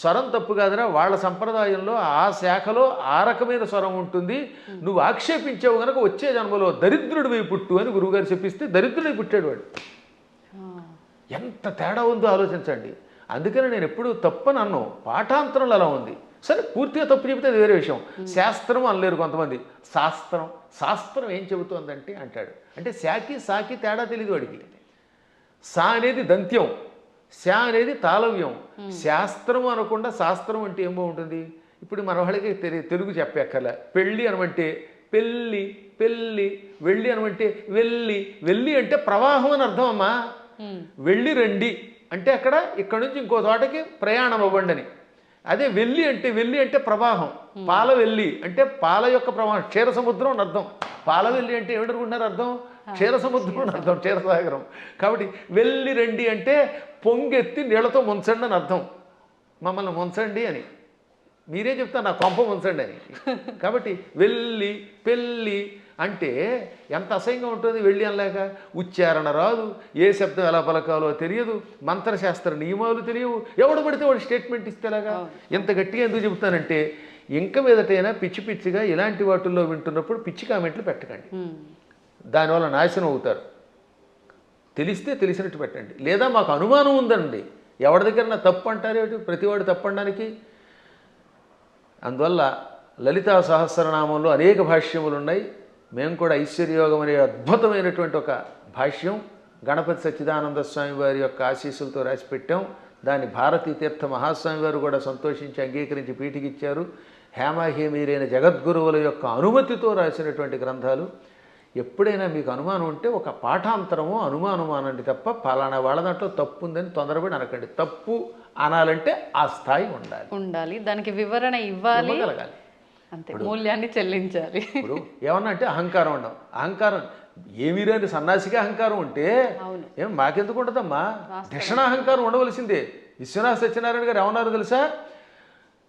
స్వరం తప్పు కాదురా, వాళ్ళ సంప్రదాయంలో ఆ శాఖలో ఆ రకమైన స్వరం ఉంటుంది, నువ్వు ఆక్షేపించావు గనక వచ్చే జన్మలో దరిద్రుడివై పుట్టు అని గురువుగారు చెప్పిస్తే దరిద్రుడై పుట్టాడు వాడు. ఎంత తేడా ఉందో ఆలోచించండి. అందుకని నేను ఎప్పుడు తప్పని అన్నాను, పాఠాంతరంలో అలా ఉంది. సరే పూర్తిగా తప్పు చెబితే అది వేరే విషయం. శాస్త్రం అనలేరు కొంతమంది, శాస్త్రం శాస్త్రం ఏం చెబుతోందంటే అంటాడు. అంటే శాకి సాకి తేడా తెలియదు వాడికి. సా అనేది దంత్యం, శా అనేది తాళవ్యం. శాస్త్రం అనకుండా శాస్త్రం అంటే ఏం బాగుంటుంది? ఇప్పుడు మన వాళ్ళకి తెలుగు చెప్పక్కర్లే. పెళ్ళి అనమంటే పెళ్ళి, పెళ్ళి. వెళ్ళి అనమంటే వెళ్ళి, వెళ్ళి అంటే ప్రవాహం అని అర్థం అమ్మా. వెళ్ళి రండి అంటే అక్కడ ఇక్కడ నుంచి ఇంకో చోటకి ప్రయాణం అవ్వండి అని. అదే వెళ్ళి అంటే ప్రవాహం. పాల వెళ్ళి అంటే పాల యొక్క ప్రవాహం, క్షీర సముద్రం అని అర్థం. పాల వెళ్ళి అంటే ఏమనుకుంటున్నారు అర్థం? క్షీర సముద్రం అని అర్థం, క్షీరసాగరం. కాబట్టి వెళ్ళి రండి అంటే పొంగెత్తి నీళ్లతో ముంచండి అని అర్థం. మమ్మల్ని ముంచండి అని మీరే చెప్తారు, నా కొంప ముంచండి అని. కాబట్టి వెళ్ళి పెళ్ళి అంటే ఎంత అసహ్యంగా ఉంటుంది. వెళ్ళి అనలేక ఉచ్చారణ రాదు, ఏ శబ్దం ఎలా పలకాలో తెలియదు, మంత్రశాస్త్ర నియమాలు తెలియవు, ఎవడు పడితే వాడు స్టేట్మెంట్ ఇస్తేలాగా. ఎంత గట్టిగా ఎందుకు చెబుతానంటే ఇంక మీదటైనా పిచ్చి పిచ్చిగా ఇలాంటి వాటిల్లో వింటున్నప్పుడు పిచ్చి కామెంట్లు పెట్టకండి, దానివల్ల నాశనం అవుతారు. తెలిస్తే తెలిసినట్టు పెట్టండి. లేదా మాకు అనుమానం ఉందండి, ఎవరి దగ్గర నా తప్పు అంటారేమిటి, ప్రతివాడు తప్పు అనడానికి. అందువల్ల లలితా సహస్రనామంలో అనేక భాష్యములు ఉన్నాయి. మేము కూడా ఐశ్వర్యయోగం అనే అద్భుతమైనటువంటి ఒక భాష్యం గణపతి సచ్చిదానంద స్వామి వారి యొక్క ఆశీస్సులతో రాసిపెట్టాం. దాన్ని భారతీ తీర్థ మహాస్వామి వారు కూడా సంతోషించి అంగీకరించి పీఠికిచ్చారు. హేమాహేమీరైన జగద్గురువుల యొక్క అనుమతితో రాసినటువంటి గ్రంథాలు. ఎప్పుడైనా మీకు అనుమానం ఉంటే ఒక పాఠాంతరమో అనుమానమో అనండి తప్ప పలానా వాళ్ళ దాంట్లో తప్పు ఉందని తొందరపడి అనకండి. తప్పు అనాలంటే ఆ స్థాయి ఉండాలి, దానికి వివరణ ఇవ్వగలగాలి, అంతే, మూల్యాన్ని చెల్లించాలి. ఇప్పుడు ఏమన్నా అంటే అహంకారం ఉండవు. అహంకారం ఏమీ రాని సన్నాసిగా అహంకారం ఉంటే ఏం మాకెందుకు ఉంటుందమ్మా? అహంకారం ఉండవలసిందే. విశ్వనాథ సత్యనారాయణ గారు ఏమన్నారు తెలుసా?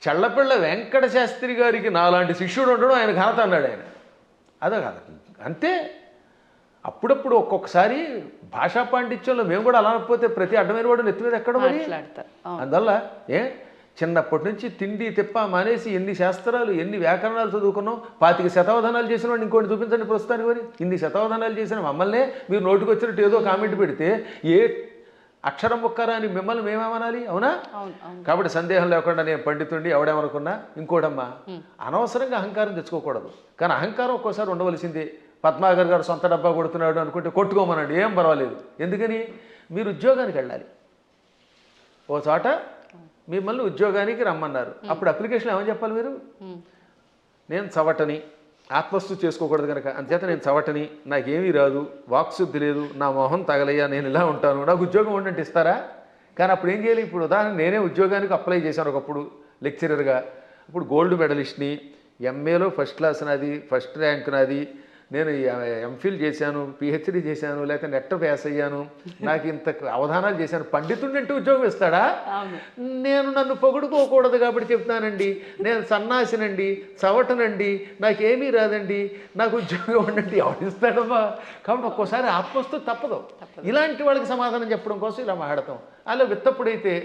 చల్లపిళ్ళ వెంకట శాస్త్రి గారికి నాలాంటి శిష్యుడు ఉండడం ఆయన ఘనత అన్నాడు ఆయన. అదే కాదు, అంతే. అప్పుడప్పుడు ఒక్కొక్కసారి భాషా పాండిత్యంలో మేము కూడా అలా అనకపోతే ప్రతి అడ్డమైన వాడు నెత్తి మీద ఎక్కడ మరి. అందువల్ల చిన్నప్పటి నుంచి తిండి తిప్ప మానేసి ఎన్ని శాస్త్రాలు ఎన్ని వ్యాకరణాలు చదువుకున్నాం. 25 శతావధానాలు చేసిన వాడిని ఇంకోటి చూపించండి ప్రస్తుతానికి. మరి ఇన్ని శతావధానాలు చేసిన మమ్మల్నే మీరు నోటికి వచ్చినట్టు ఏదో కామెంట్ పెడితే ఏ అక్షరం ముక్కరా అని మిమ్మల్ని మేమేమనాలి? అవునా? కాబట్టి సందేహం లేకుండా నేను పండితుండి ఎవడేమనుకున్నా ఇంకోటమ్మా, అనవసరంగా అహంకారం తెచ్చుకోకూడదు. కానీ అహంకారం ఒక్కోసారి ఉండవలసిందే. పద్మాకర్ గారు సొంత డబ్బా కొడుతున్నాడు అనుకుంటే కొట్టుకోమనండి, ఏం పర్వాలేదు. ఎందుకని? మీరు ఉద్యోగానికి వెళ్ళాలి. ఓ చోట మిమ్మల్ని ఉద్యోగానికి రమ్మన్నారు. అప్పుడు అప్లికేషన్ ఏమని చెప్పాలి మీరు? నేను చవటని, ఆత్మస్థుతి చేసుకోకూడదు కనుక అంతేత నేను చవటని, నాకేమీ రాదు, వాక్శుద్ధి లేదు, నా మొహం తగలయ్యా, నేను ఇలా ఉంటాను, నాకు ఉద్యోగం ఉండంటే ఇస్తారా? కానీ అప్పుడు ఏం చేయాలి? ఇప్పుడు ఉదాహరణ నేనే ఉద్యోగానికి అప్లై చేశాను ఒకప్పుడు లెక్చరర్గా. ఇప్పుడు గోల్డ్ మెడలిస్ట్ని, ఎంఏలో ఫస్ట్ క్లాస్ నాది, ఫస్ట్ ర్యాంక్ నాది, నేను ఎంఫిల్ చేశాను, పిహెచ్డి చేశాను, లేకపోతే నెట్ పాస్ అయ్యాను, నాకు ఇంత అవధానాలు చేశాను, పండితుడిని అంటే ఉద్యోగం ఇస్తాడా? నేను నన్ను పొగుడుకోకూడదు కాబట్టి చెప్తానండి, నేను సన్నాసినండి, చవటనండి, నాకేమీ రాదండి, నాకు ఉద్యోగం ఉండండి, ఎవరిస్తాడమ్మా? కాబట్టి ఒక్కోసారి ఆత్మస్తు తప్పదు. ఇలాంటి వాళ్ళకి సమాధానం చెప్పడం కోసం ఇలా మాట్లాడతాం. అలా విత్తప్పుడైతే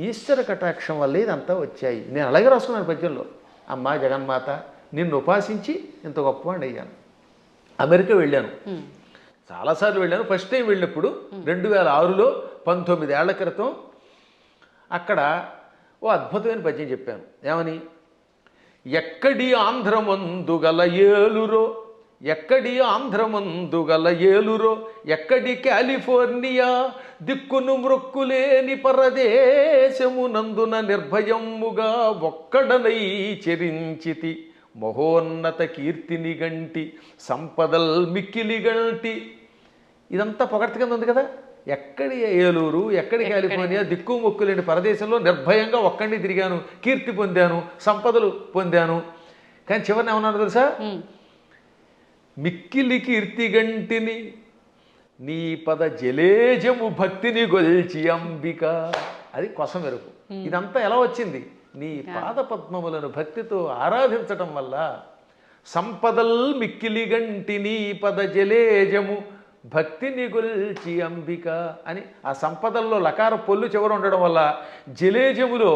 ఈశ్వర కటాక్షం వల్ల ఇదంతా వచ్చాయి. నేను అలాగే రాసుకున్నాను పద్యంలో, అమ్మా జగన్మాత నిన్ను ఉపాసించి ఇంత గొప్పవాడిని అయ్యాను. అమెరికా వెళ్ళాను, చాలాసార్లు వెళ్ళాను. ఫస్ట్ టైం వెళ్ళినప్పుడు 2006లో 19 ఏళ్ల క్రితం అక్కడ ఓ అద్భుతమైన పద్యం చెప్పాను. ఏమని? ఎక్కడి ఆంధ్రమందు గల ఏలురో, ఎక్కడి ఆంధ్రమందు గల ఏలురో, ఎక్కడి కాలిఫోర్నియా దిక్కును మృక్కులేని పరదేశమునందున నిర్భయముగా ఒక్కడనై చెరించితి మహోన్నత కీర్తిని గంటి సంపదల్ మిక్కిలి గంటి. ఇదంతా పొగడ్త కింద ఉంది కదా. ఎక్కడి ఏలూరు, ఎక్కడి కాలిఫోర్నియా దిక్కు మొక్కు లేని పరదేశంలో నిర్భయంగా ఒక్కడిని తిరిగాను, కీర్తి పొందాను, సంపదలు పొందాను. కానీ చివరిని ఏమన్నారు తెలుసా? మిక్కిలి కీర్తి గంటిని నీ పద జలేజము భక్తిని గొల్చి అంబిక. అది కొసం మెరుపు. ఇదంతా ఎలా వచ్చింది? నీ పాద పద్మములను భక్తితో ఆరాధించటం వల్ల. సంపదల్ మిక్కిలి గంటి నీ పద జలేజము భక్తిని గొల్చి అంబిక అని ఆ సంపదల్లో లకార పొల్లు చివర ఉండడం వల్ల జలేజములో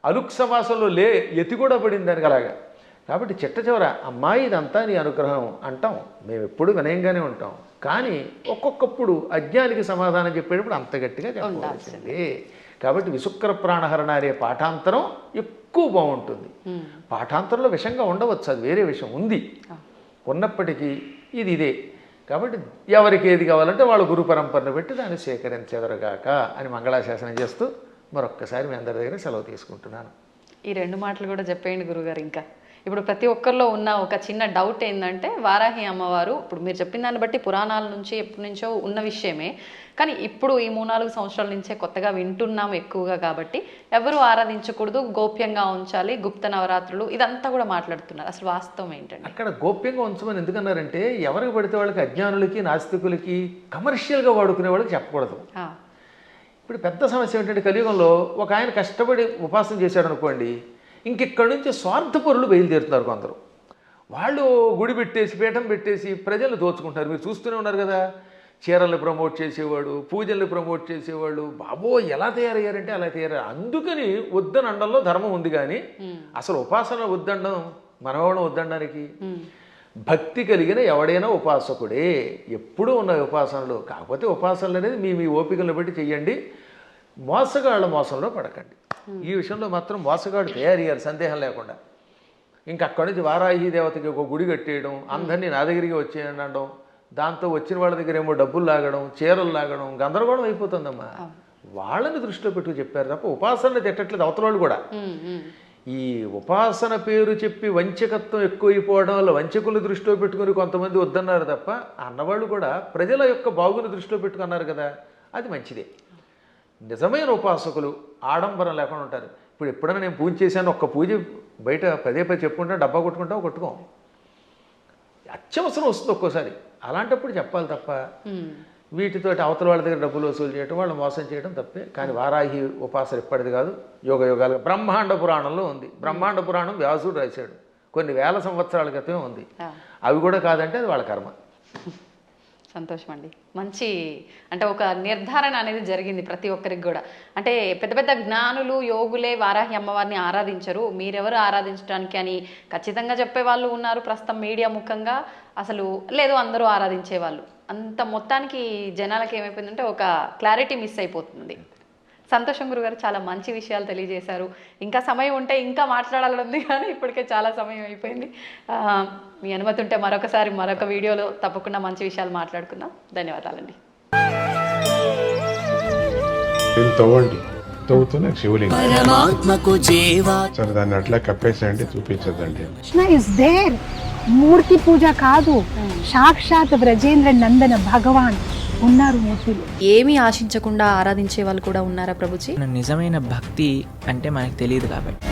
అలుక్ సమాసంలో ఎతి కూడా పడింది దానికి అలాగా. కాబట్టి చిట్ట చివర అమ్మాయి ఇదంతా నీ అనుగ్రహం అంటాం, మేము ఎప్పుడు వినయంగానే ఉంటాం. కానీ ఒక్కొక్కప్పుడు అజ్ఞానికి సమాధానం చెప్పేటప్పుడు అంత గట్టిగా చెప్పాల్సిందే. కాబట్టి విశుక్ర ప్రాణహరణ అనే పాఠాంతరం ఎక్కువ బాగుంటుంది. పాఠాంతరంలో విషంగా ఉండవచ్చు, అది వేరే విషయం ఉంది, ఉన్నప్పటికీ ఇదే. కాబట్టి ఎవరికి ఏది కావాలంటే వాళ్ళ గురు పరంపరను పెట్టి దాన్ని సేకరించెదరుగాక అని మంగళాశాసనం చేస్తూ మరొక్కసారి మీ అందరి దగ్గర సెలవు తీసుకుంటున్నాను. ఈ 2 మాటలు కూడా చెప్పేయండి గురుగారు. ఇంకా ఇప్పుడు ప్రతి ఒక్కరిలో ఉన్న ఒక చిన్న డౌట్ ఏంటంటే వారాహి అమ్మవారు ఇప్పుడు మీరు చెప్పిన దాన్ని బట్టి పురాణాల నుంచి ఎప్పటి నుంచో ఉన్న విషయమే, కానీ ఇప్పుడు ఈ 3-4 సంవత్సరాల నుంచే కొత్తగా వింటున్నాం ఎక్కువగా. కాబట్టి ఎవరు ఆరాధించకూడదు, గోప్యంగా ఉంచాలి, గుప్త నవరాత్రులు ఇదంతా కూడా మాట్లాడుతున్నారు. అసలు వాస్తవం ఏంటంటే అక్కడ గోప్యంగా ఉంచమని ఎందుకన్నారంటే ఎవరికి పడితే వాళ్ళకి, అజ్ఞానులకి నాస్తికులకి, కమర్షియల్గా వాడుకునే వాళ్ళకి చెప్పకూడదు. ఇప్పుడు పెద్ద సమస్య ఏంటంటే కలియుగంలో ఒక ఆయన కష్టపడి ఉపాసన చేశాడు అనుకోండి, ఇంకెక్కడి నుంచి స్వార్థపరులు బయలుదేరుతున్నారు కొందరు. వాళ్ళు గుడి పెట్టేసి పీఠం పెట్టేసి ప్రజలు దోచుకుంటారు. మీరు చూస్తూనే ఉన్నారు కదా, చీరల్ని ప్రమోట్ చేసేవాడు, పూజల్ని ప్రమోట్ చేసేవాళ్ళు, బాబో ఎలా తయారయ్యారంటే అలా తయారయ్యారు. అందుకని వద్దని అండంలో ధర్మం ఉంది, కానీ అసలు ఉపాసన వద్దండం మనవాళ్ళం వద్దండానికి. భక్తి కలిగిన ఎవడైనా ఉపాసకుడే, ఎప్పుడూ ఉన్న ఉపాసనలు. కాకపోతే ఉపాసనలు అనేది మీ ఓపికలను బట్టి చెయ్యండి, మోసగాళ్ళ మోసంలో పడకండి. ఈ విషయంలో మాత్రం మోసగాడు తయారయ్యారు సందేహం లేకుండా. ఇంకా అక్కడి నుంచి వారాహి దేవతకి ఒక గుడి కట్టేయడం, అందరినీ నా దగ్గరికి వచ్చేయండి అనడం, దాంతో వచ్చిన వాళ్ళ దగ్గర ఏమో డబ్బులు లాగడం, చీరలు లాగడం, గందరగోళం అయిపోతుందమ్మా. వాళ్ళని దృష్టిలో పెట్టుకు చెప్పారు తప్ప ఉపాసనలు తిట్టట్లేదు అవతల వాళ్ళు కూడా. ఈ ఉపాసన పేరు చెప్పి వంచకత్వం ఎక్కువైపోవడం వల్ల వంచకులు దృష్టిలో పెట్టుకుని కొంతమంది వద్దన్నారు తప్ప, అన్నవాళ్ళు కూడా ప్రజల యొక్క బాగుని దృష్టిలో పెట్టుకున్నారు కదా, అది మంచిదే. నిజమైన ఉపాసకులు ఆడంబరం లేకుండా ఉంటారు. ఇప్పుడు ఎప్పుడైనా నేను పూజ చేశాను, ఒక్క పూజ బయట పదే చెప్పుకుంటా, డబ్బా కొట్టుకుంటావు, కొట్టుకోం, అత్యవసరం వస్తుంది ఒక్కోసారి. అలాంటప్పుడు చెప్పాలి తప్ప వీటితోటి అవతల వాళ్ళ దగ్గర డబ్బులు వసూలు చేయడం, వాళ్ళు మోసం చేయడం తప్పే. కానీ వారాహి ఉపాసన ఎప్పటిది కాదు, యోగ యోగాలుగా బ్రహ్మాండ పురాణంలో ఉంది. బ్రహ్మాండ పురాణం వ్యాసుడు రాశాడు, కొన్ని వేల సంవత్సరాల క్రితమే ఉంది. అవి కూడా కాదంటే అది వాళ్ళ కర్మ. సంతోషం అండి. మంచి అంటే ఒక నిర్ధారణ అనేది జరిగింది ప్రతి ఒక్కరికి కూడా. అంటే పెద్ద పెద్ద జ్ఞానులు యోగులే వారాహి అమ్మవారిని ఆరాధించరు, మీరెవరు ఆరాధించడానికి అని ఖచ్చితంగా చెప్పే వాళ్ళు ఉన్నారు ప్రస్తుతం మీడియా ముఖంగా. అసలు లేదు అందరూ ఆరాధించే వాళ్ళు. అంత మొత్తానికి జనాలకి ఏమైపోయిందంటే ఒక క్లారిటీ మిస్ అయిపోతుంది. సంతోషం గురుగారు, చాలా మంచి విషయాలు తెలియజేశారు. ఇంకా సమయం ఉంటే ఇంకా మాట్లాడాలని ఉంది, కానీ ఇప్పటికే చాలా సమయం అయిపోయింది. మీ అనుమతి ఉంటే మరొకసారి మరొక వీడియోలో తప్పకుండా మంచి విషయాలు మాట్లాడుకుందాం. ధన్యవాదాలండి. తవ్వుతున్న శివలింగం సరే దాన్ని అట్లా కప్పేసేయండి, చూపించదండి. కృష్ణ ఇస్ దేర్, మూర్తి పూజ కాదు, సాక్షాత్ బ్రజేంద్ర నందన భగవాన్ ఉన్నారు మూర్తిలో. ఏమీ ఆశించకుండా ఆరాధించే వాళ్ళు కూడా ఉన్నారా ప్రభుజీ? నిజమైన భక్తి అంటే మనకు తెలియదు కాబట్టి.